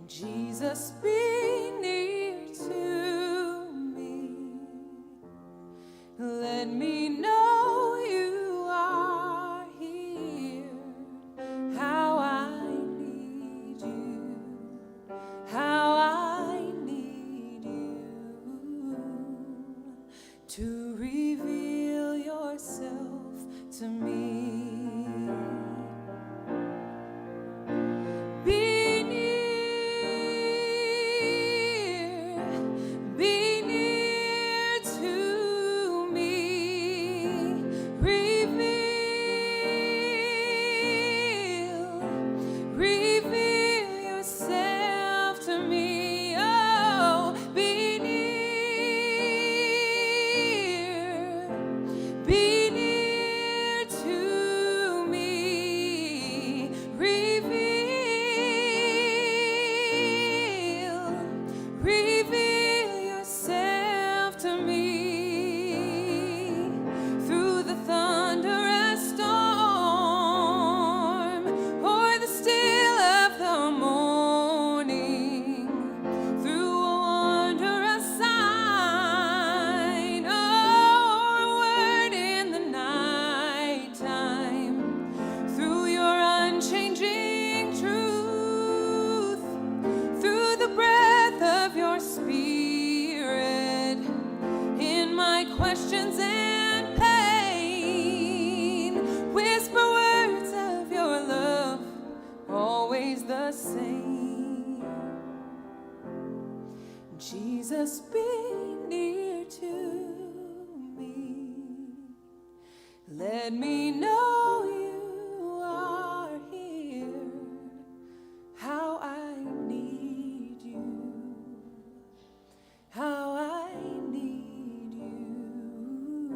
Jesus, be near to me. Let me know you are here. How I need you. How I need you to reveal yourself to me. Be near to me. Reveal yourself to me. Oh, be near to me. Reveal yourself to me through the thunderous storm or the still of the morning, through a wondrous sign or a word in the nighttime, through your unchanging truth, through the breath of your spirit, in my questions and pain, whisper words of your love, always the same. Jesus, be near to me. Let me know you are here. How I need you. How I need you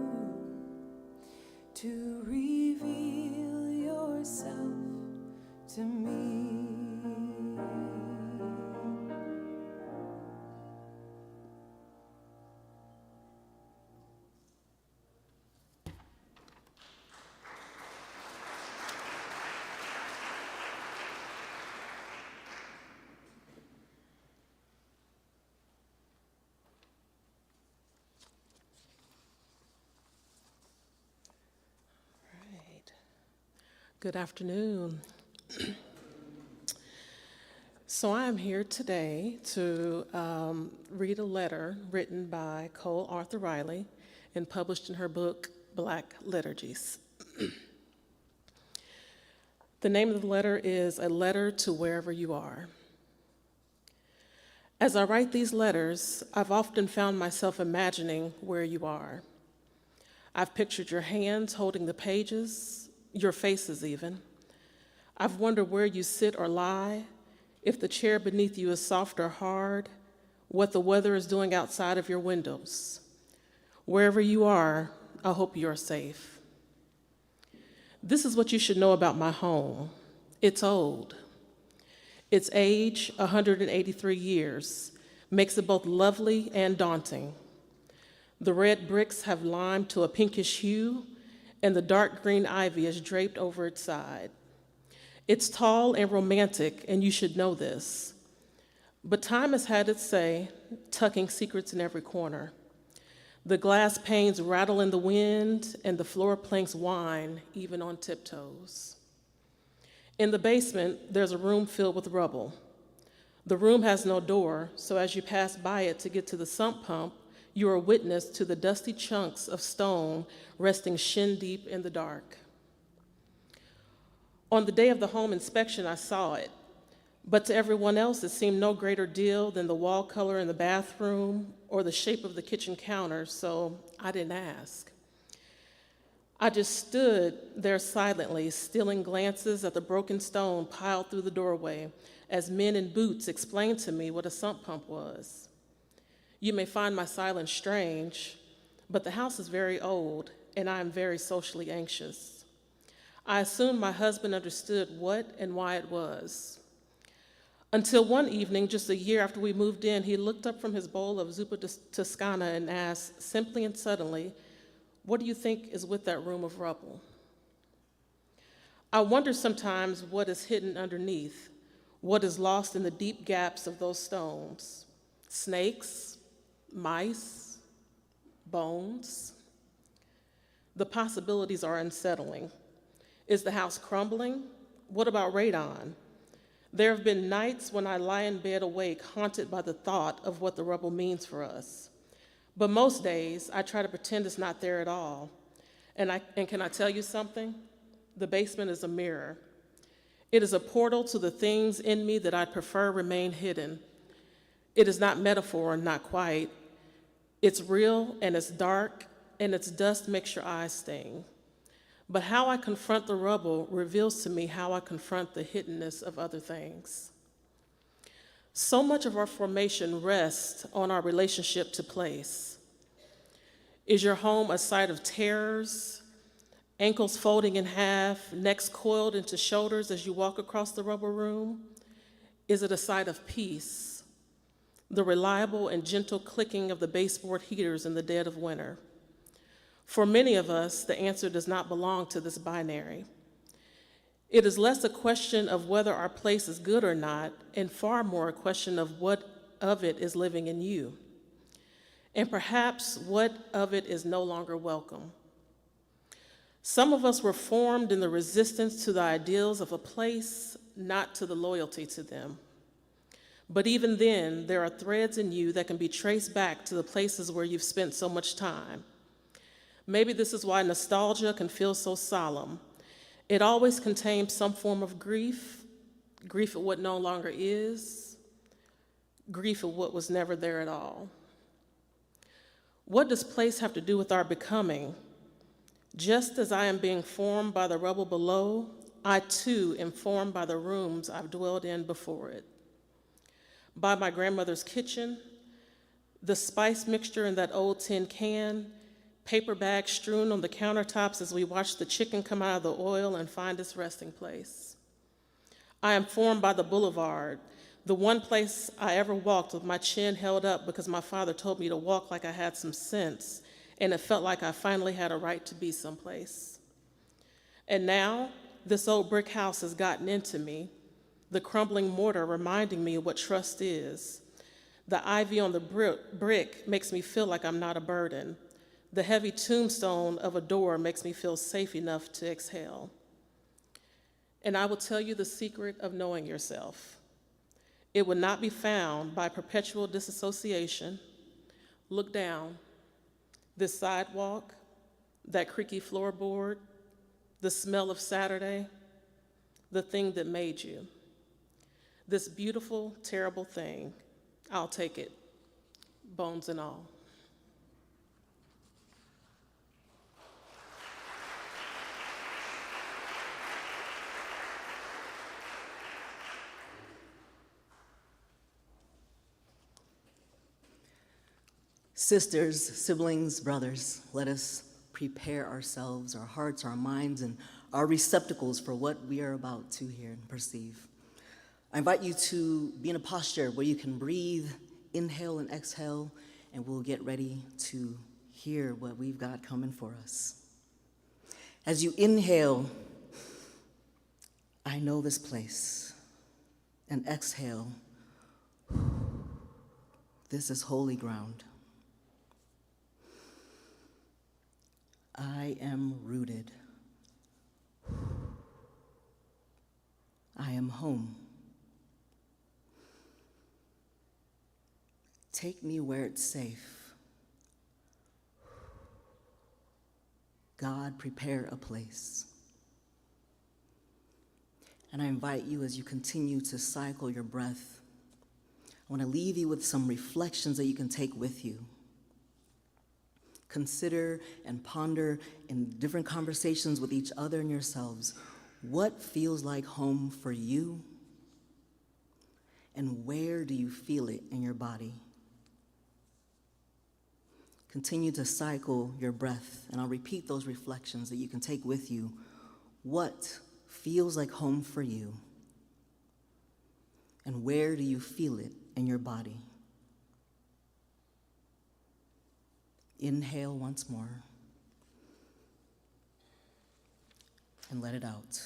to reveal yourself to me. Good afternoon. So I am here today to read a letter written by Cole Arthur Riley and published in her book, Black Liturgies. The name of the letter is A Letter to Wherever You Are. As I write these letters, I've often found myself imagining where you are. I've pictured your hands holding the pages, your faces even. I've wondered where you sit or lie, if the chair beneath you is soft or hard, what the weather is doing outside of your windows. Wherever you are, I hope you are safe. This is what you should know about my home. It's old. Its age, 183 years, makes it both lovely and daunting. The red bricks have limed to a pinkish hue, and the dark green ivy is draped over its side. It's tall and romantic, and you should know this. But time has had its say, tucking secrets in every corner. The glass panes rattle in the wind, and the floor planks whine, even on tiptoes. In the basement, there's a room filled with rubble. The room has no door, so as you pass by it to get to the sump pump, you are witness to the dusty chunks of stone resting shin deep in the dark. On the day of the home inspection, I saw it, but to everyone else, it seemed no greater deal than the wall color in the bathroom or the shape of the kitchen counter, so I didn't ask. I just stood there silently, stealing glances at the broken stone piled through the doorway as men in boots explained to me what a sump pump was. You may find my silence strange, but the house is very old, and I am very socially anxious. I assumed my husband understood what and why it was. Until one evening, just a year after we moved in, he looked up from his bowl of zuppa toscana and asked, simply and suddenly, "What do you think is with that room of rubble?" I wonder sometimes what is hidden underneath, What is lost in the deep gaps of those stones? Snakes, mice, bones. The possibilities are unsettling. Is the house crumbling? What about radon? There have been nights when I lie in bed awake, haunted by the thought of what the rubble means for us. But most days, I try to pretend it's not there at all. And can I tell you something? The basement is a mirror. It is a portal to the things in me that I'd prefer remain hidden. It is not metaphor, not quite. It's real and it's dark and its dust makes your eyes sting. But how I confront the rubble reveals to me how I confront the hiddenness of other things. So much of our formation rests on our relationship to place. Is your home a site of terrors, ankles folding in half, necks coiled into shoulders as you walk across the rubble room? Is it a site of peace, the reliable and gentle clicking of the baseboard heaters in the dead of winter? For many of us, the answer does not belong to this binary. It is less a question of whether our place is good or not, and far more a question of what of it is living in you, and perhaps what of it is no longer welcome. Some of us were formed in the resistance to the ideals of a place, not to the loyalty to them. But even then, there are threads in you that can be traced back to the places where you've spent so much time. Maybe this is why nostalgia can feel so solemn. It always contains some form of grief, grief at what no longer is, grief at what was never there at all. What does place have to do with our becoming? Just as I am being formed by the rubble below, I too am formed by the rooms I've dwelled in before it. By my grandmother's kitchen, the spice mixture in that old tin can, paper bags strewn on the countertops as we watch the chicken come out of the oil and find its resting place. I am formed by the boulevard, the one place I ever walked with my chin held up because my father told me to walk like I had some sense, and it felt like I finally had a right to be someplace. And now, this old brick house has gotten into me, the crumbling mortar reminding me of what trust is. The ivy on the brick makes me feel like I'm not a burden. The heavy tombstone of a door makes me feel safe enough to exhale. And I will tell you the secret of knowing yourself. It would not be found by perpetual disassociation. Look down. This sidewalk, that creaky floorboard, the smell of Saturday, the thing that made you. This beautiful, terrible thing, I'll take it, bones and all. Sisters, siblings, brothers, let us prepare ourselves, our hearts, our minds, and our receptacles for what we are about to hear and perceive. I invite you to be in a posture where you can breathe, inhale and exhale, and we'll get ready to hear what we've got coming for us. As you inhale, I know this place, and exhale, this is holy ground. I am rooted. I am home. Take me where it's safe. God, prepare a place. And I invite you, as you continue to cycle your breath, I want to leave you with some reflections that you can take with you. Consider and ponder in different conversations with each other and yourselves, what feels like home for you? And where do you feel it in your body? Continue to cycle your breath, and I'll repeat those reflections that you can take with you. What feels like home for you? And where do you feel it in your body? Inhale once more, and let it out.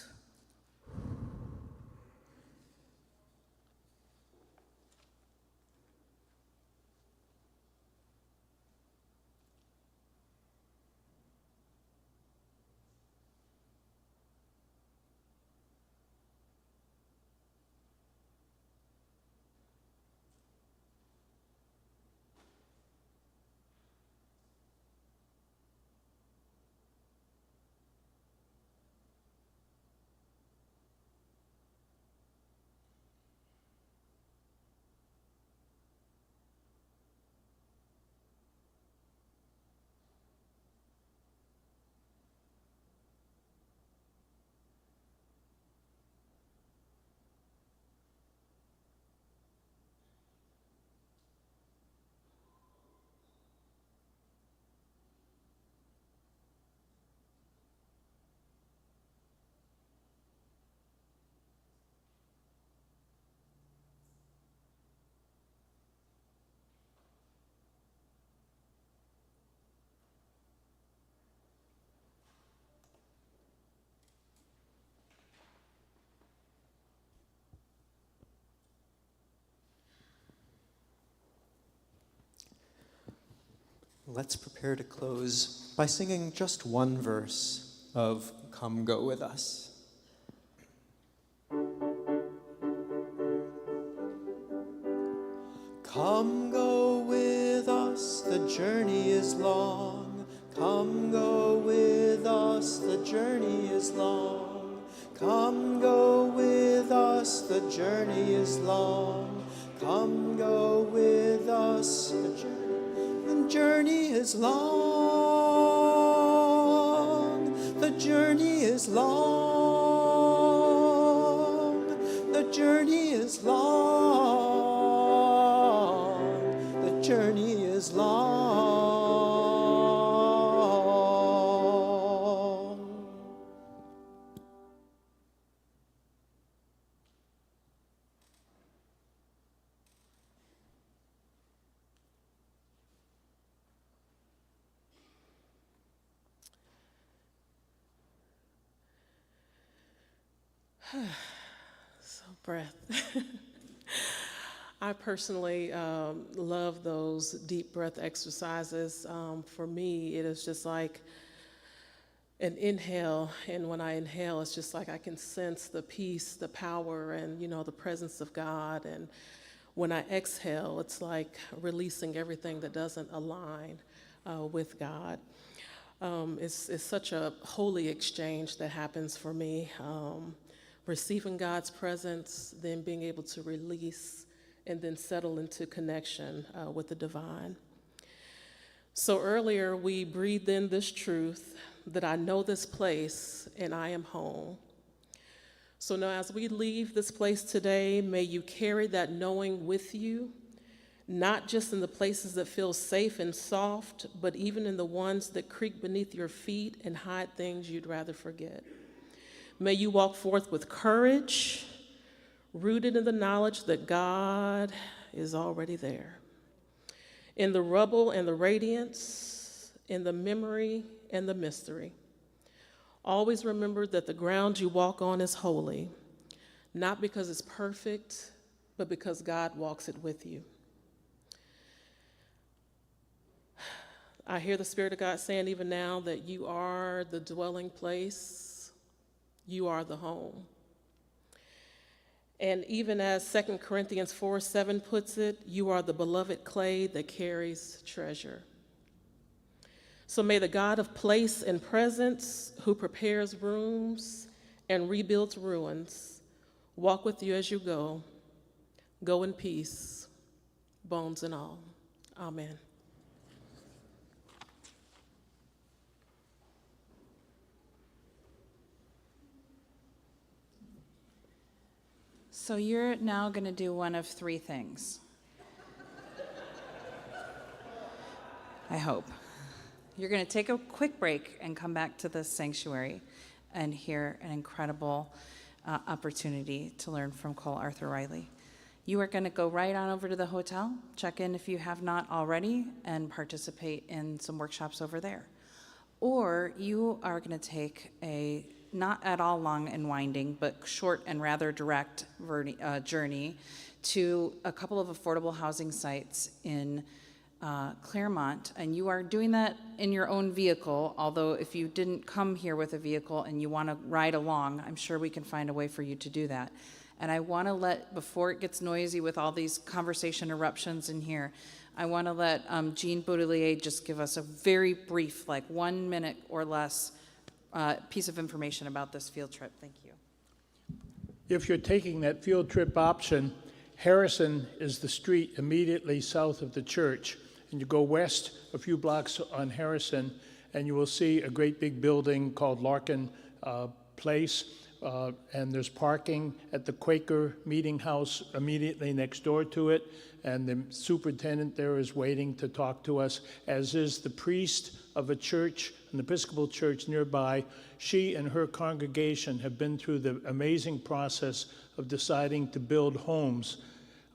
Let's prepare to close by singing just one verse of Come Go With Us. Come go with us, the journey is long. Come go with us, the journey is long. Come go with us, the journey is long. Come go with us, the journey is long. The journey is long. The journey is long. The journey is long. So breath. I personally love those deep breath exercises. For me, it is just like an inhale, and when I inhale, it's just like I can sense the peace, the power, and the presence of God. And when I exhale, it's like releasing everything that doesn't align with God. It's such a holy exchange that happens for me. Receiving God's presence, then being able to release, and then settle into connection with the divine. So earlier, we breathed in this truth that I know this place and I am home. So now as we leave this place today, may you carry that knowing with you, not just in the places that feel safe and soft, but even in the ones that creak beneath your feet and hide things you'd rather forget. May you walk forth with courage, rooted in the knowledge that God is already there. In the rubble and the radiance, in the memory and the mystery. Always remember that the ground you walk on is holy, not because it's perfect, but because God walks it with you. I hear the Spirit of God saying even now that you are the dwelling place. You are the home. And even as 2 Corinthians 4:7 puts it, you are the beloved clay that carries treasure. So may the God of place and presence, who prepares rooms and rebuilds ruins, walk with you as you go. Go in peace, bones and all. Amen. So you're now going to do one of three things. I hope. You're going to take a quick break and come back to the sanctuary and hear an incredible opportunity to learn from Cole Arthur Riley. You are going to go right on over to the hotel, check in if you have not already, and participate in some workshops over there. Or you are going to take a not at all long and winding, but short and rather direct journey to a couple of affordable housing sites in Claremont, and you are doing that in your own vehicle, although if you didn't come here with a vehicle and you want to ride along, I'm sure we can find a way for you to do that. And I want to let, before it gets noisy with all these conversation eruptions in here, I want to let Jean Baudelier just give us a very brief, like 1 minute or less, piece of information about this field trip. Thank you. If you're taking that field trip option, Harrison is the street immediately south of the church. And you go west a few blocks on Harrison, and you will see a great big building called Larkin Place. And there's parking at the Quaker Meeting House immediately next door to it. And the superintendent there is waiting to talk to us, as is the priest of a church, an Episcopal church nearby. She and her congregation have been through the amazing process of deciding to build homes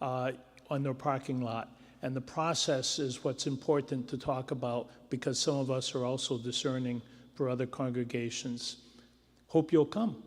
on their parking lot. And the process is what's important to talk about, because some of us are also discerning for other congregations. Hope you'll come.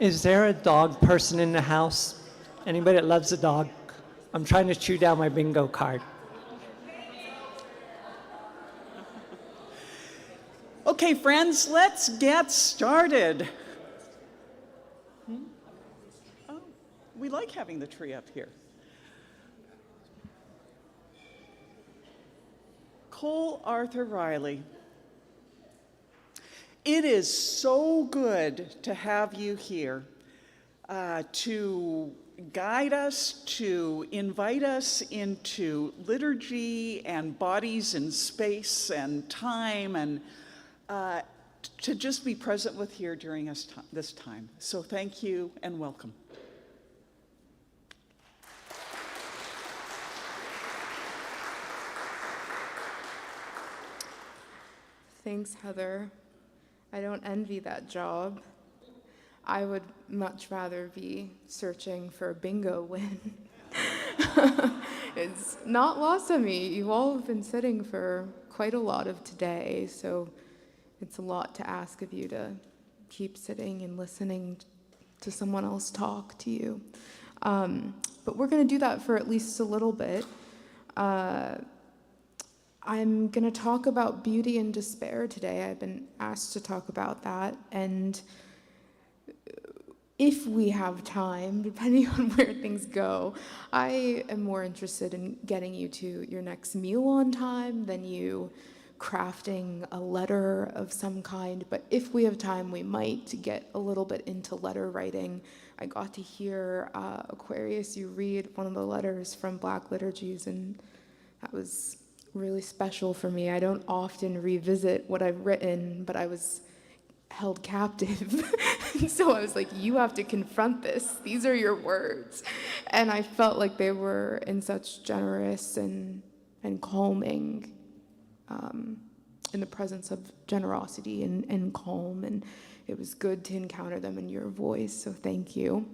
Is there a dog person in the house? Anybody that loves a dog? I'm trying to chew down my bingo card. Okay, friends, let's get started. Oh, we like having the tree up here. Cole Arthur Riley. It is so good to have you here to guide us, to invite us into liturgy and bodies and space and time, and to just be present with here during this time. So thank you and welcome. Thanks, Heather. I don't envy that job. I would much rather be searching for a bingo win. It's not lost on me. You all have been sitting for quite a lot of today, so it's a lot to ask of you to keep sitting and listening to someone else talk to you. But we're going to do that for at least a little bit. I'm going to talk about beauty and despair today. I've been asked to talk about that, and if we have time, depending on where things go, I am more interested in getting you to your next meal on time than you crafting a letter of some kind. But if we have time, we might get a little bit into letter writing. I got to hear Aquarius, you read one of the letters from Black Liturgies, and that was really special for me. I don't often revisit what I've written, but I was held captive. So I was like, you have to confront this. These are your words. And I felt like they were in such generous and calming, in the presence of generosity and calm. And it was good to encounter them in your voice. So thank you.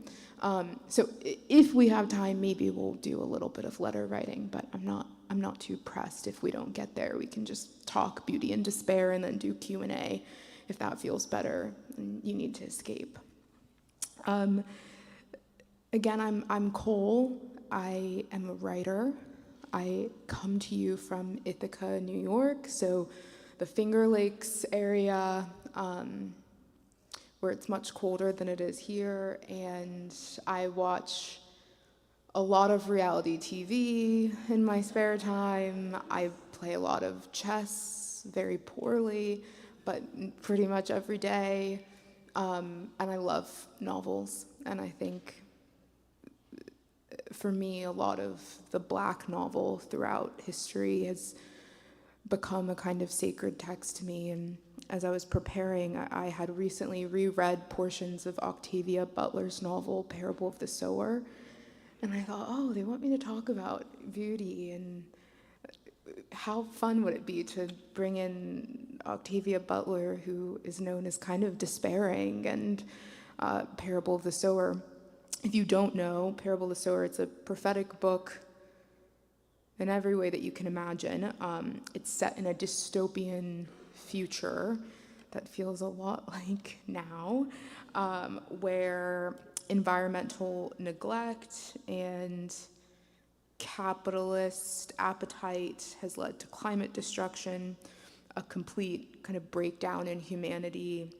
So if we have time, maybe we'll do a little bit of letter writing, but I'm not too pressed if we don't get there. We can just talk beauty and despair and then do Q&A if that feels better and you need to escape. Again, I'm Cole. I am a writer. I come to you from Ithaca, New York, so the Finger Lakes area, where it's much colder than it is here, and I watch a lot of reality TV in my spare time. I play a lot of chess, very poorly, but pretty much every day. And I love novels. And I think for me, a lot of the Black novel throughout history has become a kind of sacred text to me. And as I was preparing, I had recently reread portions of Octavia Butler's novel, Parable of the Sower. And I thought, oh, they want me to talk about beauty, and how fun would it be to bring in Octavia Butler, who is known as kind of despairing, and Parable of the Sower. If you don't know, Parable of the Sower, it's a prophetic book in every way that you can imagine. It's set in a dystopian future that feels a lot like now, where environmental neglect and capitalist appetite has led to climate destruction, a complete kind of breakdown in humanity.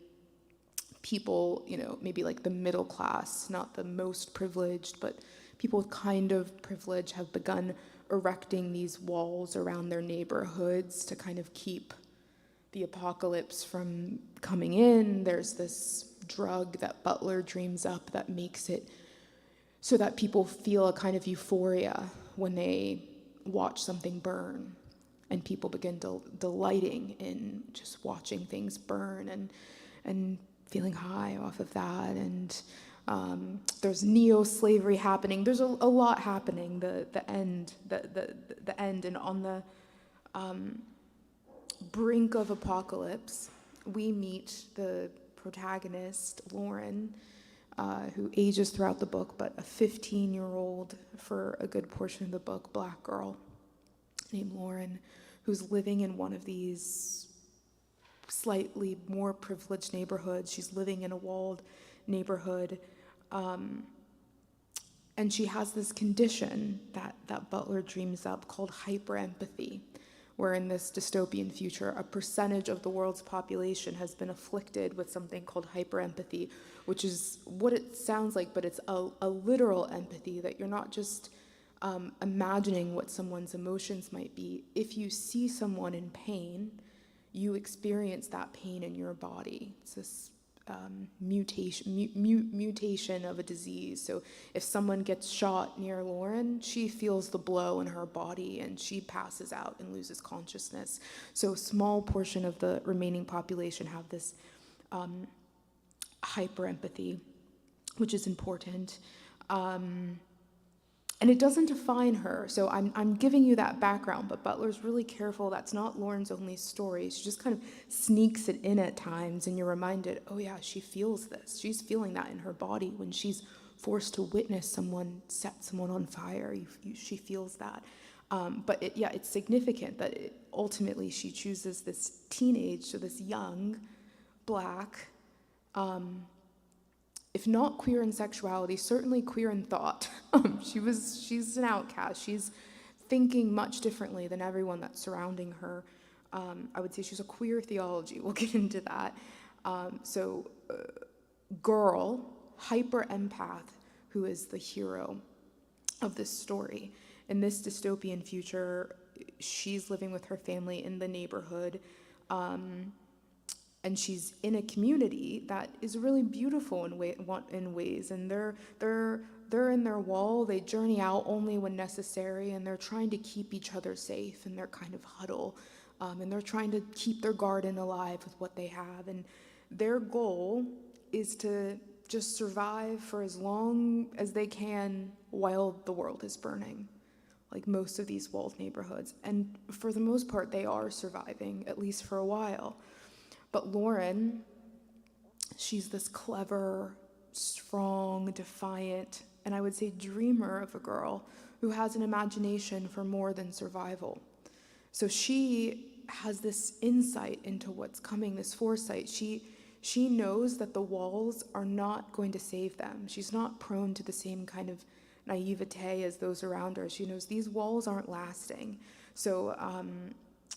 People, maybe like the middle class, not the most privileged, but people with kind of privilege have begun erecting these walls around their neighborhoods to kind of keep the apocalypse from coming in. There's this drug that Butler dreams up that makes it so that people feel a kind of euphoria when they watch something burn, and people begin delighting in just watching things burn and feeling high off of that. And there's neo-slavery happening. There's a lot happening. The end, and on the brink of apocalypse, we meet the protagonist, Lauren, who ages throughout the book, but a 15-year-old for a good portion of the book, Black girl named Lauren, who's living in one of these slightly more privileged neighborhoods. She's living in a walled neighborhood. And she has this condition that Butler dreams up called hyperempathy, where in this dystopian future, a percentage of the world's population has been afflicted with something called hyperempathy, which is what it sounds like, but it's a literal empathy, that you're not just imagining what someone's emotions might be. If you see someone in pain, you experience that pain in your body. It's this mutation of a disease. So if someone gets shot near Lauren, she feels the blow in her body and she passes out and loses consciousness. So a small portion of the remaining population have this hyperempathy, which is important. And it doesn't define her. So I'm giving you that background, but Butler's really careful. That's not Lauren's only story. She just kind of sneaks it in at times, and you're reminded, oh yeah, she feels this. She's feeling that in her body when she's forced to witness someone set someone on fire. She feels that. But it's significant that ultimately she chooses this teenage, so this young, Black, if not queer in sexuality, certainly queer in thought. She's an outcast. She's thinking much differently than everyone that's surrounding her. I would say she's a queer theology. We'll get into that. Girl, hyper empath, who is the hero of this story. In this dystopian future, she's living with her family in the neighborhood. And she's in a community that is really beautiful in ways, and they're in their wall. They journey out only when necessary, and they're trying to keep each other safe in their kind of huddle, and they're trying to keep their garden alive with what they have. And their goal is to just survive for as long as they can while the world is burning, like most of these walled neighborhoods. And for the most part, they are surviving, at least for a while. But Lauren, she's this clever, strong, defiant, and I would say dreamer of a girl who has an imagination for more than survival. So she has this insight into what's coming, this foresight. She knows that the walls are not going to save them. She's not prone to the same kind of naivete as those around her. She knows these walls aren't lasting. So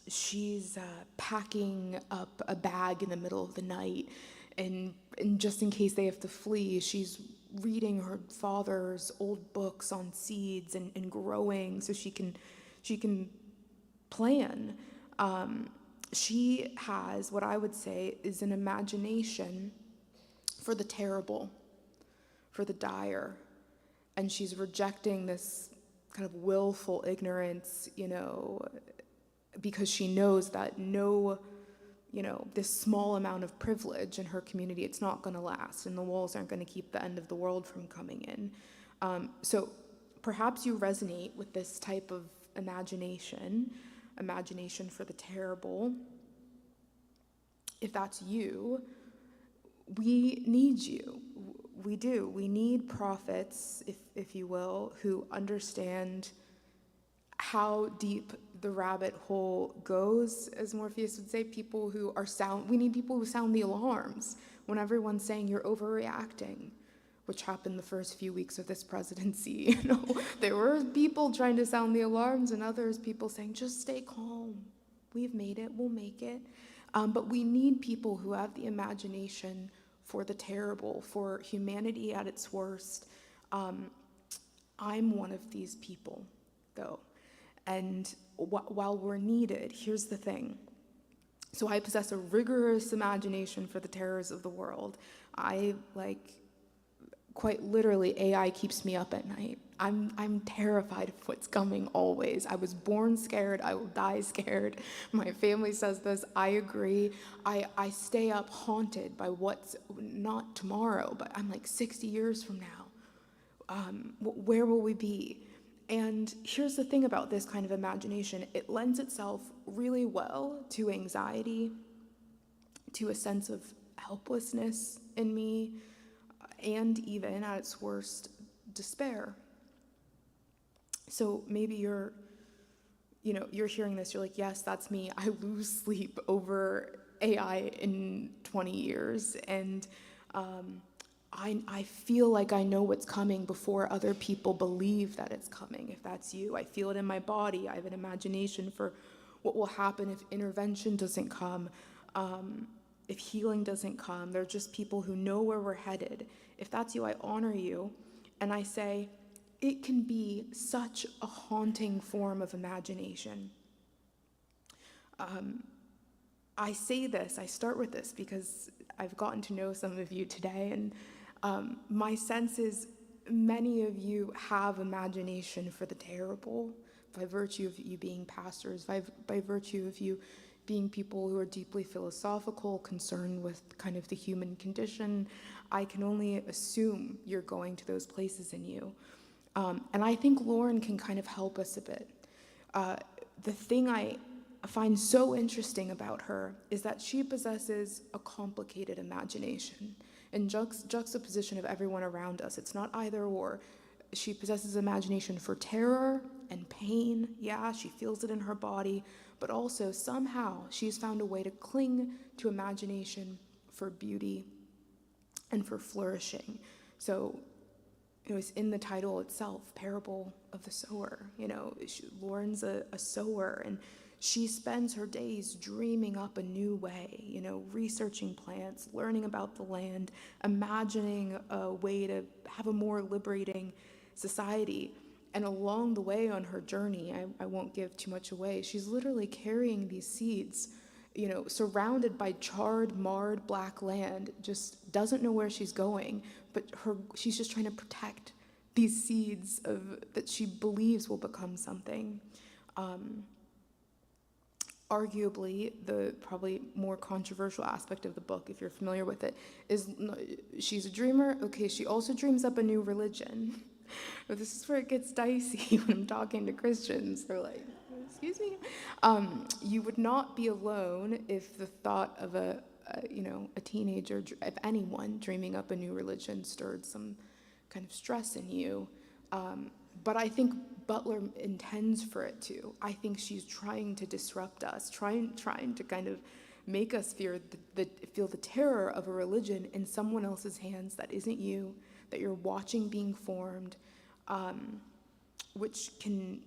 she's packing up a bag in the middle of the night, and just in case they have to flee, she's reading her father's old books on seeds and growing, so she can plan. She has what I would say is an imagination for the terrible, for the dire, and she's rejecting this kind of willful ignorance, because she knows that this small amount of privilege in her community, it's not going to last, and the walls aren't going to keep the end of the world from coming in. So perhaps you resonate with this type of imagination for the terrible. If that's you, we need you. We do. We need prophets, if you will, who understand how deep the rabbit hole goes, as Morpheus would say. People who are we need people who sound the alarms when everyone's saying you're overreacting, which happened the first few weeks of this presidency. There were people trying to sound the alarms, and others people saying, just stay calm. We've made it, we'll make it. But we need people who have the imagination for the terrible, for humanity at its worst. I'm one of these people, though. And while we're needed, here's the thing. So I possess a rigorous imagination for the terrors of the world. Quite literally, AI keeps me up at night. I'm terrified of what's coming always. I was born scared. I will die scared. My family says this. I agree. I stay up haunted by what's not tomorrow, but I'm like 60 years from now. Where will we be? And here's the thing about this kind of imagination. It lends itself really well to anxiety, to a sense of helplessness in me, and even at its worst, despair. So maybe you're hearing this, you're like, yes, that's me. I lose sleep over AI in 20 years. And I feel like I know what's coming before other people believe that it's coming. If that's you, I feel it in my body. I have an imagination for what will happen if intervention doesn't come, if healing doesn't come. They're just people who know where we're headed. If that's you, I honor you. And I say, it can be such a haunting form of imagination. I say this, I start with this because I've gotten to know some of you today, and my sense is many of you have imagination for the terrible by virtue of you being pastors, by virtue of you being people who are deeply philosophical, concerned with kind of the human condition. I can only assume you're going to those places in you. And I think Lauren can kind of help us a bit. The thing I find so interesting about her is that she possesses a complicated imagination in juxtaposition of everyone around us. It's not either or. She possesses imagination for terror and pain. Yeah, she feels it in her body, but also somehow she's found a way to cling to imagination for beauty and for flourishing. So it was in the title itself, Parable of the Sower. Lauren's a sower, and she spends her days dreaming up a new way, researching plants, learning about the land, imagining a way to have a more liberating society. And along the way on her journey, I won't give too much away, she's literally carrying these seeds, surrounded by charred, marred black land, just doesn't know where she's going, but she's just trying to protect these seeds that she believes will become something. Arguably, the probably more controversial aspect of the book, if you're familiar with it, is she's a dreamer. Okay, she also dreams up a new religion. But this is where it gets dicey when I'm talking to Christians. They're like, excuse me? You would not be alone if the thought of a teenager, if anyone dreaming up a new religion stirred some kind of stress in you. But I think Butler intends for it to. I think she's trying to disrupt us, trying to kind of make us feel the terror of a religion in someone else's hands that isn't you, that you're watching being formed, which can,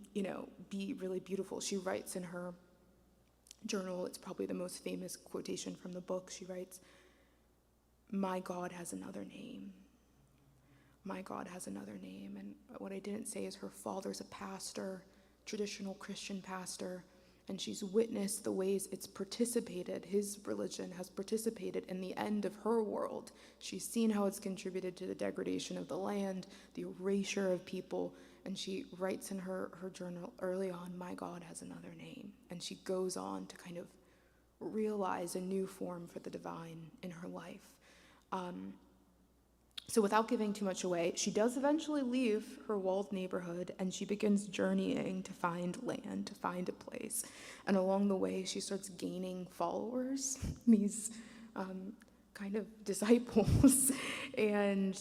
be really beautiful. She writes in her journal, it's probably the most famous quotation from the book. She writes, "My God has another name. My God has another name." And what I didn't say is her father's a pastor, traditional Christian pastor, and she's witnessed the ways it's participated, his religion has participated in the end of her world. She's seen how it's contributed to the degradation of the land, the erasure of people, and she writes in her journal early on, "My God has another name." And she goes on to kind of realize a new form for the divine in her life. So without giving too much away, she does eventually leave her walled neighborhood, and she begins journeying to find land, to find a place. And along the way, she starts gaining followers, these kind of disciples, and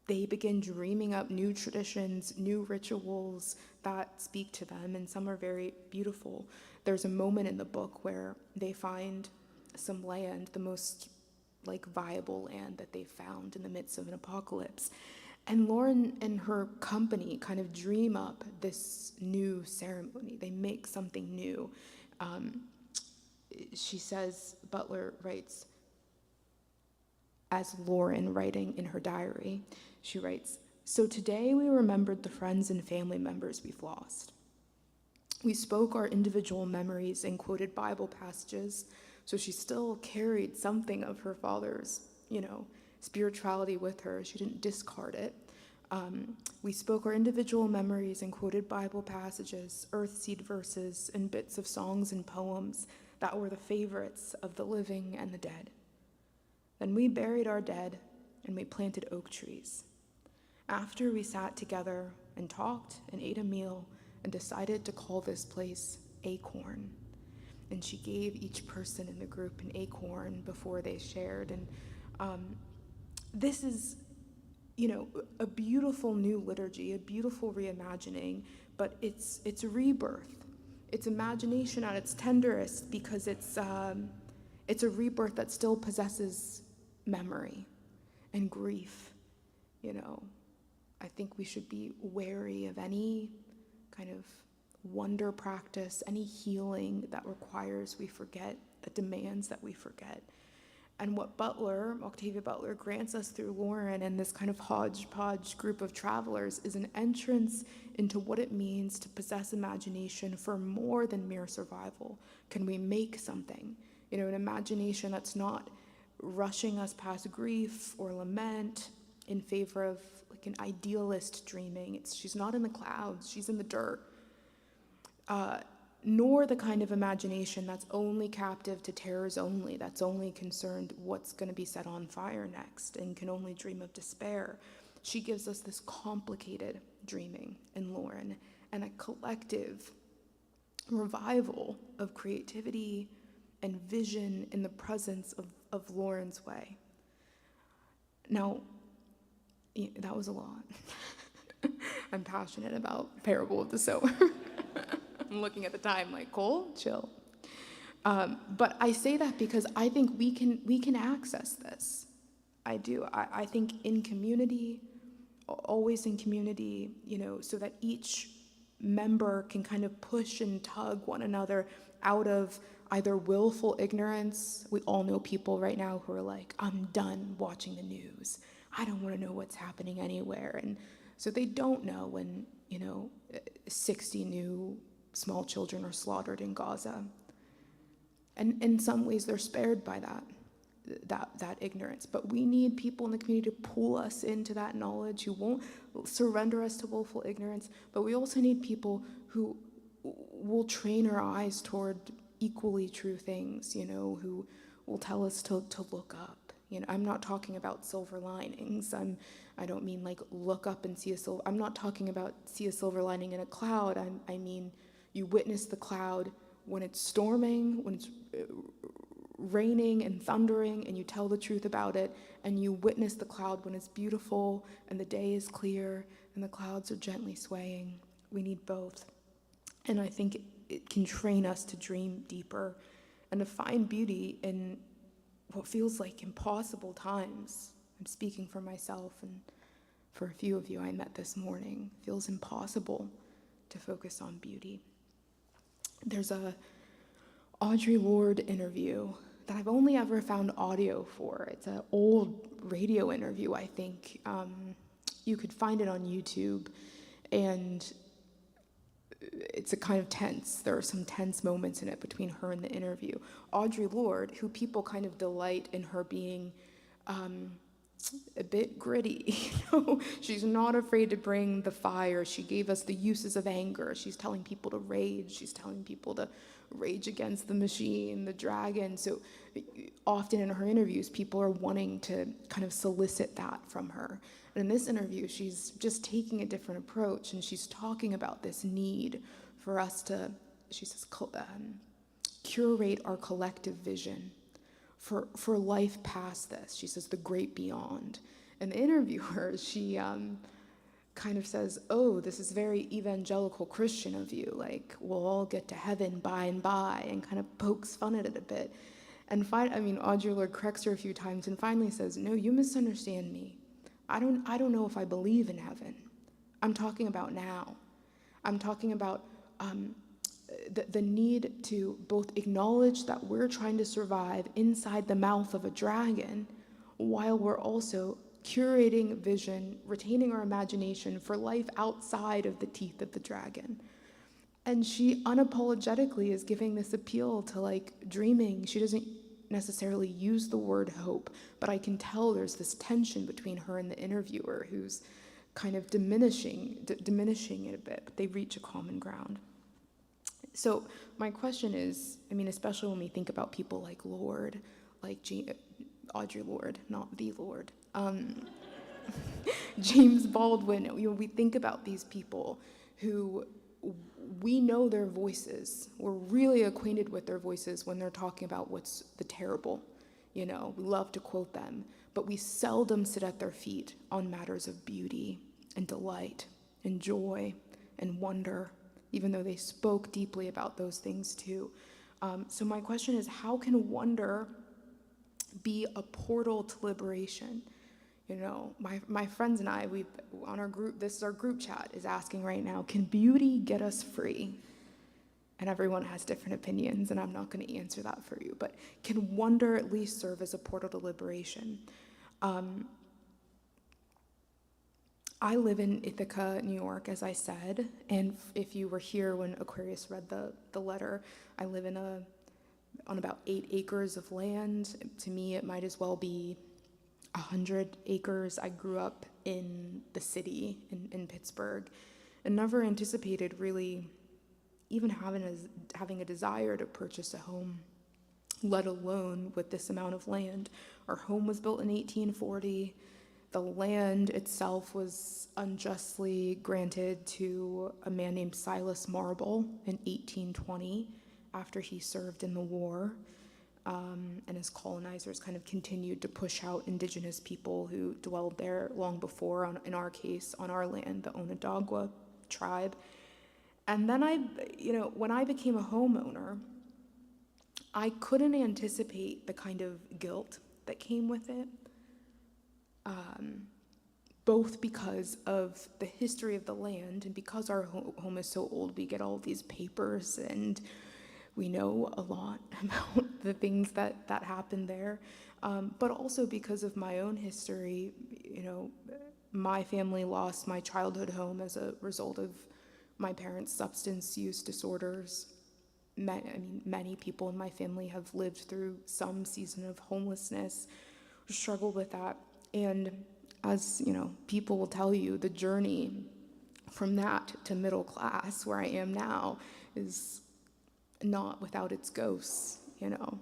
they begin dreaming up new traditions, new rituals that speak to them, and some are very beautiful. There's a moment in the book where they find some land, the most viable land that they found in the midst of an apocalypse. And Lauren and her company kind of dream up this new ceremony. They make something new. She says, Butler writes, as Lauren writing in her diary, she writes, "So today we remembered the friends and family members we've lost. We spoke our individual memories and quoted Bible passages." So she still carried something of her father's, spirituality with her. She didn't discard it. We spoke our individual memories and quoted Bible passages, earthseed verses, and bits of songs and poems that were the favorites of the living and the dead. Then we buried our dead, and we planted oak trees. After we sat together and talked and ate a meal and decided to call this place Acorn. And she gave each person in the group an acorn before they shared. And this is, a beautiful new liturgy, a beautiful reimagining, but it's a rebirth. It's imagination at its tenderest because it's a rebirth that still possesses memory. and grief. You know, I think we should be wary of any kind of wonder practice, any healing that requires we forget, that demands that we forget. And what Octavia Butler, grants us through Lauren and this kind of hodgepodge group of travelers is an entrance into what it means to possess imagination for more than mere survival. Can we make something? You know, an imagination that's not rushing us past grief or lament in favor of like an idealist dreaming. She's not in the clouds, she's in the dirt. Nor the kind of imagination that's only captive to terrors only, that's only concerned what's going to be set on fire next and can only dream of despair. She gives us this complicated dreaming in Lauren and a collective revival of creativity and vision in the presence of Lauren's way. Now, that was a lot. I'm passionate about Parable of the Sower. I'm looking at the time like, Cole, chill. But I say that because I think we can access this. I do. I think in community, always in community, you know, so that each member can kind of push and tug one another out of either willful ignorance. We all know people right now who are like, I'm done watching the news. I don't want to know what's happening anywhere. And so they don't know when, you know, 60 new small children are slaughtered in Gaza. And in some ways they're spared by that ignorance. But we need people in the community to pull us into that knowledge, who won't surrender us to willful ignorance. But we also need people who will train our eyes toward equally true things, you know, who will tell us to look up. You know, I'm not talking about silver linings. I don't mean like look up and see a silver. I'm not talking about see a silver lining in a cloud. I mean, you witness the cloud when it's storming, when it's raining and thundering, and you tell the truth about it, and you witness the cloud when it's beautiful and the day is clear and the clouds are gently swaying. We need both. And I think it can train us to dream deeper and to find beauty in what feels like impossible times. I'm speaking for myself and for a few of you I met this morning. It feels impossible to focus on beauty. There's a Audre Lorde interview that I've only ever found audio for. It's an old radio interview, I think. You could find it on YouTube, and it's a kind of tense. There are some tense moments in it between her and the interview. Audre Lorde, who people kind of delight in her being a bit gritty, you know, she's not afraid to bring the fire. She gave us the uses of anger. She's telling people to rage. She's telling people to rage against the machine, the dragon. So often in her interviews, people are wanting to kind of solicit that from her. And in this interview, she's just taking a different approach, and she's talking about this need for us to, she says, curate our collective vision for life past this. She says, the great beyond. And the interviewer, she kind of says, oh, this is very evangelical Christian of you, like, we'll all get to heaven by and by, and kind of pokes fun at it a bit. And Audre Lorde corrects her a few times and finally says, no, you misunderstand me. I don't know if I believe in heaven. I'm talking about now. I'm talking about the need to both acknowledge that we're trying to survive inside the mouth of a dragon while we're also curating vision, retaining our imagination for life outside of the teeth of the dragon. And she unapologetically is giving this appeal to like dreaming. She doesn't necessarily use the word hope, but I can tell there's this tension between her and the interviewer who's kind of diminishing it a bit, but they reach a common ground. So my question is, especially when we think about people like Lorde, like Audre Lorde, not the Lord, James Baldwin, we think about these people who we know their voices. We're really acquainted with their voices when they're talking about what's the terrible. We love to quote them, but we seldom sit at their feet on matters of beauty and delight and joy and wonder, even though they spoke deeply about those things too. So my question is, how can wonder be a portal to liberation? You know, my friends and I, we on our group, this is our group chat, is asking right now, can beauty get us free? And everyone has different opinions, and I'm not going to answer that for you. But can wonder at least serve as a portal to liberation? I live in Ithaca, New York, as I said, and if you were here when Aquarius read the letter, I live on about 8 acres of land. To me, it might as well be 100 acres. I grew up in the city, in Pittsburgh, and never anticipated really even having a desire to purchase a home, let alone with this amount of land. Our home was built in 1840. The land itself was unjustly granted to a man named Silas Marble in 1820 after he served in the war. And as colonizers kind of continued to push out indigenous people who dwelled there long before, in our case, on our land, the Onondaga tribe. And then when I became a homeowner, I couldn't anticipate the kind of guilt that came with it, both because of the history of the land and because our home is so old, we get all these papers and we know a lot about the things that happened there, but also because of my own history. You know, my family lost my childhood home as a result of my parents' substance use disorders. Many people in my family have lived through some season of homelessness, struggled with that. And as you know, people will tell you, the journey from that to middle class, where I am now, is not without its ghosts, you know.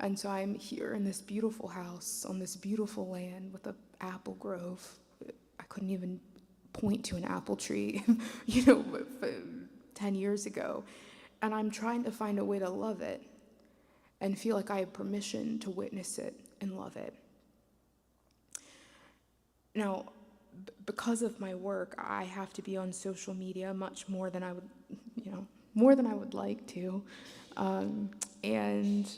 And so I'm here in this beautiful house on this beautiful land with an apple grove. I couldn't even point to an apple tree, 10 years ago. And I'm trying to find a way to love it and feel like I have permission to witness it and love it. Now, because of my work, I have to be on social media much more than I would like to. And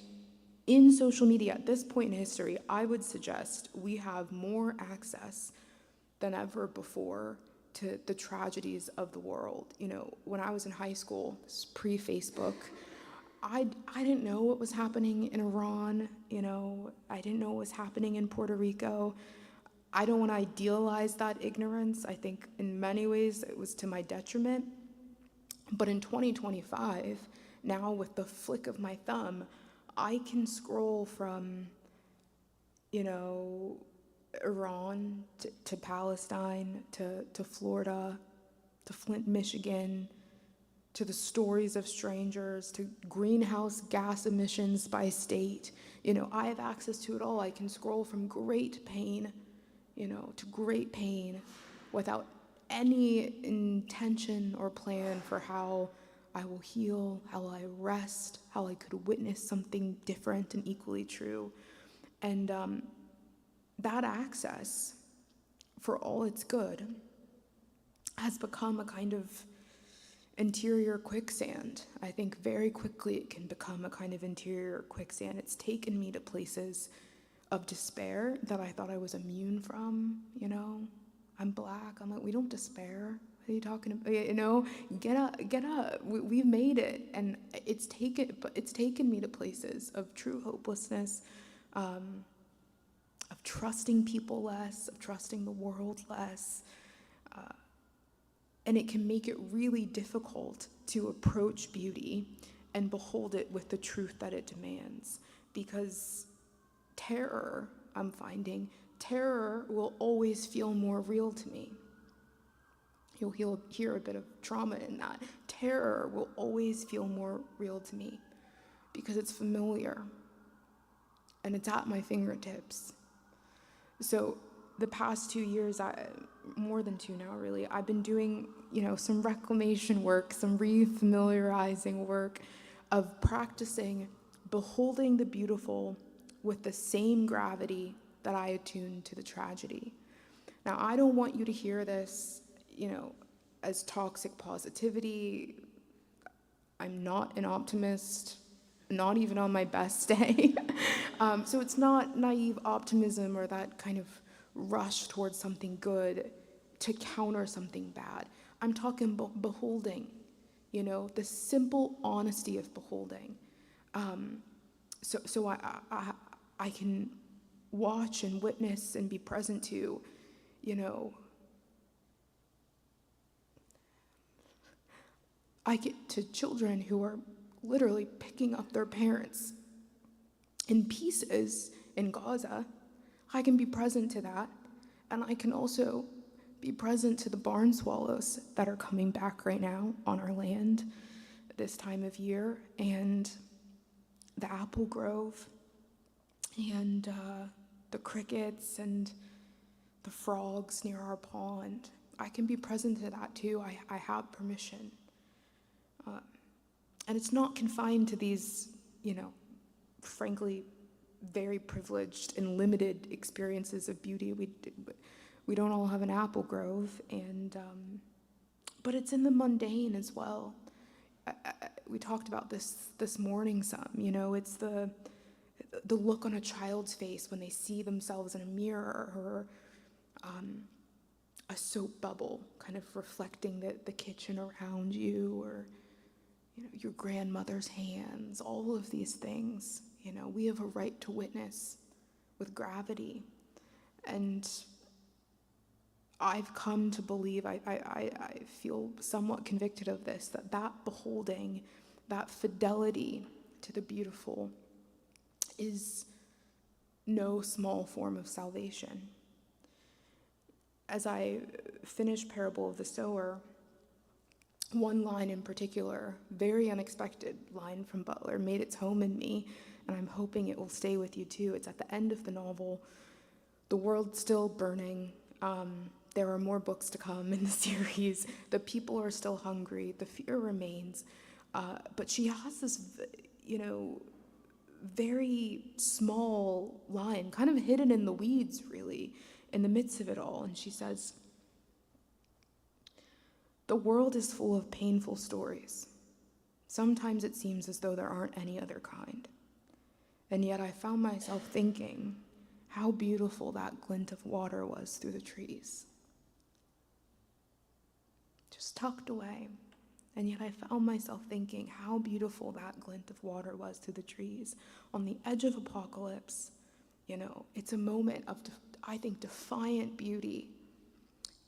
in social media, at this point in history, I would suggest we have more access than ever before to the tragedies of the world. You know, when I was in high school, pre-Facebook, I didn't know what was happening in Iran, I didn't know what was happening in Puerto Rico. I don't want to idealize that ignorance. I think in many ways it was to my detriment. But in 2025, now with the flick of my thumb, I can scroll from, Iran to Palestine, to Florida, to Flint, Michigan, to the stories of strangers, to greenhouse gas emissions by state. I have access to it all. I can scroll from great pain, to great pain without any intention or plan for how I will heal, how I rest, how I could witness something different and equally true. And that access, for all its good, has become a kind of interior quicksand. I think very quickly it can become a kind of interior quicksand. It's taken me to places of despair that I thought I was immune from, I'm Black. I'm like, we don't despair. What are you talking about? Get up. We've made it. And it's taken me to places of true hopelessness, of trusting people less, of trusting the world less. And it can make it really difficult to approach beauty and behold it with the truth that it demands. Because terror, I'm finding, terror will always feel more real to me. You'll hear a bit of trauma in that. Terror will always feel more real to me because it's familiar and it's at my fingertips. So the past 2 years, more than 2 now really, I've been doing, some reclamation work, some refamiliarizing work of practicing beholding the beautiful with the same gravity that I attuned to the tragedy. Now, I don't want you to hear this, as toxic positivity. I'm not an optimist, not even on my best day. So it's not naive optimism or that kind of rush towards something good to counter something bad. I'm talking beholding, the simple honesty of beholding. So I can watch and witness and be present to, I get to children who are literally picking up their parents in pieces in Gaza. I can be present to that. And I can also be present to the barn swallows that are coming back right now on our land this time of year, and the apple grove, and the crickets, and the frogs near our pond. I can be present to that too. I have permission. And it's not confined to these, frankly, very privileged and limited experiences of beauty. We don't all have an apple grove, but it's in the mundane as well. We talked about this morning some. It's the look on a child's face when they see themselves in a mirror, or a soap bubble kind of reflecting the kitchen around you, or your grandmother's hands. All of these things. We have a right to witness with gravity. And I've come to believe, I feel somewhat convicted of this, that beholding, that fidelity to the beautiful is no small form of salvation. As I finish Parable of the Sower, one line in particular, very unexpected line from Butler, made its home in me, and I'm hoping it will stay with you too. It's at the end of the novel. The world's still burning. There are more books to come in the series. The people are still hungry. The fear remains. But she has this, very small line, kind of hidden in the weeds, really, in the midst of it all. And she says, "The world is full of painful stories. Sometimes it seems as though there aren't any other kind. And yet I found myself thinking how beautiful that glint of water was through the trees. Just tucked away. And yet I found myself thinking how beautiful that glint of water was through the trees. On the edge of apocalypse, it's a moment of, I think, defiant beauty,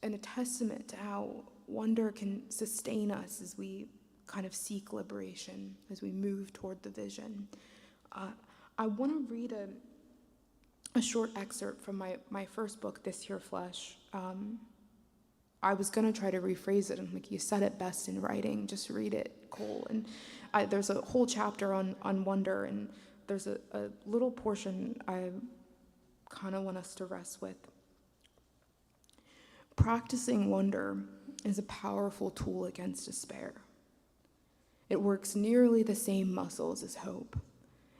and a testament to how wonder can sustain us as we kind of seek liberation, as we move toward the vision. I want to read a short excerpt from my first book, This Here Flesh. I was going to try to rephrase it, and you said it best in writing. Just read it, Cole. And there's a whole chapter on wonder, and there's a little portion I kind of want us to rest with. Practicing wonder is a powerful tool against despair. It works nearly the same muscles as hope,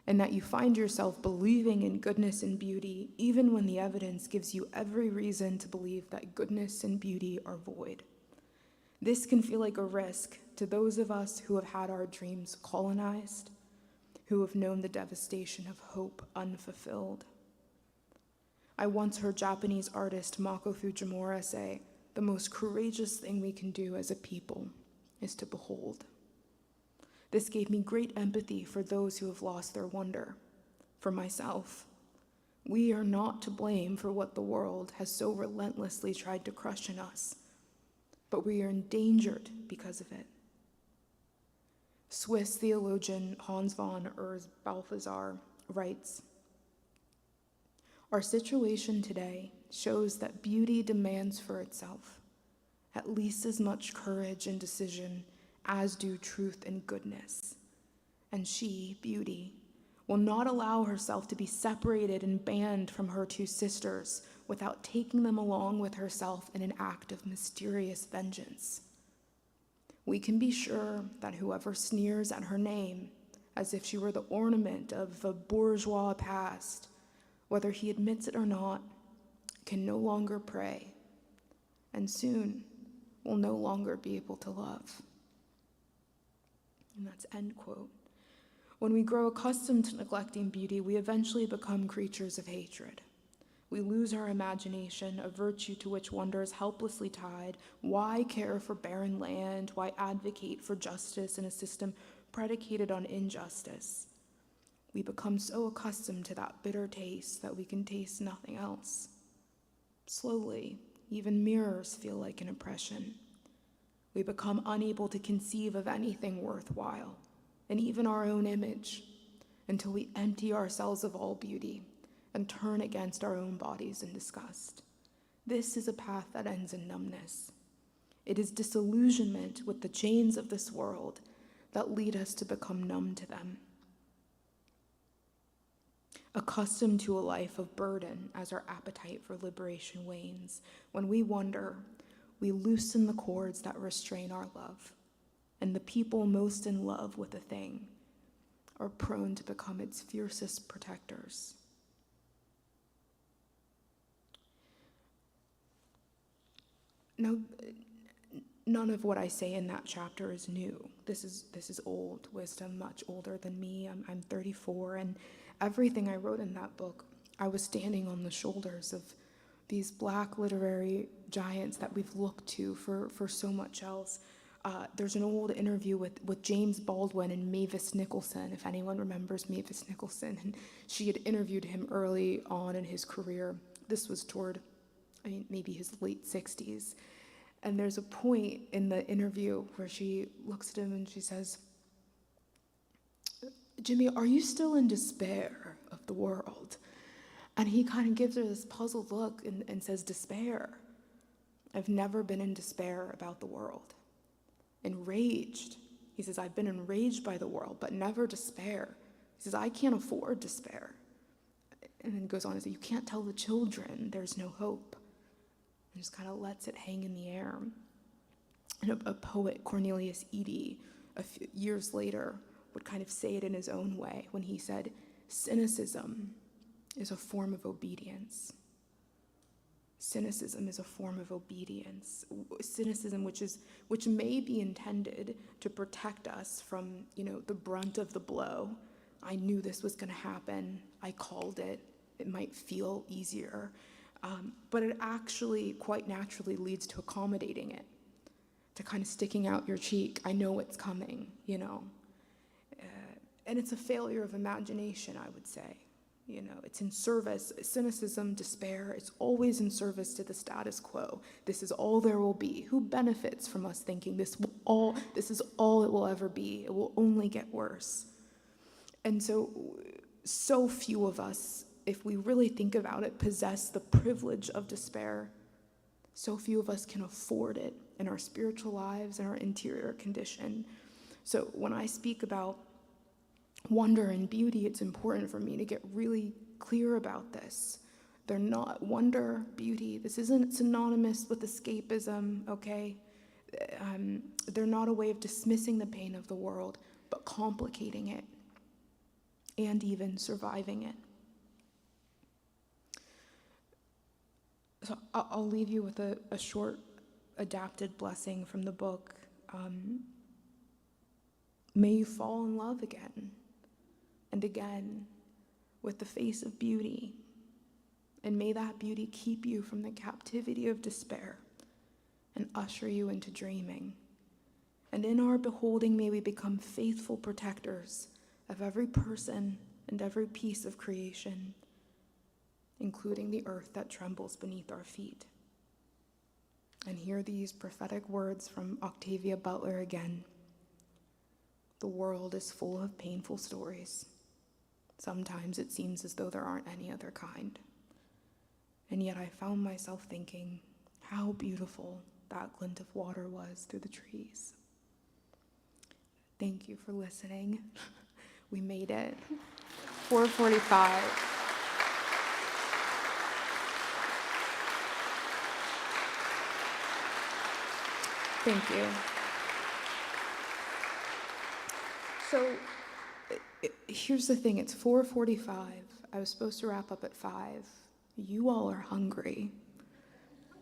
and that you find yourself believing in goodness and beauty even when the evidence gives you every reason to believe that goodness and beauty are void. This can feel like a risk to those of us who have had our dreams colonized, who have known the devastation of hope unfulfilled. I once heard Japanese artist Mako Fujimura say, "The most courageous thing we can do as a people is to behold." This gave me great empathy for those who have lost their wonder. For myself, we are not to blame for what the world has so relentlessly tried to crush in us, but we are endangered because of it. Swiss theologian Hans von Urs Balthasar writes, "Our situation today shows that beauty demands for itself at least as much courage and decision as do truth and goodness. And she, beauty, will not allow herself to be separated and banned from her two sisters without taking them along with herself in an act of mysterious vengeance. We can be sure that whoever sneers at her name as if she were the ornament of a bourgeois past, whether he admits it or not, can no longer pray, and soon will no longer be able to love." And that's end quote. When we grow accustomed to neglecting beauty, we eventually become creatures of hatred. We lose our imagination, a virtue to which wonder is helplessly tied. Why care for barren land? Why advocate for justice in a system predicated on injustice? We become so accustomed to that bitter taste that we can taste nothing else. Slowly, even mirrors feel like an oppression. We become unable to conceive of anything worthwhile, and even our own image, until we empty ourselves of all beauty and turn against our own bodies in disgust. This is a path that ends in numbness. It is disillusionment with the chains of this world that lead us to become numb to them. Accustomed to a life of burden as our appetite for liberation wanes, when we wonder, we loosen the cords that restrain our love, and the people most in love with a thing are prone to become its fiercest protectors. Now, none of what I say in that chapter is new. This is old wisdom, much older than me. I'm 34, and everything I wrote in that book, I was standing on the shoulders of these Black literary giants that we've looked to for so much else. There's an old interview with James Baldwin and Mavis Nicholson, if anyone remembers Mavis Nicholson, and she had interviewed him early on in his career. This was toward, maybe his late 60s. And there's a point in the interview where she looks at him and she says, "Jimmy, are you still in despair of the world?" And he kind of gives her this puzzled look and says, "Despair? I've never been in despair about the world." Enraged. He says, "I've been enraged by the world, but never despair." He says, "I can't afford despair." And then goes on and says, "You can't tell the children there's no hope." And just kind of lets it hang in the air. And a poet, Cornelius Eady, a few years later, would kind of say it in his own way when he said, "Cynicism is a form of obedience." Cynicism is a form of obedience. Cynicism which may be intended to protect us from, the brunt of the blow. I knew this was going to happen. I called it. It might feel easier. But it actually quite naturally leads to accommodating it, to kind of sticking out your cheek. I know it's coming, and it's a failure of imagination, I would say. It's in service. Cynicism, despair, it's always in service to the status quo. This is all there will be. Who benefits from us thinking this is all it will ever be? It will only get worse. And so few of us, if we really think about it, possess the privilege of despair. So few of us can afford it in our spiritual lives and our interior condition. So when I speak about wonder and beauty, it's important for me to get really clear about this. They're not wonder, beauty. This isn't synonymous with escapism, okay? They're not a way of dismissing the pain of the world, but complicating it and even surviving it. So I'll leave you with a short adapted blessing from the book. May you fall in love again and again with the face of beauty, and may that beauty keep you from the captivity of despair and usher you into dreaming. And in our beholding, may we become faithful protectors of every person and every piece of creation, including the earth that trembles beneath our feet. And hear these prophetic words from Octavia Butler again. The world is full of painful stories. Sometimes it seems as though there aren't any other kind. And yet I found myself thinking how beautiful that glint of water was through the trees. Thank you for listening. We made it. 4:45. Thank you. So here's the thing, it's 4:45. I was supposed to wrap up at 5. You all are hungry.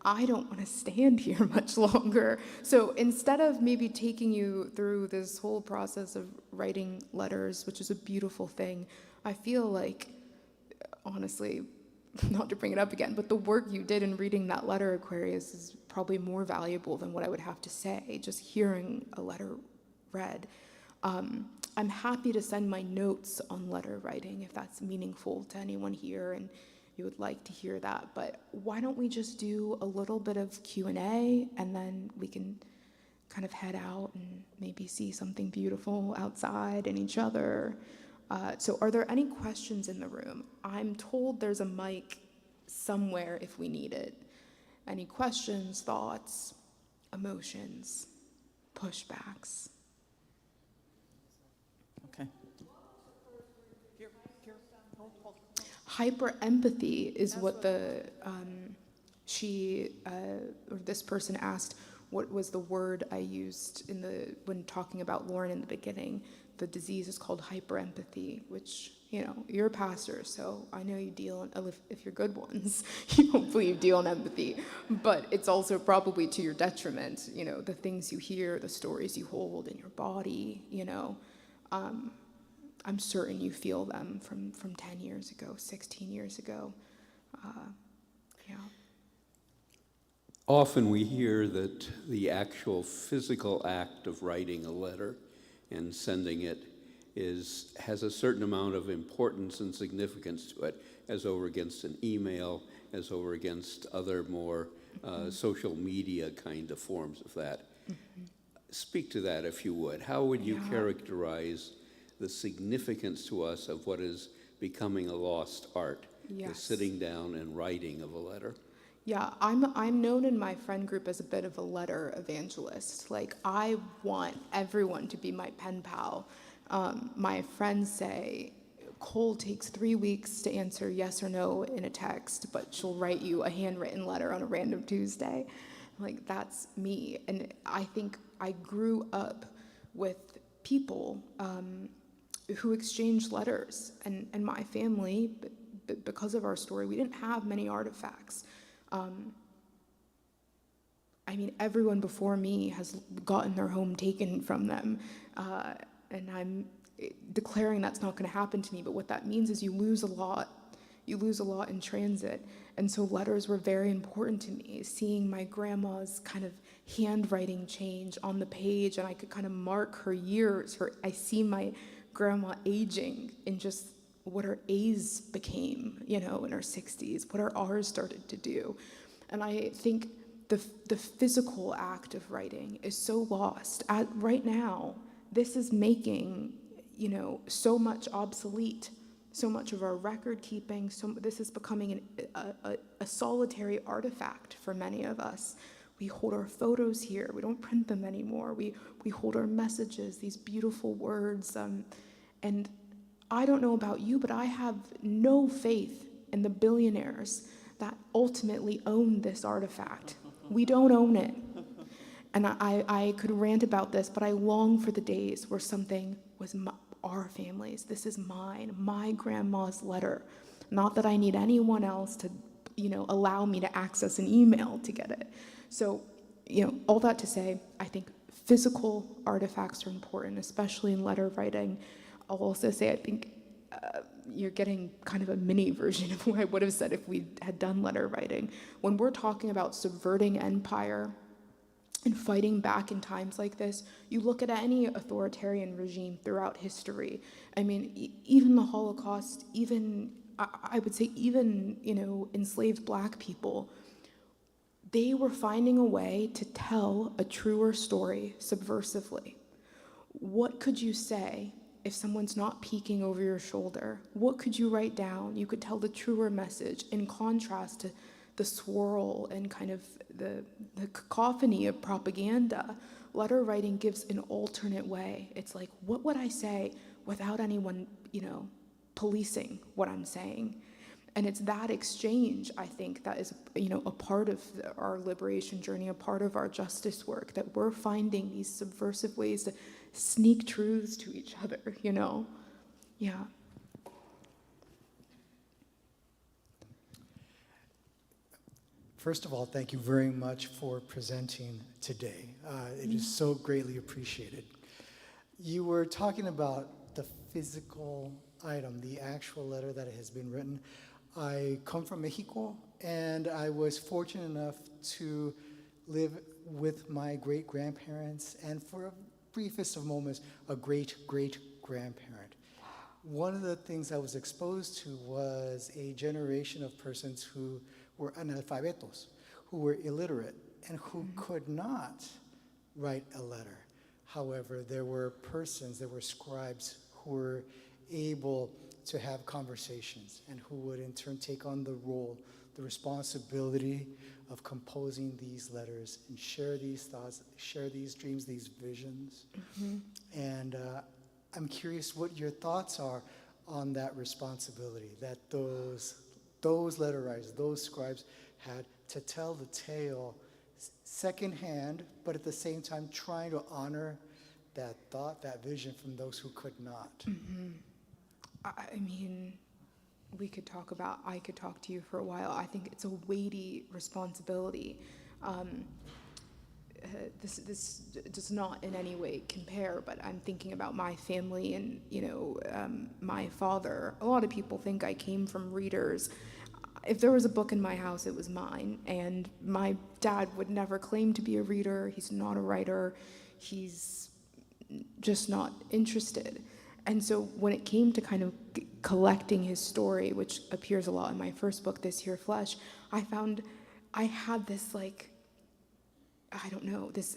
I don't want to stand here much longer. So instead of maybe taking you through this whole process of writing letters, which is a beautiful thing, I feel like, honestly, not to bring it up again, but the work you did in reading that letter, Aquarius, is probably more valuable than what I would have to say, just hearing a letter read. I'm happy to send my notes on letter writing if that's meaningful to anyone here and you would like to hear that. But why don't we just do a little bit of Q&A and then we can kind of head out and maybe see something beautiful outside and each other. So are there any questions in the room? I'm told there's a mic somewhere if we need it. Any questions, thoughts, emotions, pushbacks? Hyper-empathy is what the, or this person asked, what was the word I used when talking about Lauren in the beginning. The disease is called hyper-empathy, which, you're a pastor, so I know you deal, if you're good ones, hopefully you deal in empathy, but it's also probably to your detriment, the things you hear, the stories you hold in your body, I'm certain you feel them from 10 years ago, 16 years ago. Often we hear that the actual physical act of writing a letter and sending it has a certain amount of importance and significance to it, as over against an email, as over against other more social media kind of forms of that. Speak to that if you would. How would you characterize the significance to us of what is becoming a lost art, the sitting down and writing of a letter? Yeah, I'm known in my friend group as a bit of a letter evangelist. Like, I want everyone to be my pen pal. My friends say, Cole takes 3 weeks to answer yes or no in a text, but she'll write you a handwritten letter on a random Tuesday. Like, that's me. And I think I grew up with people who exchanged letters. And my family, because of our story, we didn't have many artifacts. Everyone before me has gotten their home taken from them. And I'm declaring that's not going to happen to me, but what that means is you lose a lot. You lose a lot in transit. And so letters were very important to me, seeing my grandma's kind of handwriting change on the page, and I could kind of mark her years. I see my grandma aging in just what her A's became, in her 60s, what her R's started to do. And I think the physical act of writing is so lost. Right now, this is making, so much obsolete, so much of our record keeping, this is becoming a solitary artifact for many of us. We hold our photos here, we don't print them anymore, we hold our messages, these beautiful words, and I don't know about you, but I have no faith in the billionaires that ultimately own this artifact. We don't own it. And I could rant about this, but I long for the days where something was our family's. This is mine, my grandma's letter. Not that I need anyone else to, allow me to access an email to get it. So, all that to say, I think physical artifacts are important, especially in letter writing. I'll also say I think you're getting kind of a mini version of what I would have said if we had done letter writing. When we're talking about subverting empire and fighting back in times like this, you look at any authoritarian regime throughout history. Even the Holocaust, I would say even, enslaved Black people, they were finding a way to tell a truer story subversively. What could you say if someone's not peeking over your shoulder? What could you write down? You could tell the truer message in contrast to the swirl and kind of the cacophony of propaganda. Letter writing gives an alternate way. It's like, what would I say without anyone, policing what I'm saying? And it's that exchange, I think, that is, a part of our liberation journey, a part of our justice work, that we're finding these subversive ways to sneak truths to each other, Yeah. First of all, thank you very much for presenting today. It is so greatly appreciated. You were talking about the physical item, the actual letter that has been written. I come from Mexico, and I was fortunate enough to live with my great-grandparents, and for a briefest of moments, a great-great-grandparent. One of the things I was exposed to was a generation of persons who were analfabetos, who were illiterate, and who could not write a letter. However, there were scribes who were able to have conversations and who would in turn take on the responsibility of composing these letters and share these thoughts, share these dreams, these visions. And I'm curious what your thoughts are on that responsibility that those letter writers, those scribes had to tell the tale secondhand, but at the same time trying to honor that thought, that vision from those who could not. I mean, I could talk to you for a while. I think it's a weighty responsibility. This does not in any way compare, but I'm thinking about my family and, my father. A lot of people think I came from readers. If there was a book in my house, it was mine. And my dad would never claim to be a reader. He's not a writer. He's just not interested. And so when it came to kind of collecting his story, which appears a lot in my first book, This Here Flesh, I found I had this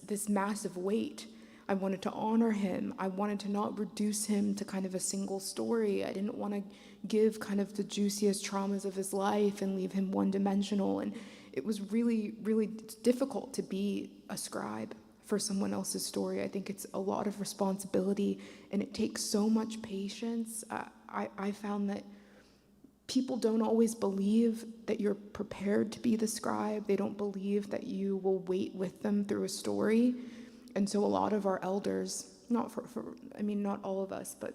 this massive weight. I wanted to honor him. I wanted to not reduce him to kind of a single story. I didn't want to give kind of the juiciest traumas of his life and leave him one-dimensional. And it was really, really difficult to be a scribe for someone else's story. I think it's a lot of responsibility, and it takes so much patience. I found that people don't always believe that you're prepared to be the scribe. They don't believe that you will wait with them through a story. And so a lot of our elders, not all of us, but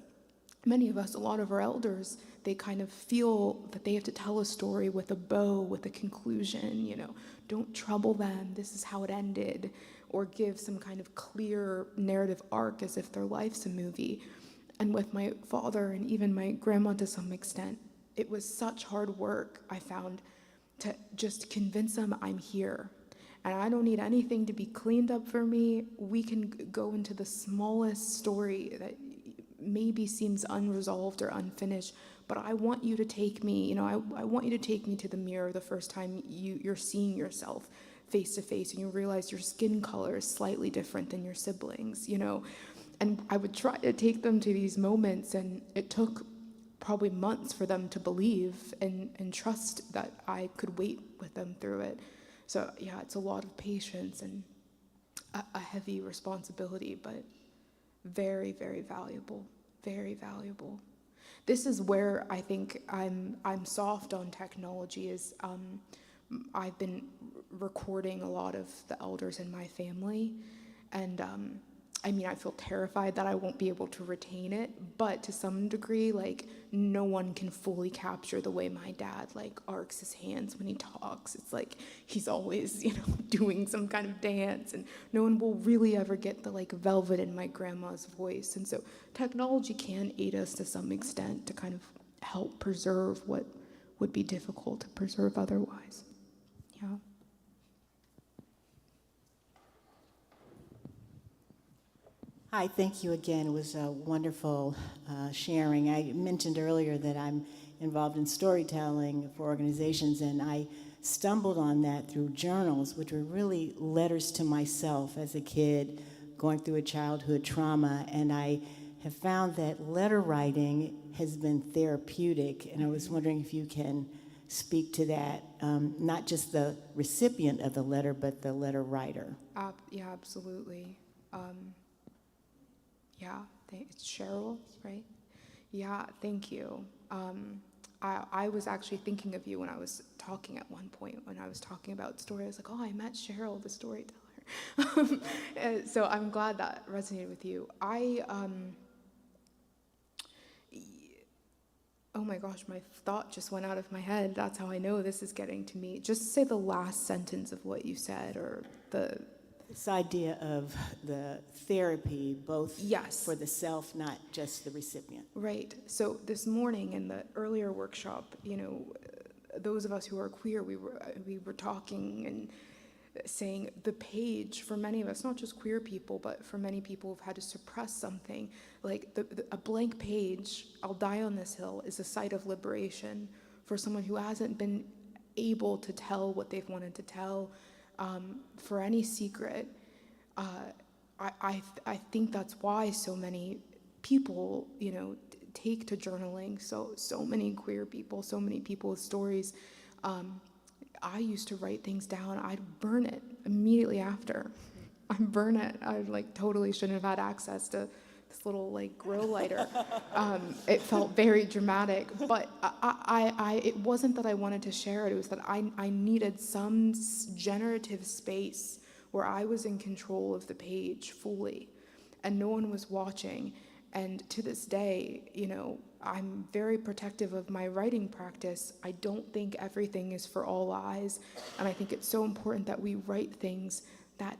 many of us, a lot of our elders, they kind of feel that they have to tell a story with a bow, with a conclusion, don't trouble them, this is how it ended, or give some kind of clear narrative arc as if their life's a movie. And with my father and even my grandma to some extent, it was such hard work, I found, to just convince them I'm here. And I don't need anything to be cleaned up for me. We can go into the smallest story that maybe seems unresolved or unfinished, but I want you to take me, I want you to take me to the mirror the first time you're seeing yourself face to face and you realize your skin color is slightly different than your siblings, And I would try to take them to these moments, and it took probably months for them to believe and trust that I could wait with them through it. So yeah, it's a lot of patience and a heavy responsibility, but very, very valuable, very valuable. This is where I think I'm soft on technology is I've been recording a lot of the elders in my family, and I feel terrified that I won't be able to retain it, but to some degree, no one can fully capture the way my dad, arcs his hands when he talks. It's like he's always, doing some kind of dance, and no one will really ever get the, velvet in my grandma's voice. And so technology can aid us to some extent to kind of help preserve what would be difficult to preserve otherwise. Yeah. Hi, thank you again. It was a wonderful sharing. I mentioned earlier that I'm involved in storytelling for organizations, and I stumbled on that through journals, which were really letters to myself as a kid going through a childhood trauma, and I have found that letter writing has been therapeutic, and I was wondering if you can speak to that, not just the recipient of the letter, but the letter writer. Yeah, absolutely. Yeah, it's Cheryl, right? Yeah, thank you. I was actually thinking of you when I was talking at one point, when I was talking about story. I was like, oh, I met Cheryl, the storyteller. So I'm glad that resonated with you. Oh my gosh, my thought just went out of my head. That's how I know this is getting to me. Just say the last sentence of what you said, or This idea of the therapy, both yes, for the self, not just the recipient. Right. So this morning in the earlier workshop, those of us who are queer, we were talking and saying the page, for many of us, not just queer people, but for many people who've had to suppress something, like a blank page, I'll die on this hill, is a site of liberation for someone who hasn't been able to tell what they've wanted to tell, for any secret. I think that's why so many people, take to journaling. So many queer people, so many people with stories. I used to write things down. I'd burn it immediately after. I'd burn it. I totally shouldn't have had access to this little grow lighter. It felt very dramatic, but it wasn't that I wanted to share it. It was that I needed some generative space where I was in control of the page fully, and no one was watching. And to this day, I'm very protective of my writing practice. I don't think everything is for all eyes, and I think it's so important that we write things that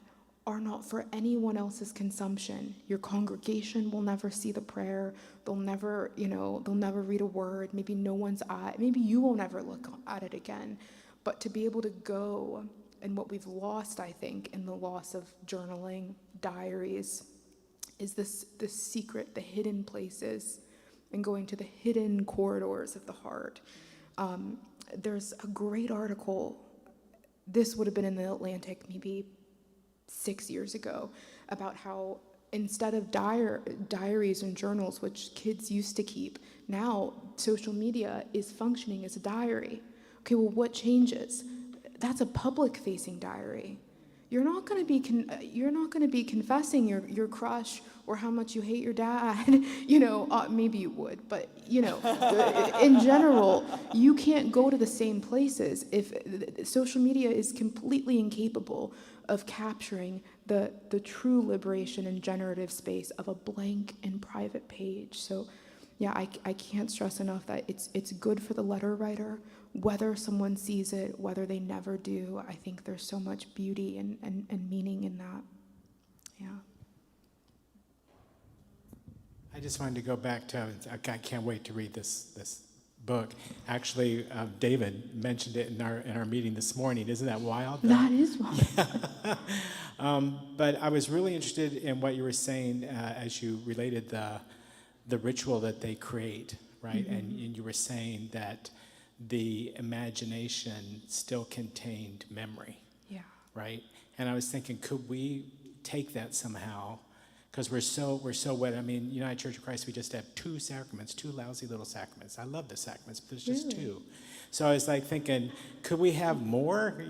are not for anyone else's consumption. Your congregation will never see the prayer. They'll never read a word. Maybe no one's eye. Maybe you won't ever look at it again. But to be able to go, and what we've lost, I think, in the loss of journaling, diaries, is this secret, the hidden places, and going to the hidden corridors of the heart. There's a great article, this would have been in the Atlantic maybe 6 years ago, about how instead of diaries and journals, which kids used to keep, now social media is functioning as a diary. Okay, well, what changes? That's a public-facing diary. You're not going to be confessing your crush or how much you hate your dad. Maybe you would, but in general, you can't go to the same places if social media is completely incapable of capturing the true liberation and generative space of a blank and private page. So, yeah, I can't stress enough that it's good for the letter writer. Whether someone sees it, whether they never do, I think there's so much beauty and meaning in that. Yeah. I just wanted to go back to, I can't wait to read this book. Actually, David mentioned it in our meeting this morning. Isn't that wild? That is wild. But I was really interested in what you were saying as you related the ritual that they create, right? Mm-hmm. And you were saying that the imagination still contained memory. Yeah. Right? And I was thinking, could we take that somehow? Because we're so wet. I mean, United Church of Christ, we just have 2 sacraments, 2 lousy little sacraments. I love the sacraments, but there's just 2. So I was thinking, could we have more?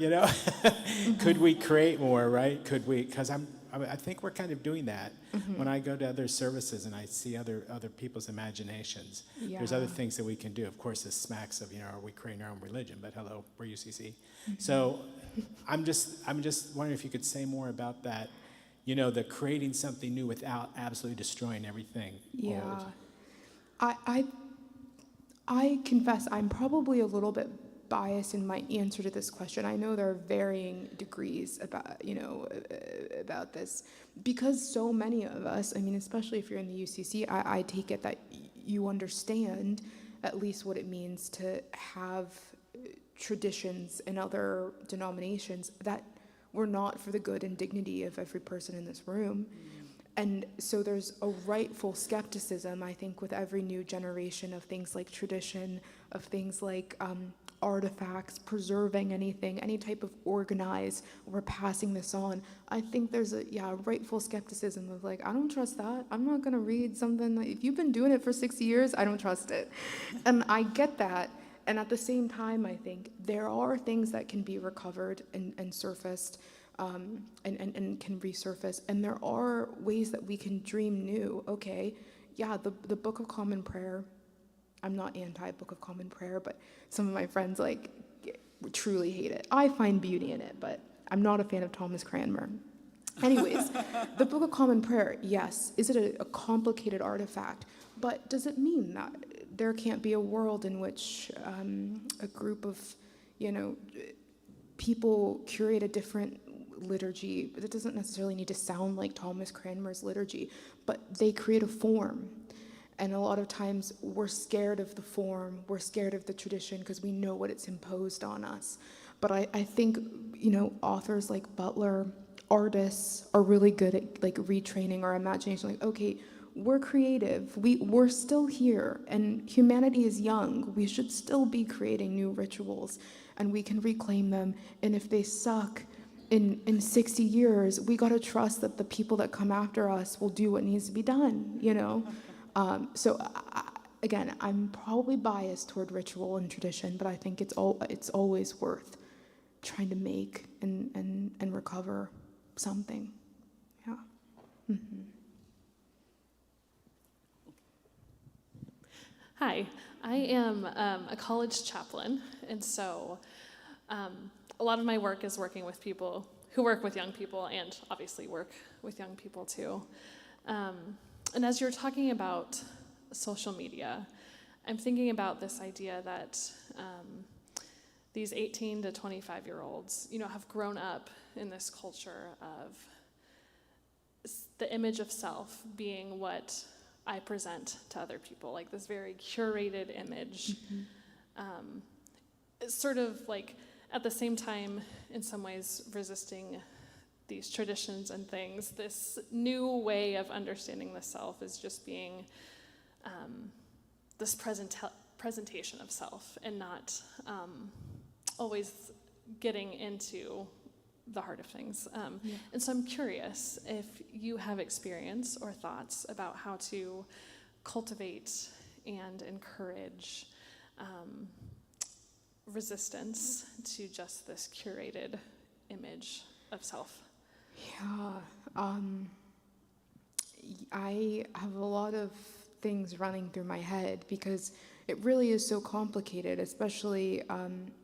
Could we create more? Right? Could we? Because I think we're kind of doing that. Mm-hmm. When I go to other services and I see other people's imaginations, there's other things that we can do. Of course, this smacks of, are we creating our own religion? But hello, we're UCC. Mm-hmm. So I'm just wondering if you could say more about that, the creating something new without absolutely destroying everything old. I confess I'm probably a little bit biased in my answer to this question. I know there are varying degrees about this, because so many of us, especially if you're in the UCC, I take it that you understand at least what it means to have traditions in other denominations that were not for the good and dignity of every person in this room. And so there's a rightful skepticism, I think, with every new generation of things like tradition, of things like artifacts, preserving anything, any type of organize, we're passing this on. I think there's a rightful skepticism of I don't trust that. I'm not gonna read something that, if you've been doing it for 60 years, I don't trust it. And I get that. And at the same time, I think there are things that can be recovered and surfaced, and can resurface. And there are ways that we can dream new. Okay, the Book of Common Prayer, I'm not anti-Book of Common Prayer, but some of my friends truly hate it. I find beauty in it, but I'm not a fan of Thomas Cranmer. Anyways, the Book of Common Prayer, yes, is it a complicated artifact? But does it mean that there can't be a world in which a group of, people curate a different liturgy? It doesn't necessarily need to sound like Thomas Cranmer's liturgy, but they create a form. And a lot of times we're scared of the form, we're scared of the tradition because we know what it's imposed on us. But I think, authors like Butler, artists are really good at like retraining our imagination. Like, okay, we're creative, we're still here, and humanity is young. We should still be creating new rituals, and we can reclaim them. And if they suck in 60 years, we gotta trust that the people that come after us will do what needs to be done, So again, I'm probably biased toward ritual and tradition, but I think it's always worth trying to make and recover something. Yeah. Mm-hmm. Hi, I am a college chaplain, and so a lot of my work is working with people who work with young people and obviously work with young people too. And as you're talking about social media, I'm thinking about this idea that these 18 to 25-year-olds, have grown up in this culture of the image of self being what I present to other people, like this very curated image. Mm-hmm. It's sort of like, at the same time, in some ways, resisting these traditions and things. This new way of understanding the self is just being this presentation of self, and not always getting into the heart of things. And so I'm curious if you have experience or thoughts about how to cultivate and encourage resistance to just this curated image of self. Yeah, I have a lot of things running through my head because it really is so complicated, especially,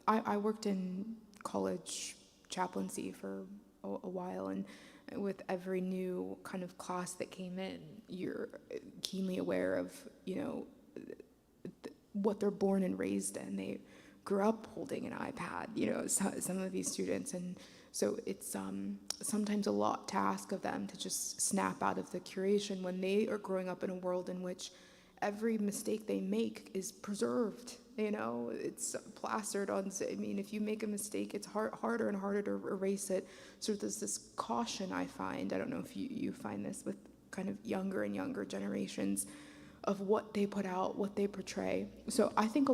I worked in college chaplaincy for a while, and with every new kind of class that came in, you're keenly aware of, what they're born and raised in. They grew up holding an iPad, some of these students, and so it's sometimes a lot to ask of them to just snap out of the curation when they are growing up in a world in which every mistake they make is preserved. It's plastered on. If you make a mistake, it's harder and harder to erase it. So there's this caution I find. I don't know if you find this with kind of younger and younger generations, of what they put out, what they portray. So I think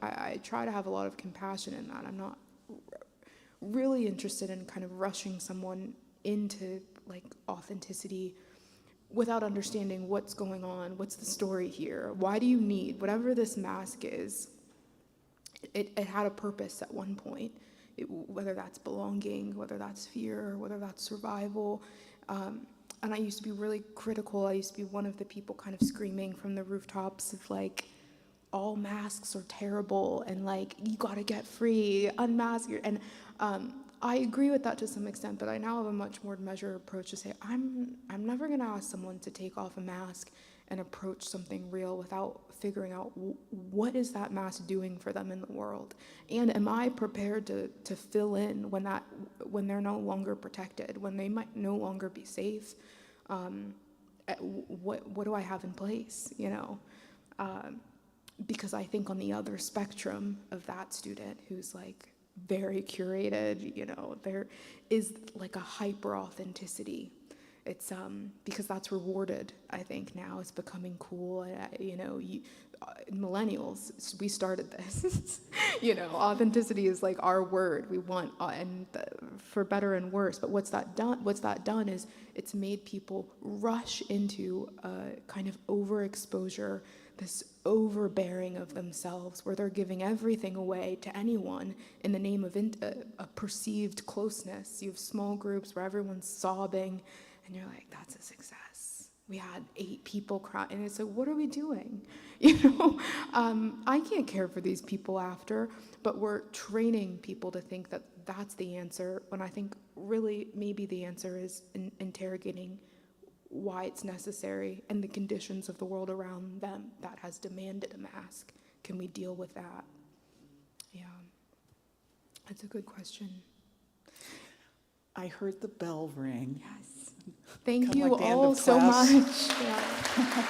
I try to have a lot of compassion in that. I'm not really interested in kind of rushing someone into like authenticity without understanding what's going on, what's the story here, why do you need, whatever this mask is, it had a purpose at one point, whether that's belonging, whether that's fear, whether that's survival. And I used to be really critical. I used to be one of the people kind of screaming from the rooftops of like, all masks are terrible, and like, you gotta get free, unmask. And I agree with that to some extent, but I now have a much more measured approach to say, I'm never gonna ask someone to take off a mask and approach something real without figuring out what is that mask doing for them in the world, and am I prepared to fill in when they're no longer protected, when they might no longer be safe. What do I have in place, because I think on the other spectrum of that student who's like very curated, there is like a hyper authenticity. It's because that's rewarded, I think now. It's becoming cool. Millennials, we started this. Authenticity is like our word. We want, for better and worse. But what's that done is it's made people rush into a kind of overexposure, this overbearing of themselves, where they're giving everything away to anyone in the name of a perceived closeness. You have small groups where everyone's sobbing, and you're like, that's a success. We had 8 people cry, and it's like, what are we doing? I can't care for these people after, but we're training people to think that that's the answer, when I think really maybe the answer is interrogating why it's necessary and the conditions of the world around them that has demanded a mask. Can we deal with that? Yeah, that's a good question. I heard the bell ring. Yes. Thank Come you like the end all of so class. much. Yeah.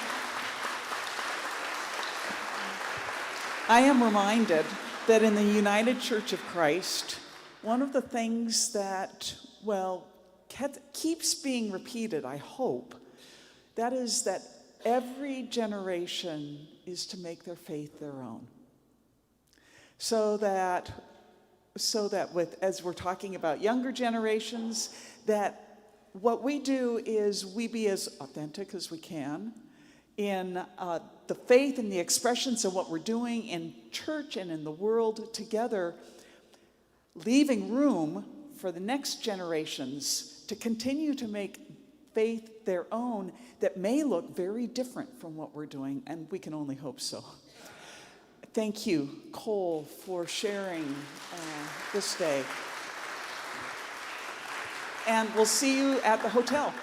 I am reminded that in the United Church of Christ, one of the things that, well, keeps being repeated, I hope, that is that every generation is to make their faith their own. So that as we're talking about younger generations, that what we do is we be as authentic as we can in the faith and the expressions of what we're doing in church and in the world together, leaving room for the next generations to continue to make faith their own that may look very different from what we're doing, and we can only hope so. Thank you, Cole, for sharing this day. And we'll see you at the hotel.